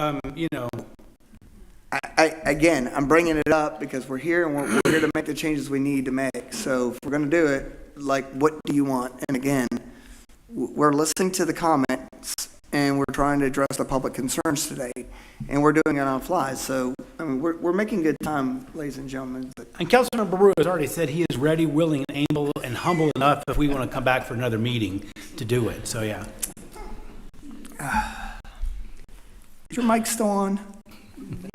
S3: Again, I'm bringing it up because we're here and we're here to make the changes we need to make. So if we're going to do it, what do you want? And again, we're listening to the comments and we're trying to address the public concerns today, and we're doing it on fly. So, I mean, we're making good time, ladies and gentlemen.
S16: And Councilmember Brewer has already said he is ready, willing, and able, and humble enough if we want to come back for another meeting to do it. So, yeah.
S3: Is your mic still on?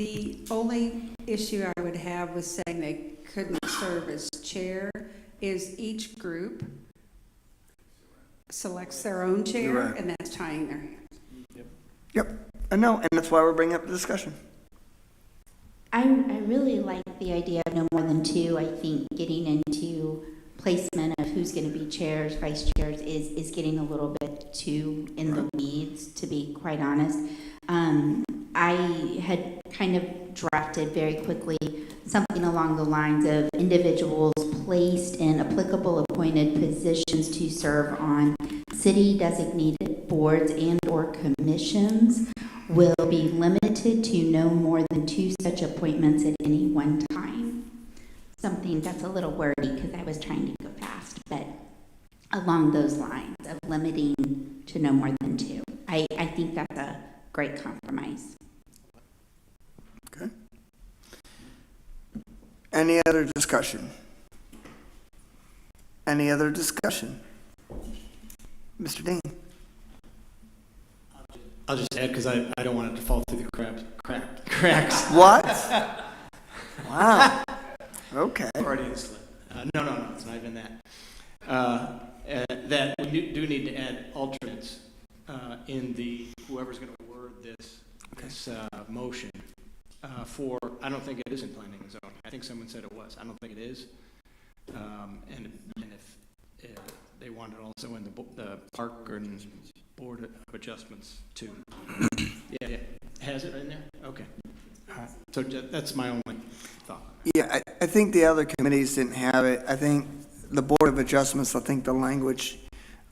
S14: The only issue I would have with saying they couldn't serve as chair is each group selects their own chair,
S3: Right.
S14: and that's tying their hands.
S3: Yep, I know, and that's why we're bringing up the discussion.
S15: I really like the idea of no more than two. I think getting into placement of who's going to be chairs, vice chairs is getting a little bit too in the weeds, to be quite honest. I had kind of drafted very quickly something along the lines of individuals placed in applicable appointed positions to serve on city designated boards and or commissions will be limited to no more than two such appointments at any one time. Something that's a little wordy because I was trying to go fast, but along those lines of limiting to no more than two. I think that's a great compromise.
S3: Okay. Any other discussion? Any other discussion? Mr. Dean?
S2: I'll just add, because I don't want it to fall through the cracks.
S3: What? Wow. Okay.
S2: Already in slip. No, it's not even that. That we do need to add alternates in the, whoever's going to word this motion for, I don't think it is in planning and zoning. I think someone said it was. I don't think it is. And if they want it also in the park and board of adjustments too. Yeah. Has it in there? Okay. All right. So that's my only thought.
S3: Yeah, I think the other committees didn't have it. I think the Board of Adjustments, I think the language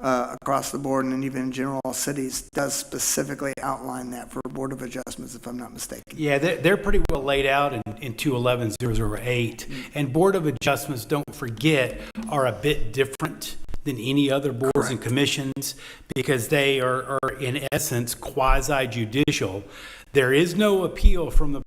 S3: across the board and even in general cities does specifically outline that for Board of Adjustments, if I'm not mistaken.
S16: Yeah, they're pretty well laid out in 211-008. And Board of Adjustments, don't forget, are a bit different than any other boards and commissions because they are in essence quasi-judicial. There is no appeal from the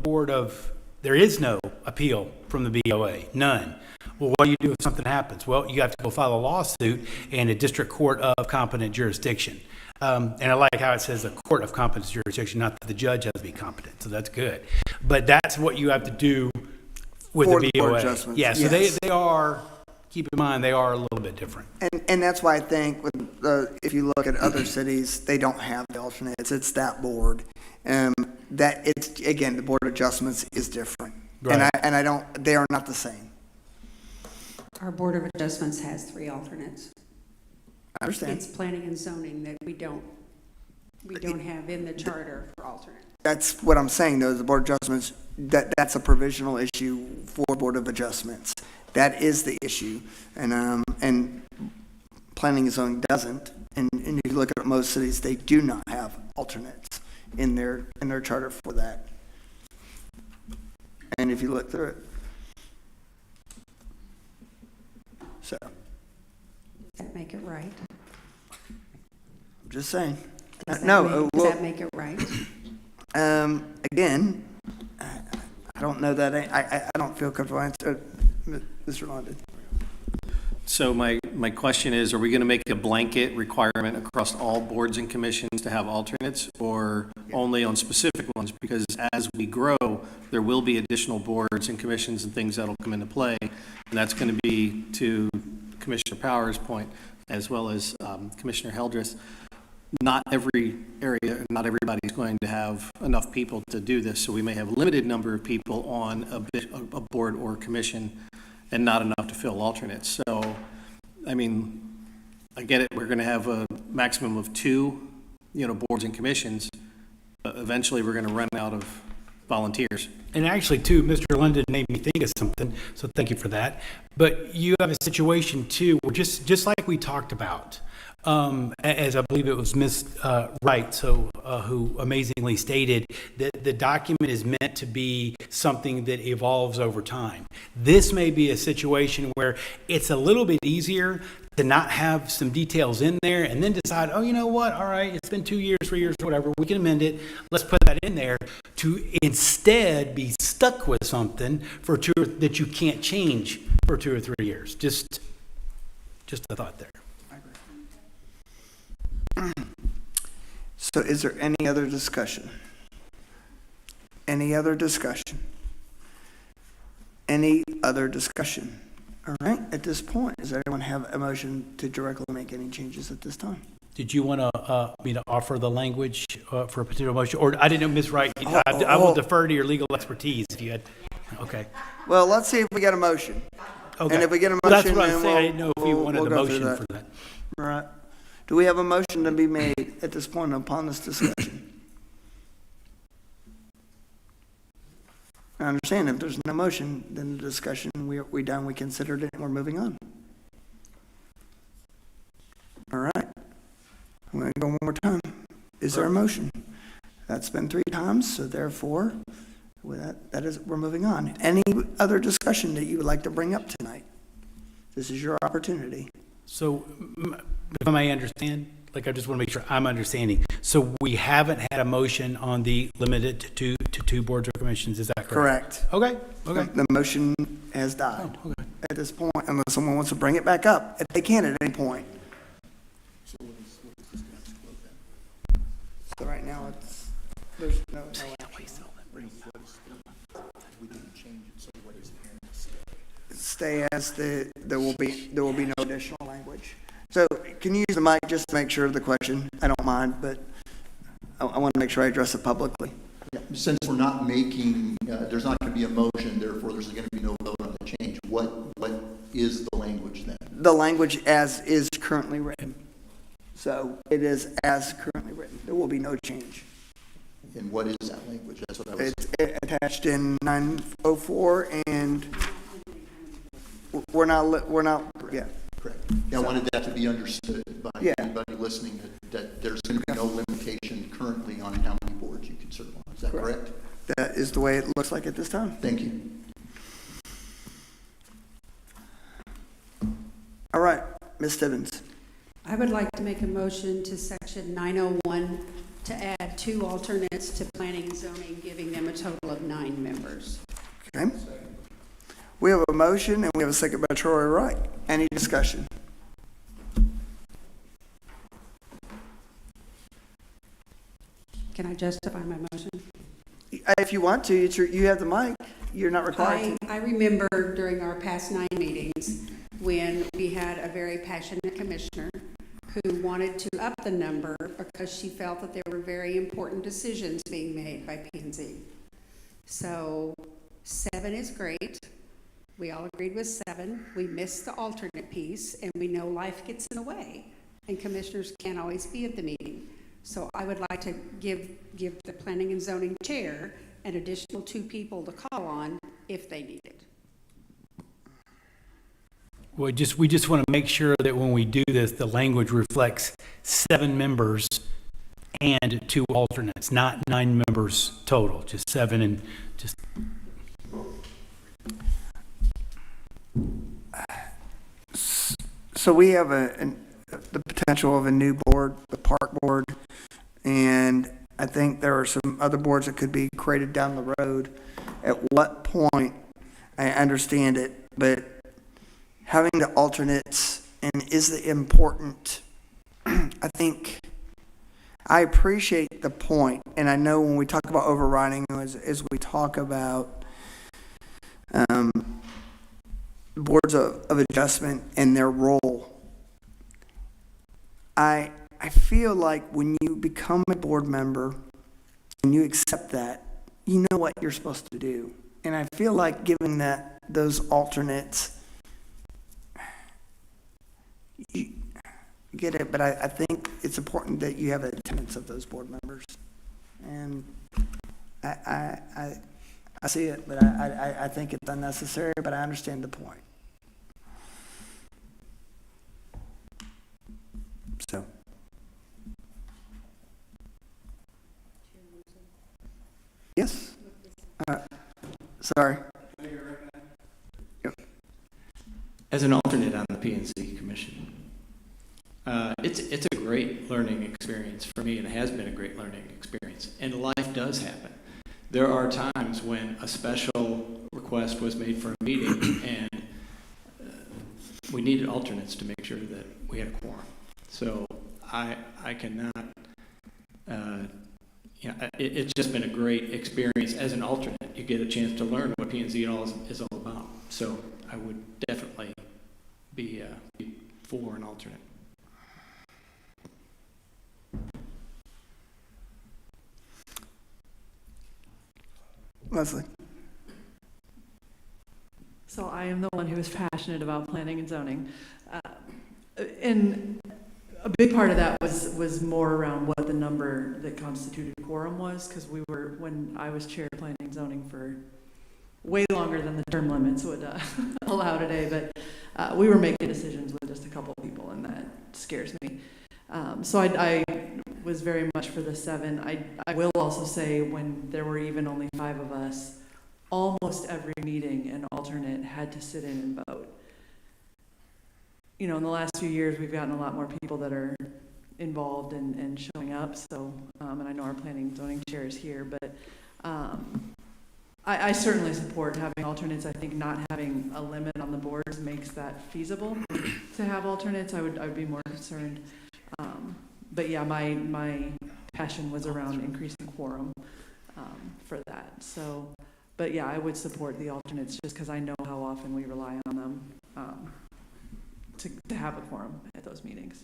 S16: BOA, none. Well, what do you do if something happens? Well, you have to go file a lawsuit in a district court of competent jurisdiction. And I like how it says a court of competent jurisdiction, not that the judge has to be competent, so that's good. But that's what you have to do with the BOA. Yeah, so
S3: yes.
S16: they are, keep in mind, they are a little bit different.
S3: And that's why I think with if you look at other cities, they don't have the alternates. It's that board. That it's, again, the Board of Adjustments is different.
S16: Right.
S3: And they are not the same.
S14: Our Board of Adjustments has 3 alternates.
S3: I understand.
S14: It's planning and zoning that we don't have in the charter for alternate.
S3: That's what I'm saying, though, the Board of Adjustments, that's a provisional issue for Board of Adjustments. That is the issue. And planning and zoning doesn't. And if you look at most cities, they do not have alternates in their charter for that. And if you look through it. So.
S14: Does that make it right?
S3: I'm just saying.
S14: Does that make it right?
S3: Again, I don't know that. I don't feel comfortable answering. Mr. London.
S2: So my question is, are we going to make a blanket requirement across all boards and commissions to have alternates, or only on specific ones? Because as we grow, there will be additional boards and commissions and things that'll come into play, and that's going to be, to Commissioner Powers' point, as well as Commissioner Heldreth, not every area, not everybody's going to have enough people to do this, so we may have a limited number of people on a board or commission and not enough to fill alternates. So, I mean, I get it, we're going to have a maximum of 2, boards and commissions, but eventually we're going to run out of volunteers.
S16: And actually, too, Mr. London made me think of something, so thank you for that. But you have a situation, too, where just like we talked about, as I believe it was Ms. Wright, who amazingly stated that the document is meant to be something that evolves over time. This may be a situation where it's a little bit easier to not have some details in there and then decide, oh, you know what, all right, it's been 2 years, 3 years, whatever, we can amend it, let's put that in there, to instead be stuck with something that you can't change for 2 or 3 years. Just a thought there.
S3: So is there any other discussion? Any other discussion? Any other discussion? All right, at this point, does anyone have a motion to directly make any changes at this time?
S16: Did you want to, me to offer the language for a particular motion? Or I didn't know, Ms. Wright, I will defer to your legal expertise if you had, okay.
S3: Well, let's see if we get a motion.
S16: Okay.
S3: And if we get a
S16: Well, that's
S3: motion,
S16: what I'm
S3: then
S16: saying. I didn't know if you wanted
S3: we'll
S16: the
S3: go through
S16: motion for that.
S3: All right. Do we have a motion to be made at this point upon this discussion? I understand if there's no motion, then the discussion, we're done, we considered it, and we're moving on. All right. I'm going to go one more time. Is there a motion? That's been 3 times, so therefore, with we're moving on. Any other discussion that you would like to bring up tonight? This is your opportunity.
S16: So, if I may understand, like I just want to make sure I'm understanding. So we haven't had a motion on the limited to 2 boards or commissions, is that correct?
S3: Correct.
S16: Okay, okay.
S3: The motion has died
S16: Oh, okay.
S3: at this point, unless someone wants to bring it back up. They can at any point. So right now, there's no stay as there will be no additional language. So can you use the mic just to make sure of the question? I don't mind, but I want to make sure I address it publicly.
S19: Yeah, since we're not making, there's not going to be a motion, therefore there's going to be no vote on the change. What is the language then?
S3: The language as is currently written. So it is as currently written. There will be no change.
S19: And what is that language? That's what I was.
S3: It's attached in 904, and we're not, yeah.
S19: Correct. Yeah, I wanted that to be understood by anybody listening, that there's going to be no limitation currently on how many boards you can serve on. Is that correct?
S3: That is the way it looks like at this time.
S19: Thank you.
S3: All right, Ms. Tibbins.
S14: I would like to make a motion to section 901 to add 2 alternates to planning and zoning, giving them a total of 9 members.
S3: Okay. We have a motion and we have a second by Troy Wright. Any discussion?
S14: Can I justify my motion?
S3: If you want to, you have the mic. You're not required to.
S14: I remember during our past 9 meetings when we had a very passionate commissioner who wanted to up the number because she felt that there were very important decisions being made by P&Z. So 7 is great. We all agreed with 7. We missed the alternate piece, and we know life gets in the way, and commissioners can't always be at the meeting. So I would like to give the planning and zoning chair an additional 2 people to call on if they need it.
S16: We just want to make sure that when we do this, the language reflects 7 members and 2 alternates, not 9 members total, just 7 and just.
S3: So we have the potential of a new board, the park board, and I think there are some other boards that could be created down the road. At what point, I understand it, but having the alternates and is it important? I think I appreciate the point, and I know when we talk about overriding, as we talk about boards of adjustment and their role, I feel like when you become a board member and you accept that, you know what you're supposed to do. And I feel like giving those alternates, you get it, but I think it's important that you have attendance of those board members. And I see it, but I think it's unnecessary, but I understand the point. So. Yes. Sorry. Yep.
S21: As an alternate on the P&Z Commission, it's a great learning experience for me, and it has been a great learning experience. And life does happen. There are times when a special request was made for a meeting, and we needed alternates to make sure that we had a quorum. So I cannot. It's just been a great experience as an alternate. You get a chance to learn what P&Z is all about. So I would definitely
S3: Leslie.
S20: So I am the one who is passionate about planning and zoning. And a big part of that was more around what the number that constituted quorum was, because when I was chair of planning and zoning for way longer than the term limits would allow today, but we were making decisions with just a couple of people, and that scares me. So I was very much for the 7. I will also say, when there were even only 5 of us, almost every meeting an alternate had to sit in and vote. You know, in the last few years, we've gotten a lot more people that are involved and showing up. So, and I know our planning and zoning chair is here, but I certainly support having alternates. I think not having a limit on the boards makes that feasible to have alternates. I would be more concerned. But yeah, my passion was around increasing quorum for that. So, but yeah, I would support the alternates just because I know how often we rely on them to have a quorum at those meetings.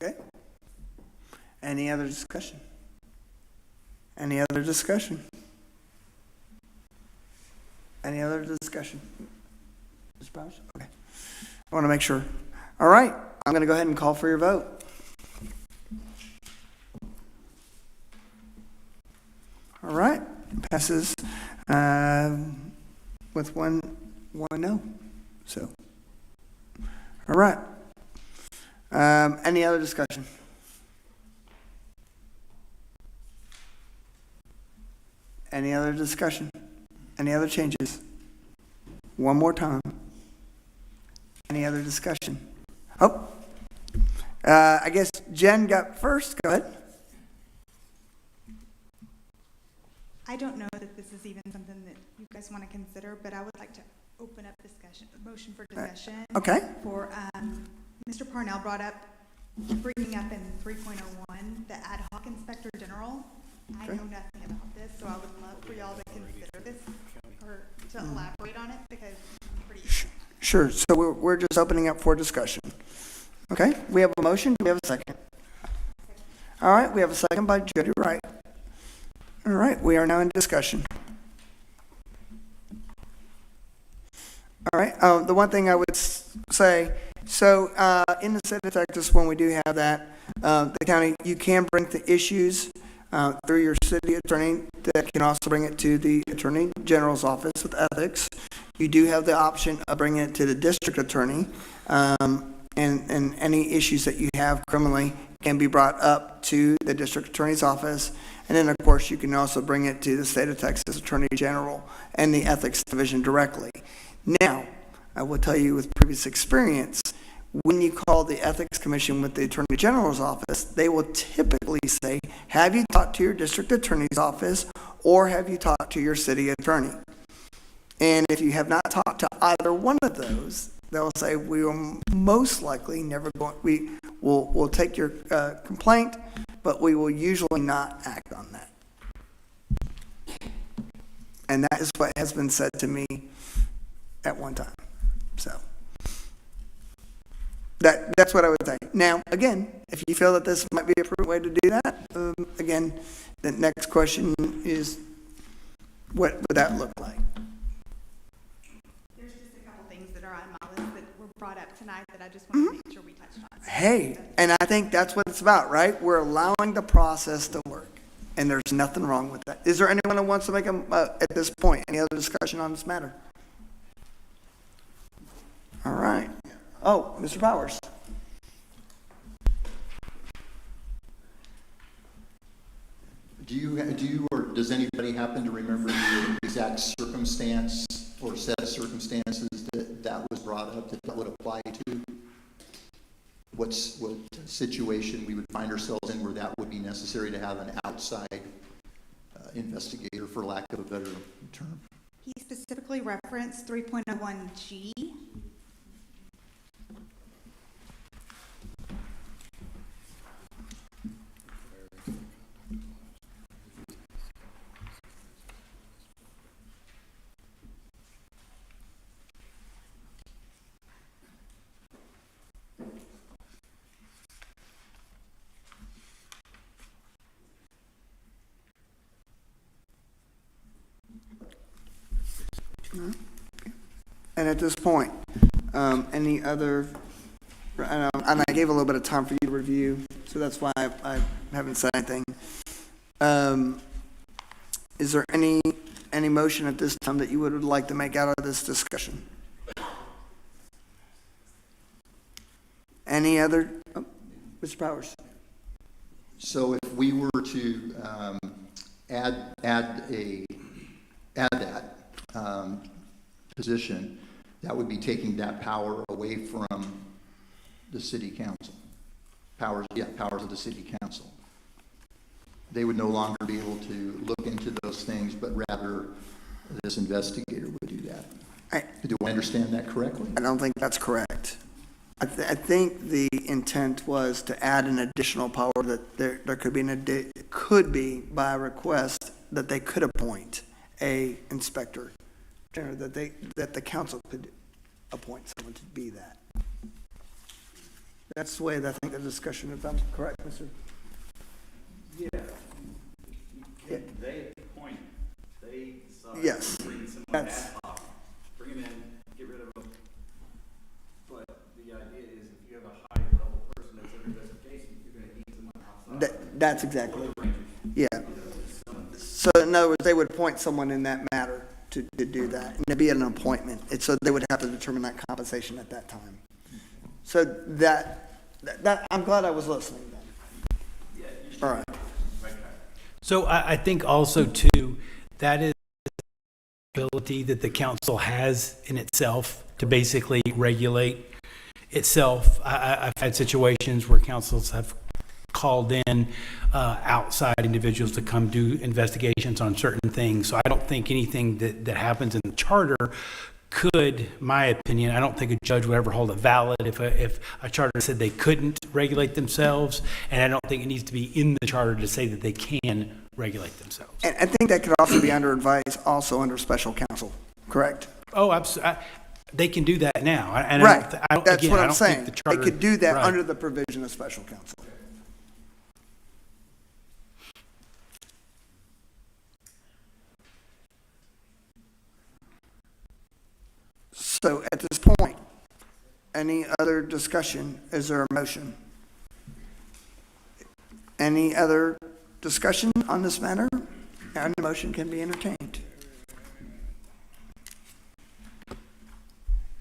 S3: Okay. Any other discussion? Any other discussion? Any other discussion? Mr. Powers? Okay. I want to make sure. All right. I'm going to go ahead and call for your vote. All right. Passes with one no. So, all right. Any other discussion? Any other discussion? Any other changes? One more time. Any other discussion? Oh, I guess Jen got first. Go ahead.
S13: I don't know that this is even something that you guys want to consider, but I would like to open up discussion, motion for discussion.
S3: Okay.
S13: For, Mr. Parnell brought up bringing up in 3.01, the ad hoc inspector general. I know nothing about this, so I would love for y'all to consider this or to elaborate on it, because I'm pretty...
S3: Sure. So we're just opening up for discussion. Okay. We have a motion. Do we have a second? All right. We have a second by Jody Wright. All right. We are now in discussion. All right. The one thing I would say, so in the state of Texas, when we do have that, the county, you can bring the issues through your city attorney. That can also bring it to the attorney general's office with ethics. You do have the option of bringing it to the district attorney, and any issues that you have criminally can be brought up to the district attorney's office. And then, of course, you can also bring it to the state of Texas attorney general and the ethics division directly. Now, I will tell you with previous experience, when you call the ethics commission with the attorney general's office, they will typically say, have you talked to your district attorney's office, or have you talked to your city attorney? And if you have not talked to either one of those, they'll say, we will most likely never go, we'll take your complaint, but we will usually not act on that. And that is what has been said to me at one time. So that's what I would say. Now, again, if you feel that this might be a prudent way to do that, again, the next question is, what would that look like?
S13: There's just a couple things that are on my list that were brought up tonight that I just want to make sure we touched on.
S3: Hey, and I think that's what it's about, right? We're allowing the process to work, and there's nothing wrong with that. Is there anyone who wants to make at this point, any other discussion on this matter? All right. Oh, Mr. Powers.
S19: Do you or does anybody happen to remember the exact circumstance or set of circumstances that was brought up that would apply to? What situation we would find ourselves in where that would be necessary to have an outside investigator, for lack of a better term?
S13: He specifically referenced 3.01G.
S3: And at this point, any other, and I gave a little bit of time for you to review, so that's why I haven't said anything. Is there any motion at this time that you would like to make out of this discussion? Any other, Mr. Powers?
S19: So if we were to add that position, that would be taking that power away from the city council. Powers of the city council. They would no longer be able to look into those things, but rather this investigator would do that. Do I understand that correctly?
S3: I don't think that's correct. I think the intent was to add an additional power that there could be by request that they could appoint a inspector, or that the council could appoint someone to be that. That's the way that I think the discussion, if I'm correct, Mr.
S1: Yeah. They appoint, they decide.
S3: Yes.
S1: Bring someone ad hoc, bring them in, get rid of them. But the idea is if you have a high level person that's under investigation, you're going to need someone outside.
S3: That's exactly. Yeah. So in other words, they would appoint someone in that matter to do that, and it'd be an appointment. So they would have to determine that compensation at that time. So that I'm glad I was listening then.
S1: Yeah.
S3: All right.
S16: So I think also too, that is the ability that the council has in itself to basically regulate itself. I've had situations where councils have called in outside individuals to come do investigations on certain things. So I don't think anything that happens in the charter could, my opinion, I don't think a judge would ever hold it valid if a charter said they couldn't regulate themselves, and I don't think it needs to be in the charter to say that they can regulate themselves.
S3: And I think that could also be under advice, also under special counsel, correct?
S16: Oh, absolutely. They can do that now. And
S3: Right.
S16: That's what I'm saying.
S3: They could do that
S16: right.
S3: under the provision of special counsel. So at this point, any other discussion? Is there a motion? Any other discussion on this matter? And the motion can be entertained.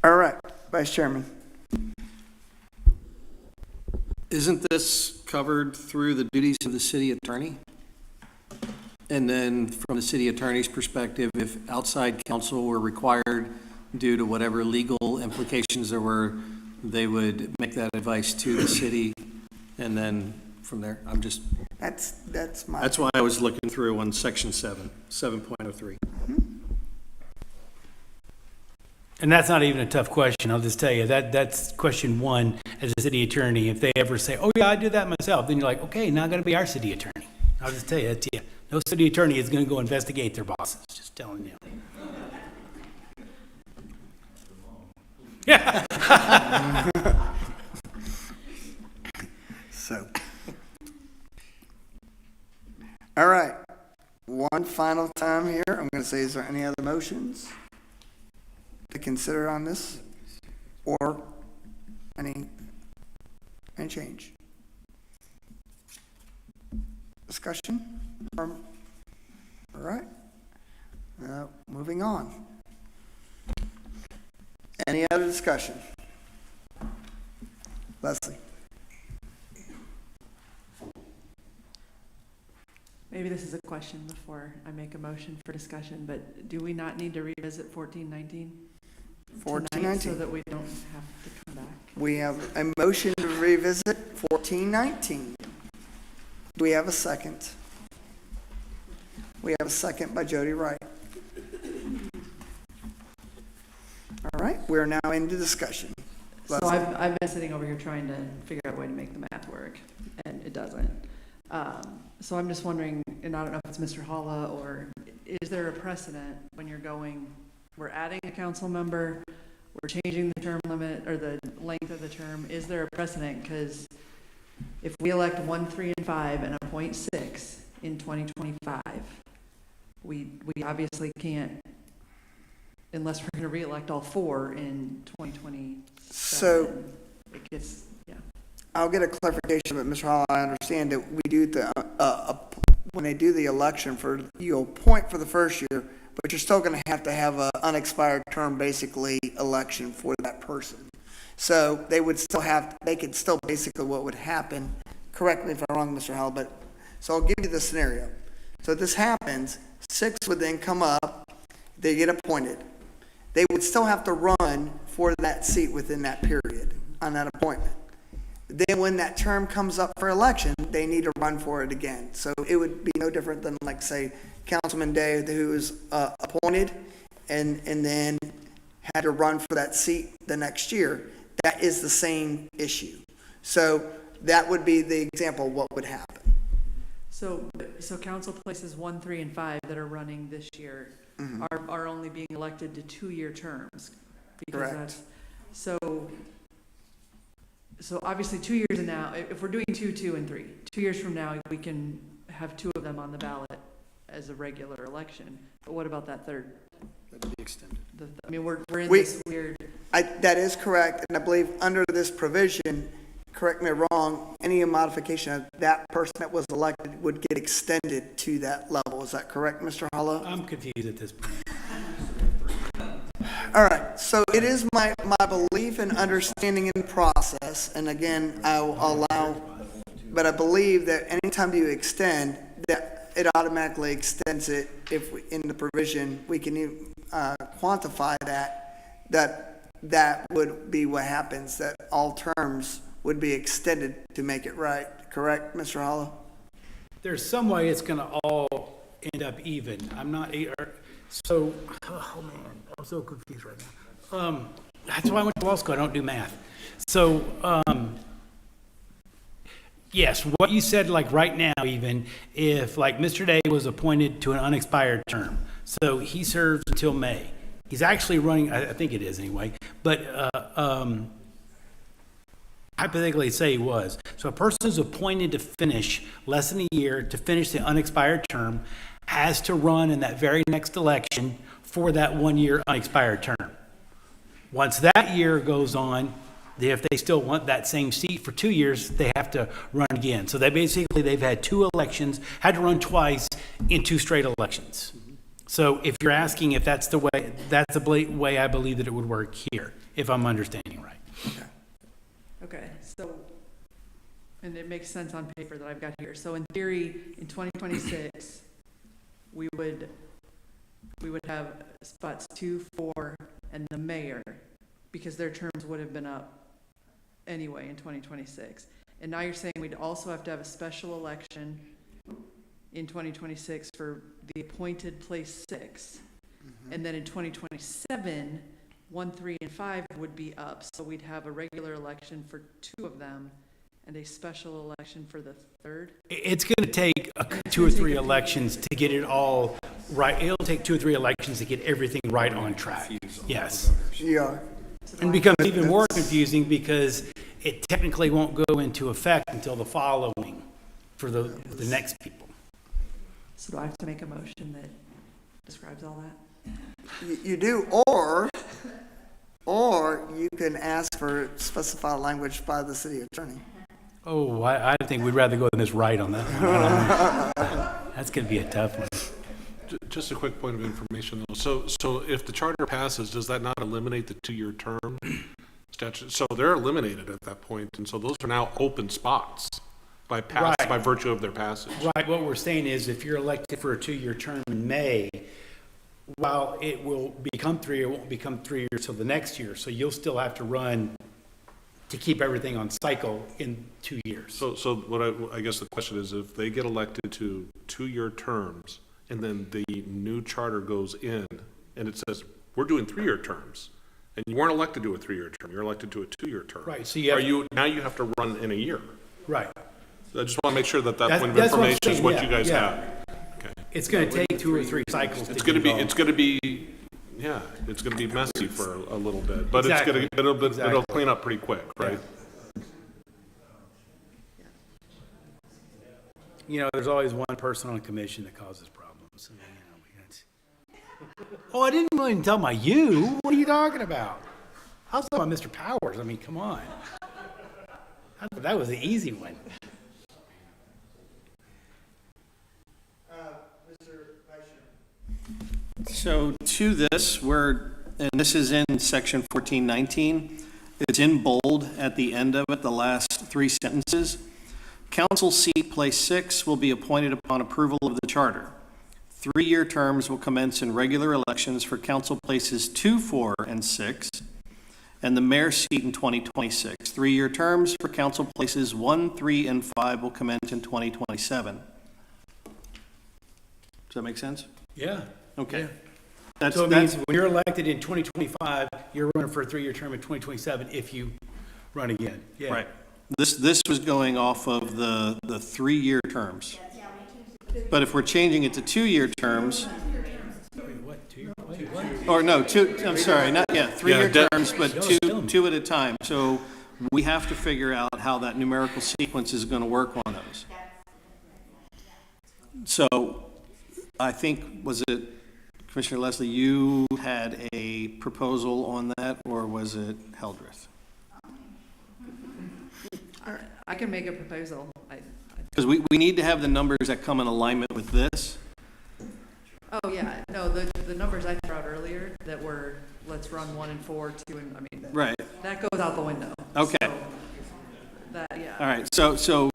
S3: All right, Vice Chairman.
S2: Isn't this covered through the duties of the city attorney? And then from the city attorney's perspective, if outside counsel were required due to whatever legal implications there were, they would make that advice to the city, and then from there,
S3: That's
S2: why I was looking through on section 7.03.
S16: And that's not even a tough question. I'll just tell you that's question one as a city attorney. If they ever say, "Oh yeah, I do that myself," then you're like, "Okay, now I'm going to be our city attorney." I'll just tell you that to you. No city attorney is going to go investigate their bosses. Just telling you. Yeah.
S3: So, all right. One final time here. I'm going to say, is there any other motions to consider on this, or any change? Discussion? All right. Moving on. Any other discussion? Leslie?
S20: Maybe this is a question before I make a motion for discussion, but do we not need to revisit 1419?
S3: 1419.
S20: So that we don't have to come back.
S3: We have a motion to revisit 1419. Do we have a second? We have a second by Jody Wright. All right, we're now into discussion.
S20: So I've been sitting over here trying to figure out a way to make the math work, and it doesn't. So I'm just wondering, and I don't know if it's Mr. Halla, or is there a precedent when you're going, we're adding a council member, we're changing the term limit or the length of the term, is there a precedent? Because if we elect 1, 3, and 5 and appoint 6 in 2025, we obviously can't unless we're going to reelect all four in 2027.
S3: So
S20: It gets, yeah.
S3: I'll get a clarification, but Mr. Hall, I understand that we do when they do the election you'll appoint for the first year, but you're still going to have an unexpired term, basically, election for that person. So they could still basically what would happen, correct me if I'm wrong, Mr. Hall, but, so I'll give you the scenario. So this happens, 6 would then come up, they get appointed. They would still have to run for that seat within that period on that appointment. Then when that term comes up for election, they need to run for it again. So it would be no different than, like, say, Councilman Day, who is appointed and then had to run for that seat the next year. That is the same issue. So that would be the example of what would happen.
S20: So council places 1, 3, and 5 that are running this year are only being elected to 2-year terms. Because
S3: Correct.
S20: So obviously 2 years from now, if we're doing 2, 2, and 3, 2 years from now, we can have 2 of them on the ballot as a regular election. But what about that third?
S16: That would be extended.
S20: I mean, we're in this weird.
S3: That is correct, and I believe under this provision, correct me if I'm wrong, any modification of that person that was elected would get extended to that level. Is that correct, Mr. Hollow?
S16: I'm confused at this point.
S3: All right, so it is my belief and understanding in the process, and again, I'll allow, but I believe that anytime you extend, that it automatically extends it if in the provision, we can quantify that would be what happens, that all terms would be extended to make it right. Correct, Mr. Hollow?
S16: There's some way it's going to all end up even. I'm not, so, oh man, I'm so confused right now. That's why I went to law school. I don't do math. So, yes, what you said, like right now, even if like Mr. Day was appointed to an unexpired term, so he serves until May. He's actually running, I think it is anyway, but hypothetically say he was. So a person who's appointed to finish less than a year to finish the unexpired term has to run in that very next election for that 1-year unexpired term. Once that year goes on, if they still want that same seat for 2 years, they have to run again. So they've had 2 elections, had to run twice in 2 straight elections. So if you're asking if that's the way I believe that it would work here, if I'm understanding right.
S20: Okay, so, and it makes sense on paper that I've got here. So in theory, in 2026, we would have spots 2, 4, and the mayor, because their terms would have been up anyway in 2026. And now you're saying we'd also have to have a special election in 2026 for the appointed place 6. And then in 2027, 1, 3, and 5 would be up. So we'd have a regular election for 2 of them and a special election for the 3rd.
S16: It's going to take 2 or 3 elections to get it all right. It'll take 2 or 3 elections to get everything right on track. Yes.
S3: Yeah.
S16: And it becomes even more confusing because it technically won't go into effect until the following for the next people.
S20: So do I have to make a motion that describes all that?
S3: You do, or you can ask for specified language by the city attorney.
S16: Oh, I think we'd rather go than this right on that one. That's going to be a tough one.
S12: Just a quick point of information, though. So if the charter passes, does that not eliminate the 2-year term statute? So they're eliminated at that point, and so those are now open spots by virtue of their passage.
S16: Right. What we're saying is if you're elected for a 2-year term in May, while it will become 3, it won't become 3 years till the next year. So you'll still have to run to keep everything on cycle in 2 years.
S12: So what I guess the question is, if they get elected to 2-year terms, and then the new charter goes in, and it says, we're doing 3-year terms, and you weren't elected to a 3-year term, you're elected to a 2-year term.
S16: Right. So
S12: now you have to run in a year.
S16: Right.
S12: So I just want to make sure that point of information is what you guys have. Okay.
S16: It's going to take 2 or 3 cycles.
S12: It's going to be messy for a little bit, but
S16: Exactly.
S12: it'll clean up pretty quick, right?
S16: You know, there's always one person on a commission that causes problems. So, Oh, I didn't even tell my you. What are you talking about? I was talking about Mr. Powers. I mean, come on. That was the easy one.
S2: So to this, and this is in section 1419, it's in bold at the end of it, the last three sentences. Council seat place 6 will be appointed upon approval of the charter. 3-year terms will commence in regular elections for council places 2, 4, and 6, and the mayor's seat in 2026. 3-year terms for council places 1, 3, and 5 will commence in 2027. Does that make sense?
S16: Yeah.
S2: Okay.
S16: Yeah. So it means when you're elected in 2025, you're running for a 3-year term in 2027 if you run again. Yeah.
S2: Right. This was going off of the 3-year terms. But if we're changing it to 2-year terms, or no, 2, I'm sorry, not yet, 3-year terms, but two at a time. So we have to figure out how that numerical sequence is going to work on those. So I think, was it, Commissioner Leslie, you had a proposal on that, or was it Heldreth?
S20: I can make a proposal.
S2: Because we need to have the numbers that come in alignment with this.
S20: Oh, yeah, no, the numbers I threw out earlier that were, let's run 1 and 4, 2 and, I mean,
S2: Right.
S20: that goes out the window.
S2: Okay.
S20: So that, yeah.
S2: All right, so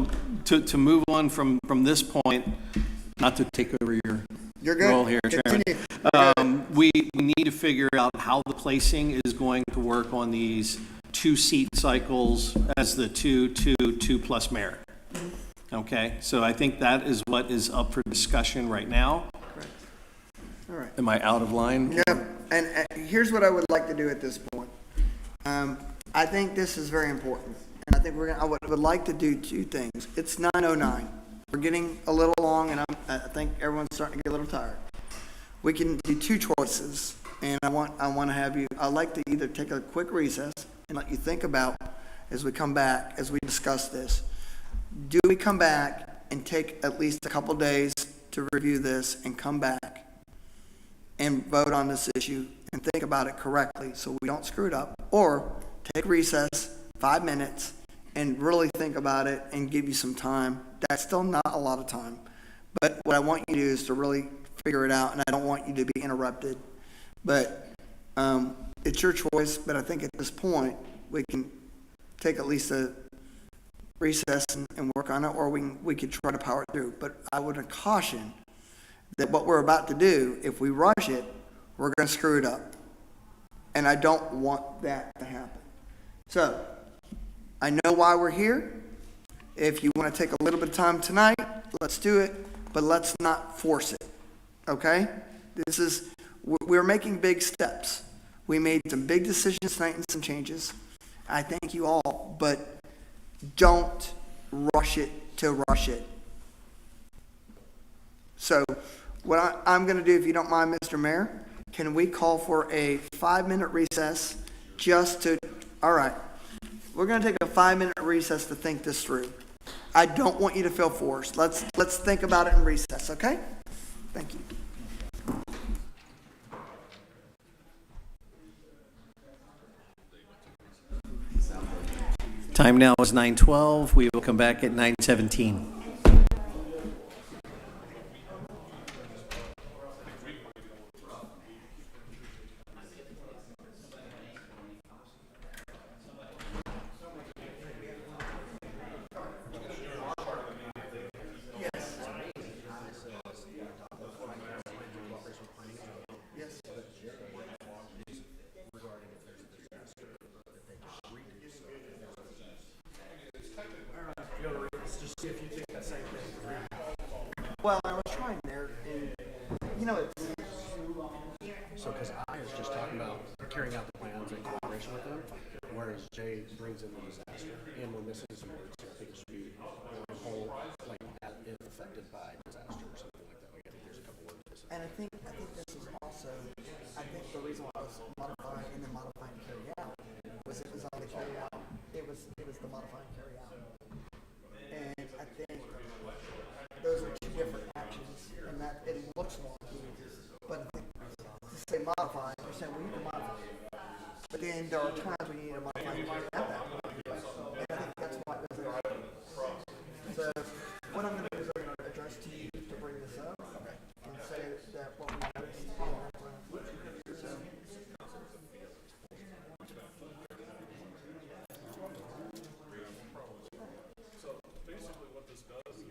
S2: to move on from this point, not to take over your role here, Chairman. We need to figure out how the placing is going to work on these 2-seat cycles as the 2 plus mayor. Okay, so I think that is what is up for discussion right now.
S20: Correct.
S3: All right.
S2: Am I out of line?
S3: Yeah, and here's what I would like to do at this point. I think this is very important, and I think I would like to do 2 things. It's 9:09. We're getting a little long, and I think everyone's starting to get a little tired. We can do 2 choices, and I want to have you. I'd like to either take a quick recess and let you think about as we come back, as we discuss this. Do we come back and take at least a couple days to review this and come back and vote on this issue and think about it correctly so we don't screw it up? Or take recess, 5 minutes, and really think about it and give you some time. That's still not a lot of time. But what I want you to do is to really figure it out, and I don't want you to be interrupted. But it's your choice, but I think at this point we can take at least a recess and work on it, or we could try to power it through. But I would caution that what we're about to do, if we rush it, we're going to screw it up. And I don't want that to happen. So, I know why we're here. If you want to take a little bit of time tonight, let's do it, but let's not force it. Okay? We're making big steps. We made some big decisions tonight and some changes. I thank you all, but don't rush it to rush it. So what I'm going to do, if you don't mind, Mr. Mayor, can we call for a 5-minute recess all right, we're going to take a 5-minute recess to think this through. I don't want you to feel forced. Let's think about it in recess, okay? Thank you.
S2: Time now is 9:12. We will come back at 9:17.
S3: Well, I was trying there, and it's.
S5: So, because I was just talking about carrying out the plans in collaboration with them, whereas Jay brings in the disaster, and we're missing some words here. I think it should be a whole, like, if affected by disaster or something like that. I think there's a couple words missing.
S3: And I think this is also, I think the reason why I was modifying and then modifying carry out was it was on the carry out. It was the modifying carry out. And I think those are 2 different actions, and that it looks wonky, but I think modify, you're saying we need to modify it. But then there are times when you need to modify it. And I think that's why it doesn't. So what I'm going to do is I'm going to address to you to bring this up and say that what we noticed.
S12: So basically what this does, the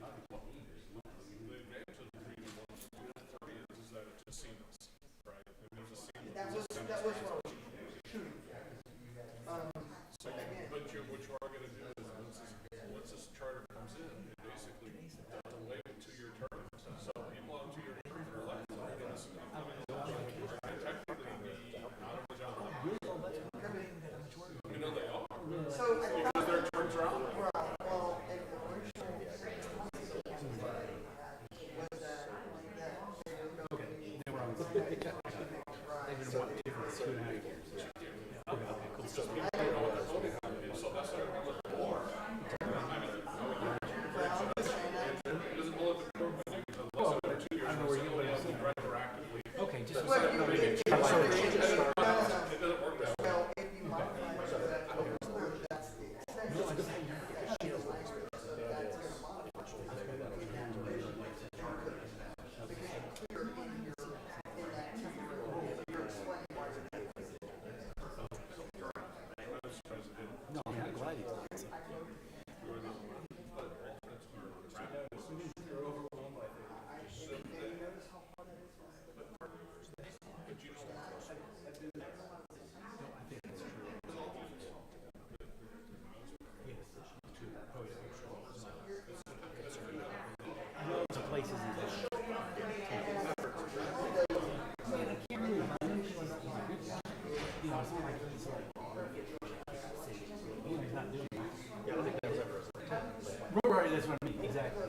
S12: advantage of the 3-1-3 is that it just seamless, right? It means a seamless.
S3: That was what I was shooting for.
S12: So, but what you are going to do is once this charter comes in, it basically delay it to your term. So people on 2 year terms are left. Technically be out of the job. You know they are.
S3: So
S12: because their terms are out.
S3: Well, and the original was that they were on the
S16: Okay, just
S3: it doesn't work that well. If you modify it so that that's the extension. So that's going to modify it. Because clear in that 2 year you're explaining why it's
S16: no, I'm glad you did. Right, that's what I mean. Exactly.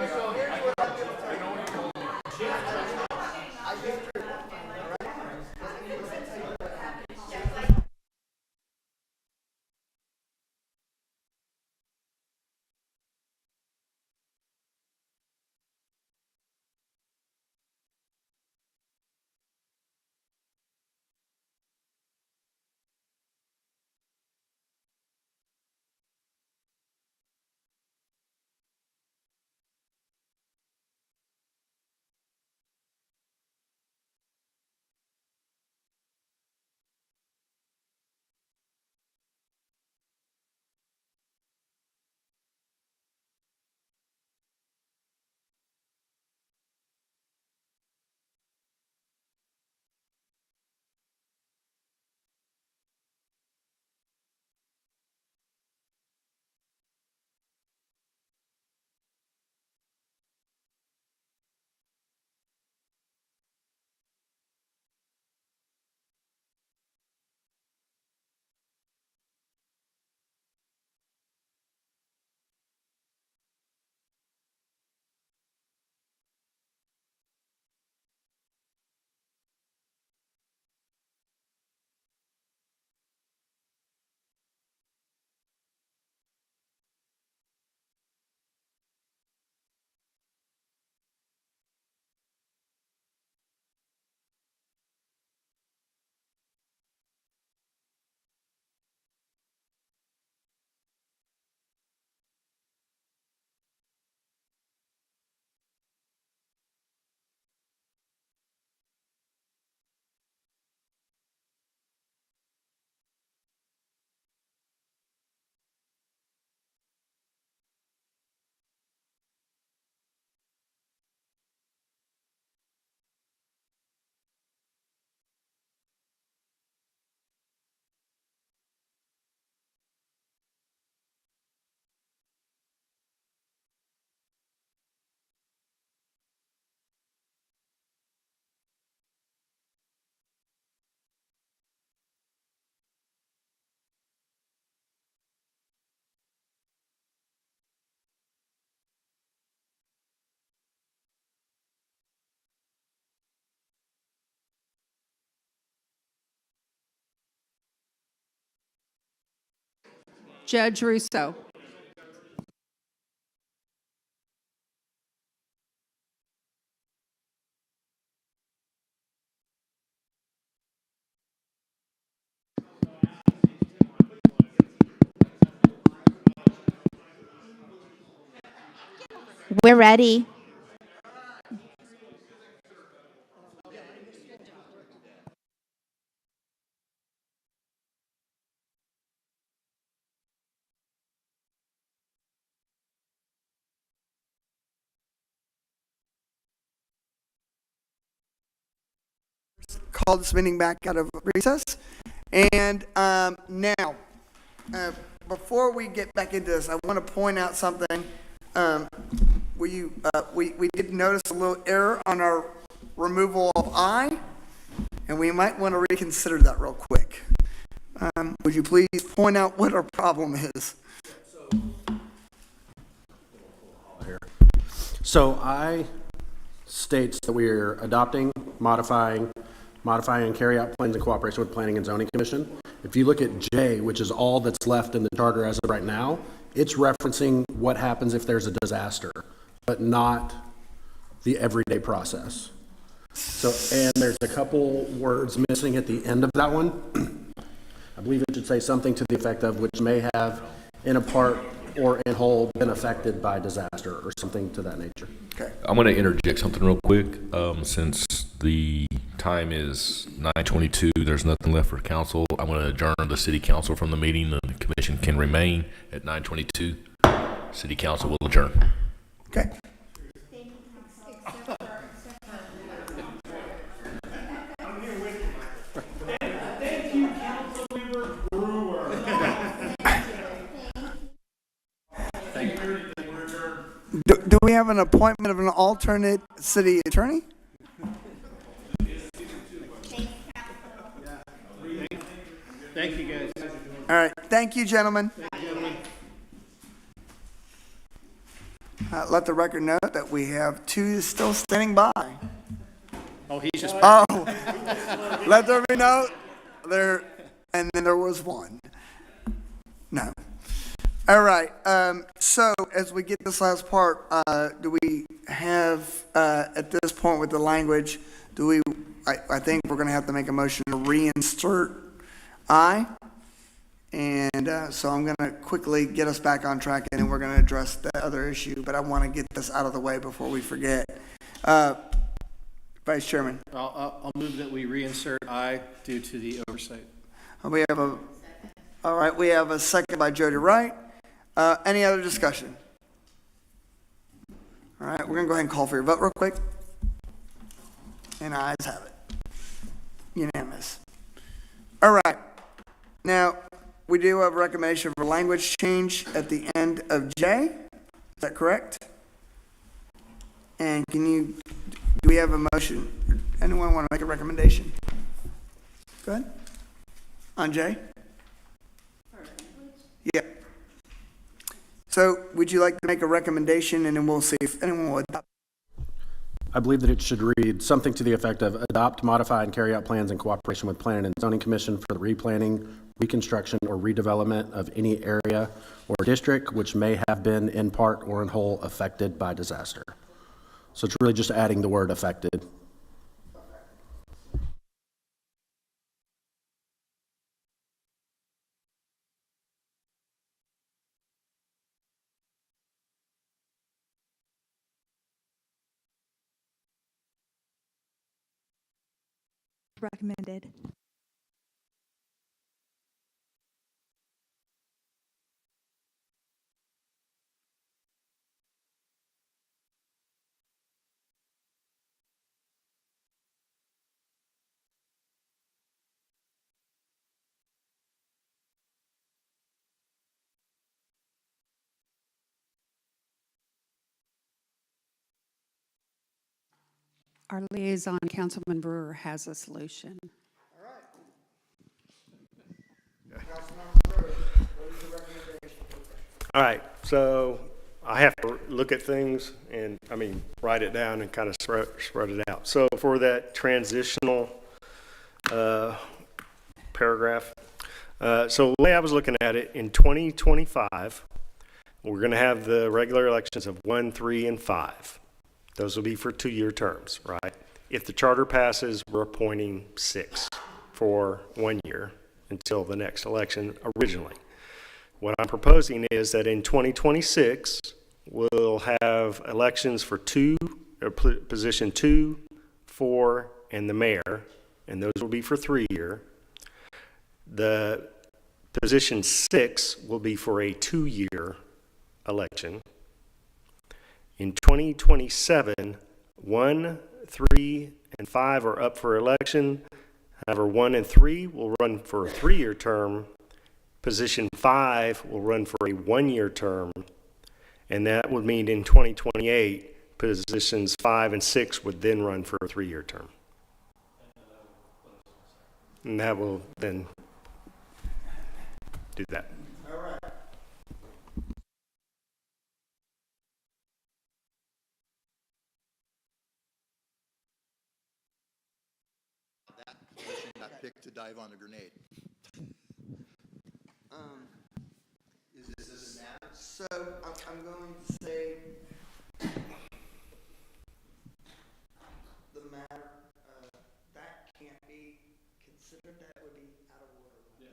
S3: So here's what I'm going to tell you.
S14: Judge Russo.
S15: We're ready.
S3: Call this meeting back out of recess. And now, before we get back into this, I want to point out something. We did notice a little error on our removal of I, and we might want to reconsider that real quick. Would you please point out what our problem is?
S5: So I states that we are adopting, modifying, and carry out plans in cooperation with Planning and Zoning Commission. If you look at J, which is all that's left in the charter as of right now, it's referencing what happens if there's a disaster, but not the everyday process. So, and there's a couple words missing at the end of that one. I believe it should say something to the effect of which may have in a part or in whole been affected by disaster or something to that nature.
S3: Okay.
S4: I'm going to interject something real quick. Since the time is 9:22, there's nothing left for council. I'm going to adjourn the city council from the meeting. The commission can remain at 9:22. City council will adjourn.
S3: Okay.
S8: Thank you, Councilmember Brewer.
S3: Do we have an appointment of an alternate city attorney?
S2: Thank you, guys.
S3: All right. Thank you, gentlemen. Let the record note that we have two still standing by.
S2: Oh, he's just.
S3: Oh, let there be note there, and then there was one. No. All right. So as we get this last part, do we have at this point with the language? Do we? I think we're going to have to make a motion to reinsert I. And so I'm going to quickly get us back on track, and then we're going to address the other issue. But I want to get this out of the way before we forget. Vice Chairman.
S2: I'll move that we reinsert I due to the oversight.
S3: We have all right, we have a second by Jody Wright. Any other discussion? All right, we're going to go ahead and call for your vote real quick. And ayes have it. Unanimous. All right. Now, we do have a recommendation for language change at the end of J. Is that correct? And do we have a motion? Anyone want to make a recommendation? Go ahead. On J? Yeah. So would you like to make a recommendation, and then we'll see if anyone would adopt?
S5: I believe that it should read something to the effect of adopt, modify, and carry out plans in cooperation with Planning and Zoning Commission for the replanning, reconstruction, or redevelopment of any area or district which may have been in part or in whole affected by disaster. So it's really just adding the word affected.
S13: Recommended.
S14: Our liaison, Councilman Brewer, has a solution.
S7: All right, so I have to look at things and, write it down and kind of spread it out. So for that transitional paragraph, So the way I was looking at it, in 2025, we're going to have the regular elections of 1, 3, and 5. Those will be for 2-year terms, right? If the charter passes, we're appointing 6 for 1 year until the next election originally. What I'm proposing is that in 2026, we'll have elections for position 2, 4, and the mayor, and those will be for 3-year. The position 6 will be for a 2-year election. In 2027, 1, 3, and 5 are up for election. However, 1 and 3 will run for a 3-year term. Position 5 will run for a 1-year term. And that would mean in 2028, positions 5 and 6 would then run for a 3-year term. And that will then do that.
S19: All right. That position got picked to dive on a grenade. Is this matter?
S3: So I'm going to say the matter, that can't be considered, that would be out of order. Yeah.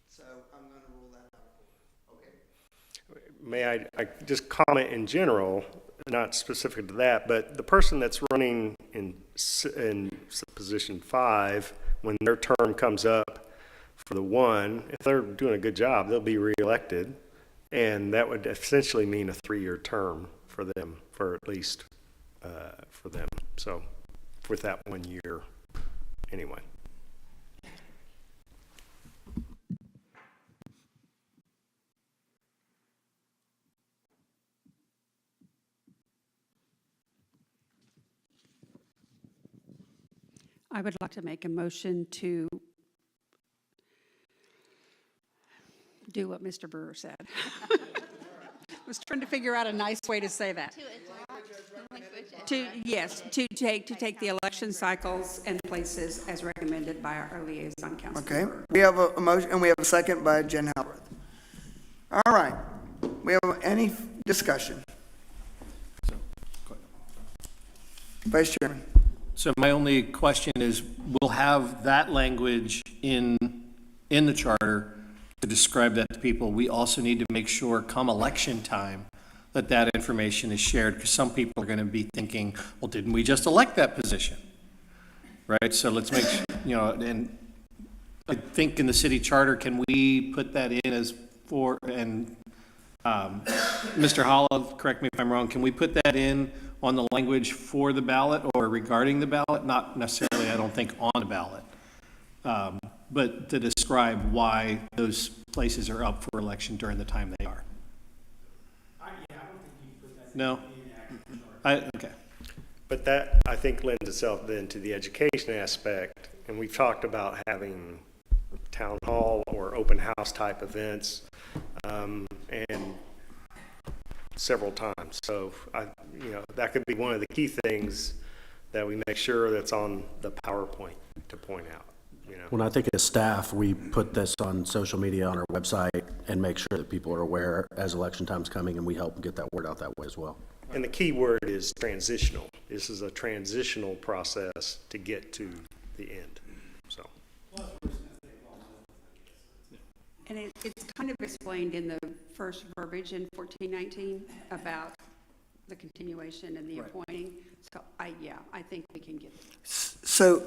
S3: So I'm going to rule that out of order. Okay.
S7: May I just comment in general, not specific to that, but the person that's running in position 5, when their term comes up for the 1, if they're doing a good job, they'll be reelected. And that would essentially mean a 3-year term for them, for at least for them. So with that 1 year, anyway.
S14: I would like to make a motion to do what Mr. Brewer said. I was trying to figure out a nice way to say that. To take the election cycles and places as recommended by our liaison council.
S3: Okay, we have a motion, and we have a second by Jen Halworth. All right, we have any discussion? Vice Chairman.
S2: So my only question is, we'll have that language in the charter to describe that to people. We also need to make sure come election time that that information is shared, because some people are going to be thinking, well, didn't we just elect that position? Right? So let's make sure, and I think in the city charter, can we put that in as for, and Mr. Hollow, correct me if I'm wrong, can we put that in on the language for the ballot or regarding the ballot? Not necessarily, I don't think, on the ballot, but to describe why those places are up for election during the time they are. No? Okay.
S7: But that, I think, lends itself then to the education aspect, and we've talked about having town hall or open house type events, and several times. So, that could be one of the key things that we make sure that's on the PowerPoint to point out.
S5: When I think as staff, we put this on social media, on our website, and make sure that people are aware as election time's coming, and we help get that word out that way as well.
S7: And the key word is transitional. This is a transitional process to get to the end. So.
S14: And it's kind of explained in the first verbiage in 1419 about the continuation and the appointing. So I think we can get.
S3: So,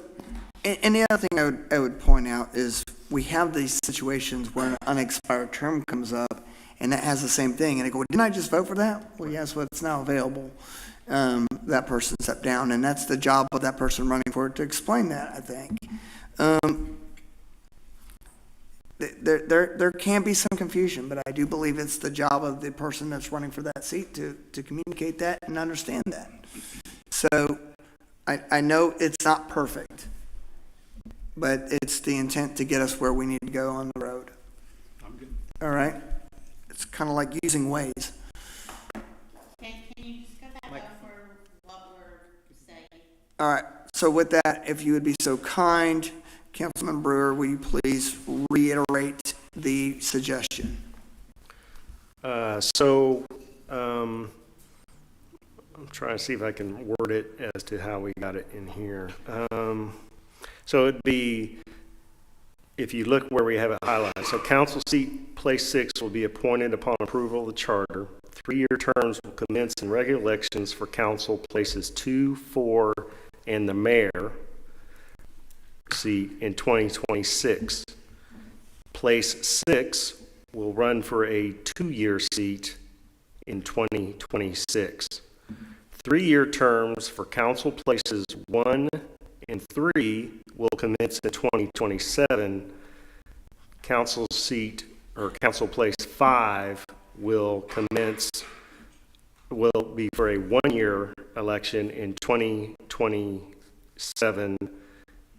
S3: and the other thing I would point out is we have these situations where an unexpired term comes up, and that has the same thing. And I go, didn't I just vote for that? Well, yes, but it's now available. That person stepped down, and that's the job of that person running for it to explain that, I think. There can be some confusion, but I do believe it's the job of the person that's running for that seat to communicate that and understand that. So I know it's not perfect, but it's the intent to get us where we need to go on the road.
S10: I'm good.
S3: All right? It's kind of like using Waze.
S6: Can you just go back over what we're saying?
S3: All right. So with that, if you would be so kind, Councilman Brewer, will you please reiterate the suggestion?
S7: I'm trying to see if I can word it as to how we got it in here. So it'd be, if you look where we have it highlighted, so council seat place 6 will be appointed upon approval of the charter. 3-year terms will commence in regular elections for council places 2, 4, and the mayor seat in 2026. Place 6 will run for a 2-year seat in 2026. 3-year terms for council places 1 and 3 will commence in 2027. Council seat or council place 5 will be for a 1-year election in 2027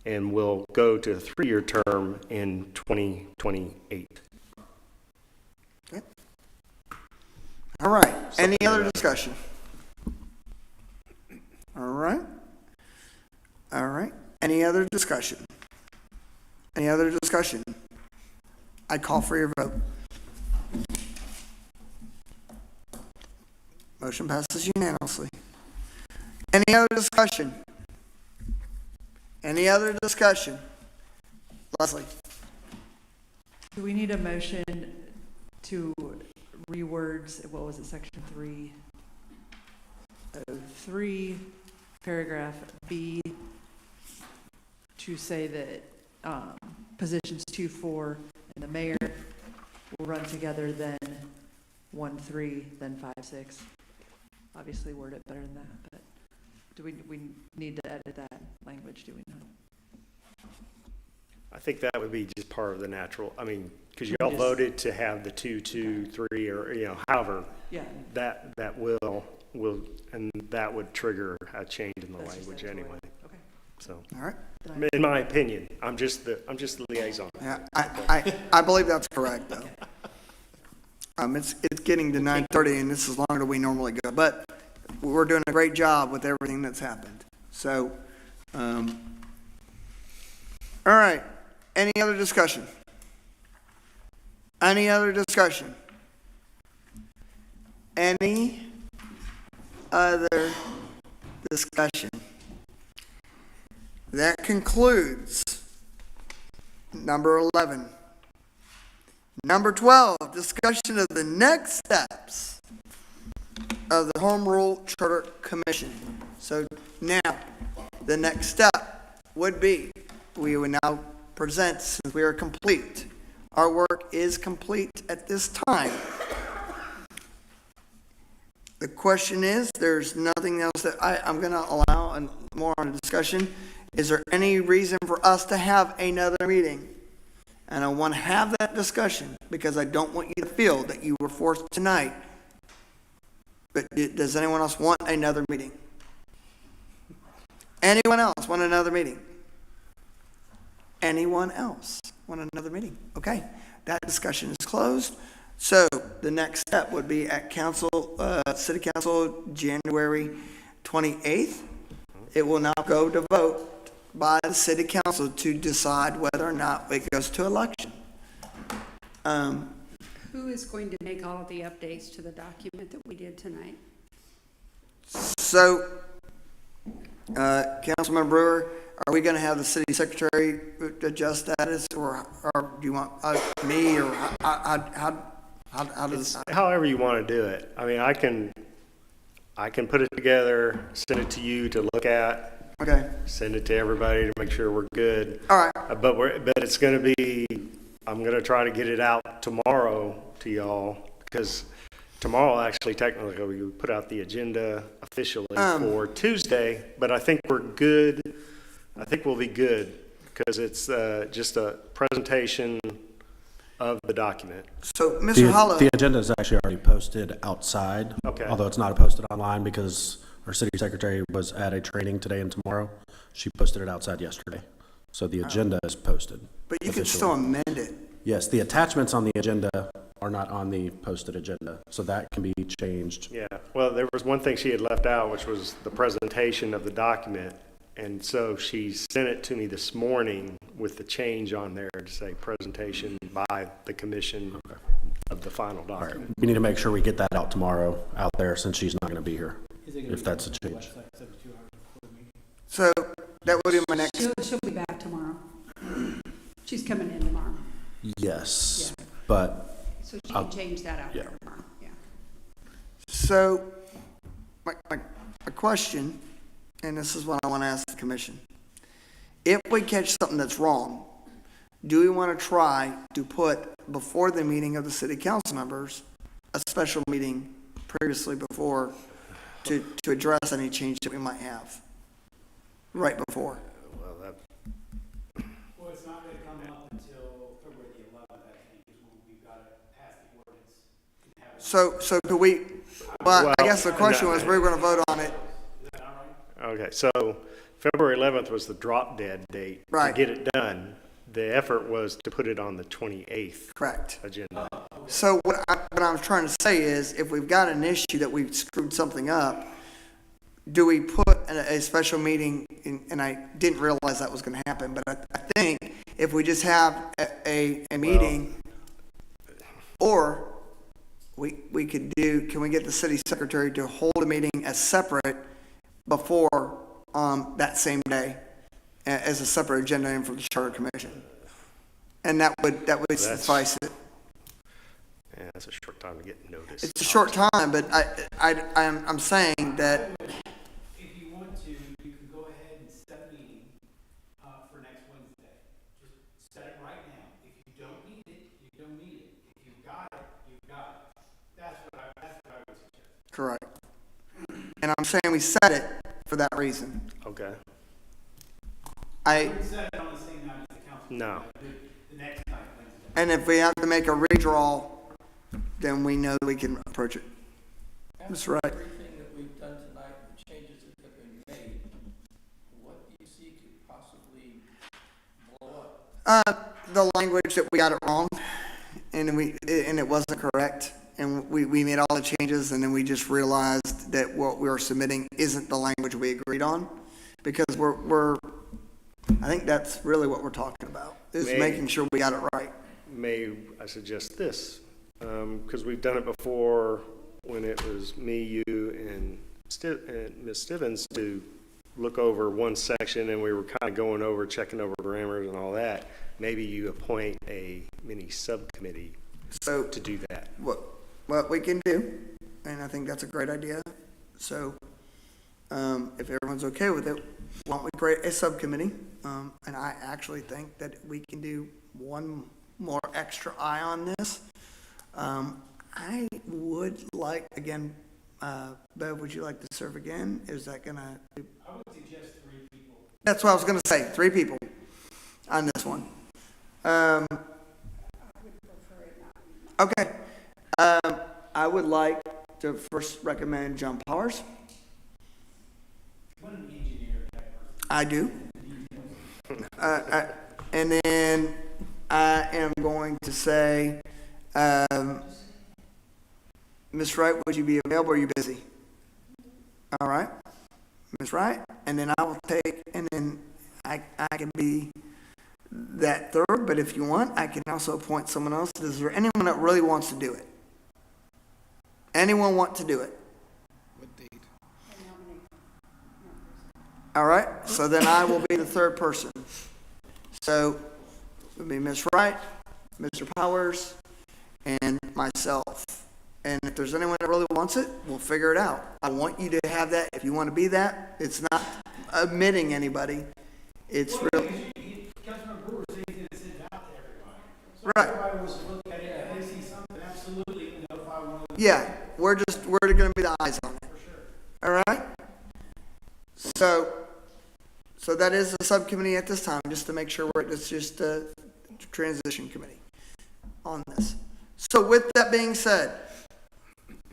S7: and will go to a 3-year term in 2028.
S3: Okay. All right. Any other discussion? All right. All right. Any other discussion? Any other discussion? I call for your vote. Motion passes unanimously. Any other discussion? Any other discussion? Leslie?
S20: Do we need a motion to rewords, what was it, section 3, paragraph B, to say that positions 2, 4, and the mayor will run together, then 1, 3, then 5, 6. Obviously word it better than that, but do we need to edit that language, do we not?
S7: I think that would be just part of the natural, I mean, because you all voted to have the 2, 2, 3, or, however,
S20: yeah.
S7: that will, and that would trigger a change in the language anyway.
S20: Okay.
S7: So,
S3: all right.
S7: In my opinion, I'm just the liaison.
S3: Yeah, I believe that's correct, though. It's getting to 9:30, and this is longer than we normally go, but we're doing a great job with everything that's happened. So, all right. Any other discussion? Any other discussion? Any other discussion? That concludes number 11. Number 12, discussion of the next steps of the Home Rule Charter Commission. So now, the next step would be, we would now present, since we are complete. Our work is complete at this time. The question is, there's nothing else that I'm going to allow and more on a discussion. Is there any reason for us to have another meeting? And I want to have that discussion because I don't want you to feel that you were forced tonight. But does anyone else want another meeting? Anyone else want another meeting? Anyone else want another meeting? Okay, that discussion is closed. So the next step would be at City Council, January 28th. It will now go to vote by the City Council to decide whether or not it goes to election.
S14: Who is going to make all of the updates to the document that we did tonight?
S3: So, Councilman Brewer, are we going to have the city secretary adjust status, or do you want me, or how does?
S7: However you want to do it. I mean, I can put it together, send it to you to look at.
S3: Okay.
S7: Send it to everybody to make sure we're good.
S3: All right.
S7: But it's going to be, I'm going to try to get it out tomorrow to y'all, because tomorrow actually technically we put out the agenda officially for Tuesday, but I think we're good. I think we'll be good because it's just a presentation of the document.
S3: So, Mr. Hollow.
S5: The agenda is actually already posted outside, although it's not posted online because our city secretary was at a training today and tomorrow. She posted it outside yesterday. So the agenda is posted.
S3: But you can still amend it.
S5: Yes, the attachments on the agenda are not on the posted agenda, so that can be changed.
S7: Yeah, well, there was one thing she had left out, which was the presentation of the document. And so she sent it to me this morning with the change on there to say presentation by the commission of the final document.
S5: We need to make sure we get that out tomorrow out there since she's not going to be here, if that's a change.
S3: So that would be my next.
S14: She'll be back tomorrow. She's coming in tomorrow.
S5: Yes,
S14: Yeah.
S5: but
S14: So she can change that out there tomorrow, yeah.
S3: So my question, and this is what I want to ask the commission. If we catch something that's wrong, do we want to try to put before the meeting of the city council members, a special meeting previously before to address any change that we might have? Right before.
S16: Well, it's not going to come up until February the 11th, I think, is when we've got to pass the ordinance.
S3: So could we, well, I guess the question was, we were going to vote on it.
S7: Okay, so February 11th was the drop dead date to get it done. The effort was to put it on the 28th
S3: Correct.
S7: agenda.
S3: So what I'm trying to say is, if we've got an issue that we've screwed something up, do we put a special meeting, and I didn't realize that was going to happen, but I think if we just have a meeting, or we could do, can we get the city secretary to hold a meeting as separate before that same day, as a separate agenda item for the Charter Commission? And that would suffice it.
S7: Yeah, that's a short time to get notice.
S3: It's a short time, but I'm saying that.
S16: If you want to, you can go ahead and set a meeting for next Wednesday. Just set it right now. If you don't need it, you don't need it. If you've got it, you've got it. That's what I would suggest.
S3: Correct. And I'm saying we set it for that reason.
S7: Okay.
S16: I wouldn't set it on the same night as the council.
S7: No.
S16: The next night, Wednesday.
S3: And if we have to make a redraw, then we know we can approach it. That's right.
S9: Everything that we've done tonight, the changes that have been made, what do you see could possibly blow up?
S3: The language that we got it wrong, and it wasn't correct, and we made all the changes, and then we just realized that what we were submitting isn't the language we agreed on, because I think that's really what we're talking about, is making sure we got it right.
S7: May I suggest this? Because we've done it before when it was me, you, and Ms. Stevens to look over one section, and we were kind of going over, checking over grammars and all that. Maybe you appoint a mini subcommittee to do that.
S3: What we can do, and I think that's a great idea. So if everyone's okay with it, why don't we create a subcommittee? And I actually think that we can do one more extra eye on this. I would like, again, Bev, would you like to serve again? Is that going to?
S16: I would suggest 3 people.
S3: That's what I was going to say, 3 people on this one. Okay. I would like to first recommend John Powers.
S16: What an engineer type person.
S3: I do. And then I am going to say, Ms. Wright, would you be available, or are you busy? All right. Ms. Wright, and then I will take, and then I can be that third, but if you want, I can also appoint someone else. Is there anyone that really wants to do it? Anyone want to do it?
S16: What date?
S3: All right, so then I will be the third person. So it would be Ms. Wright, Mr. Powers, and myself. And if there's anyone that really wants it, we'll figure it out. I want you to have that. If you want to be that, it's not admitting anybody. It's really.
S16: Councilman Brewer said he's going to send it out to everybody. So
S3: Right.
S16: everybody wants to look at it. If they see something, absolutely notify one of them.
S3: Yeah, we're going to be the eyes on it.
S16: For sure.
S3: All right? So that is a subcommittee at this time, just to make sure it's just a transition committee on this. So with that being said,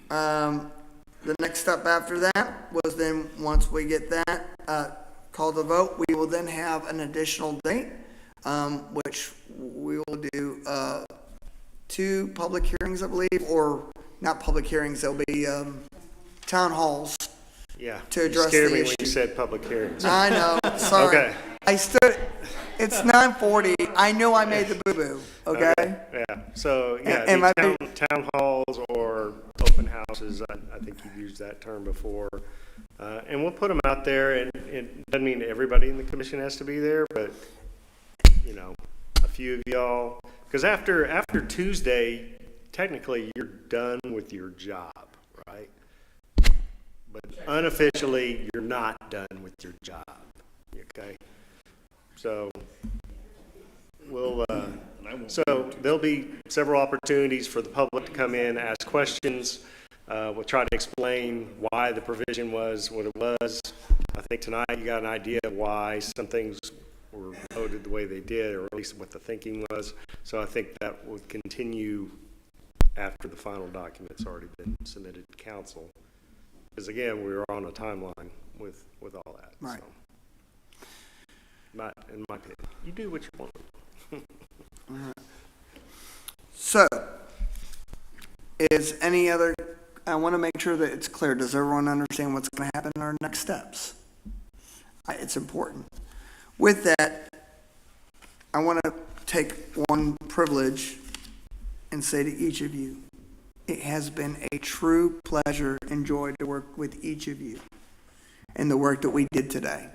S3: the next step after that was then, once we get that, call the vote, we will then have an additional date, which we will do 2 public hearings, I believe, or not public hearings, there'll be town halls
S7: Yeah.
S3: to address
S7: scared
S3: the
S7: me
S3: issue.
S7: when you said public hearings.
S3: I know, sorry.
S7: Okay.
S3: I stood, it's 9:40, I know I made the boo-boo, okay?
S7: Yeah, so, yeah,
S3: And
S7: the town halls or open houses, I think you've used that term before. And we'll put them out there, and it doesn't mean everybody in the commission has to be there, but, you know, a few of y'all, because after Tuesday, technically, you're done with your job, right? But unofficially, you're not done with your job, okay? So there'll be several opportunities for the public to come in, ask questions. We'll try to explain why the provision was what it was. I think tonight you got an idea of why some things were voted the way they did, or at least what the thinking was. So I think that will continue after the final document's already been submitted to council. Because again, we were on a timeline with all that.
S3: Right.
S7: So. In my opinion, you do what you want.
S3: All right. So, is any other, I want to make sure that it's clear. Does everyone understand what's going to happen in our next steps? It's important. With that, I want to take one privilege and say to each of you, it has been a true pleasure and joy to work with each of you in the work that we did today,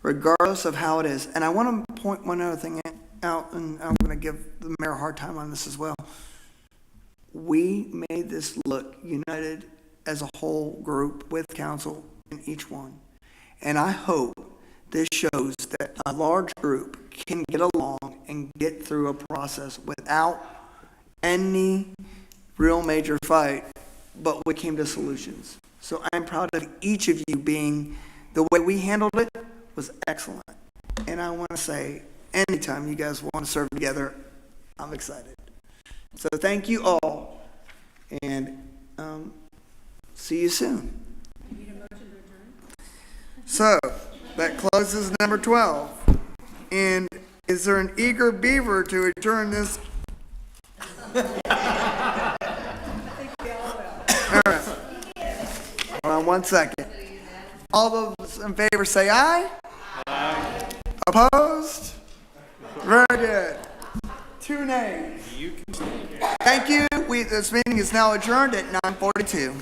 S3: regardless of how it is. And I want to point one other thing out, and I'm going to give the mayor a hard time on this as well. We made this look united as a whole group with council in each one. And I hope this shows that a large group can get along and get through a process without any real major fight, but we came to solutions. So I'm proud of each of you being, the way we handled it was excellent. And I want to say, anytime you guys want to serve together, I'm excited. So thank you all, and see you soon. So that closes number 12. And is there an eager beaver to adjourn this? All right. Hold on 1 second. All those in favor say aye. Aye. Opposed? Very good. 2 nays. Thank you. This meeting is now adjourned at 9:42.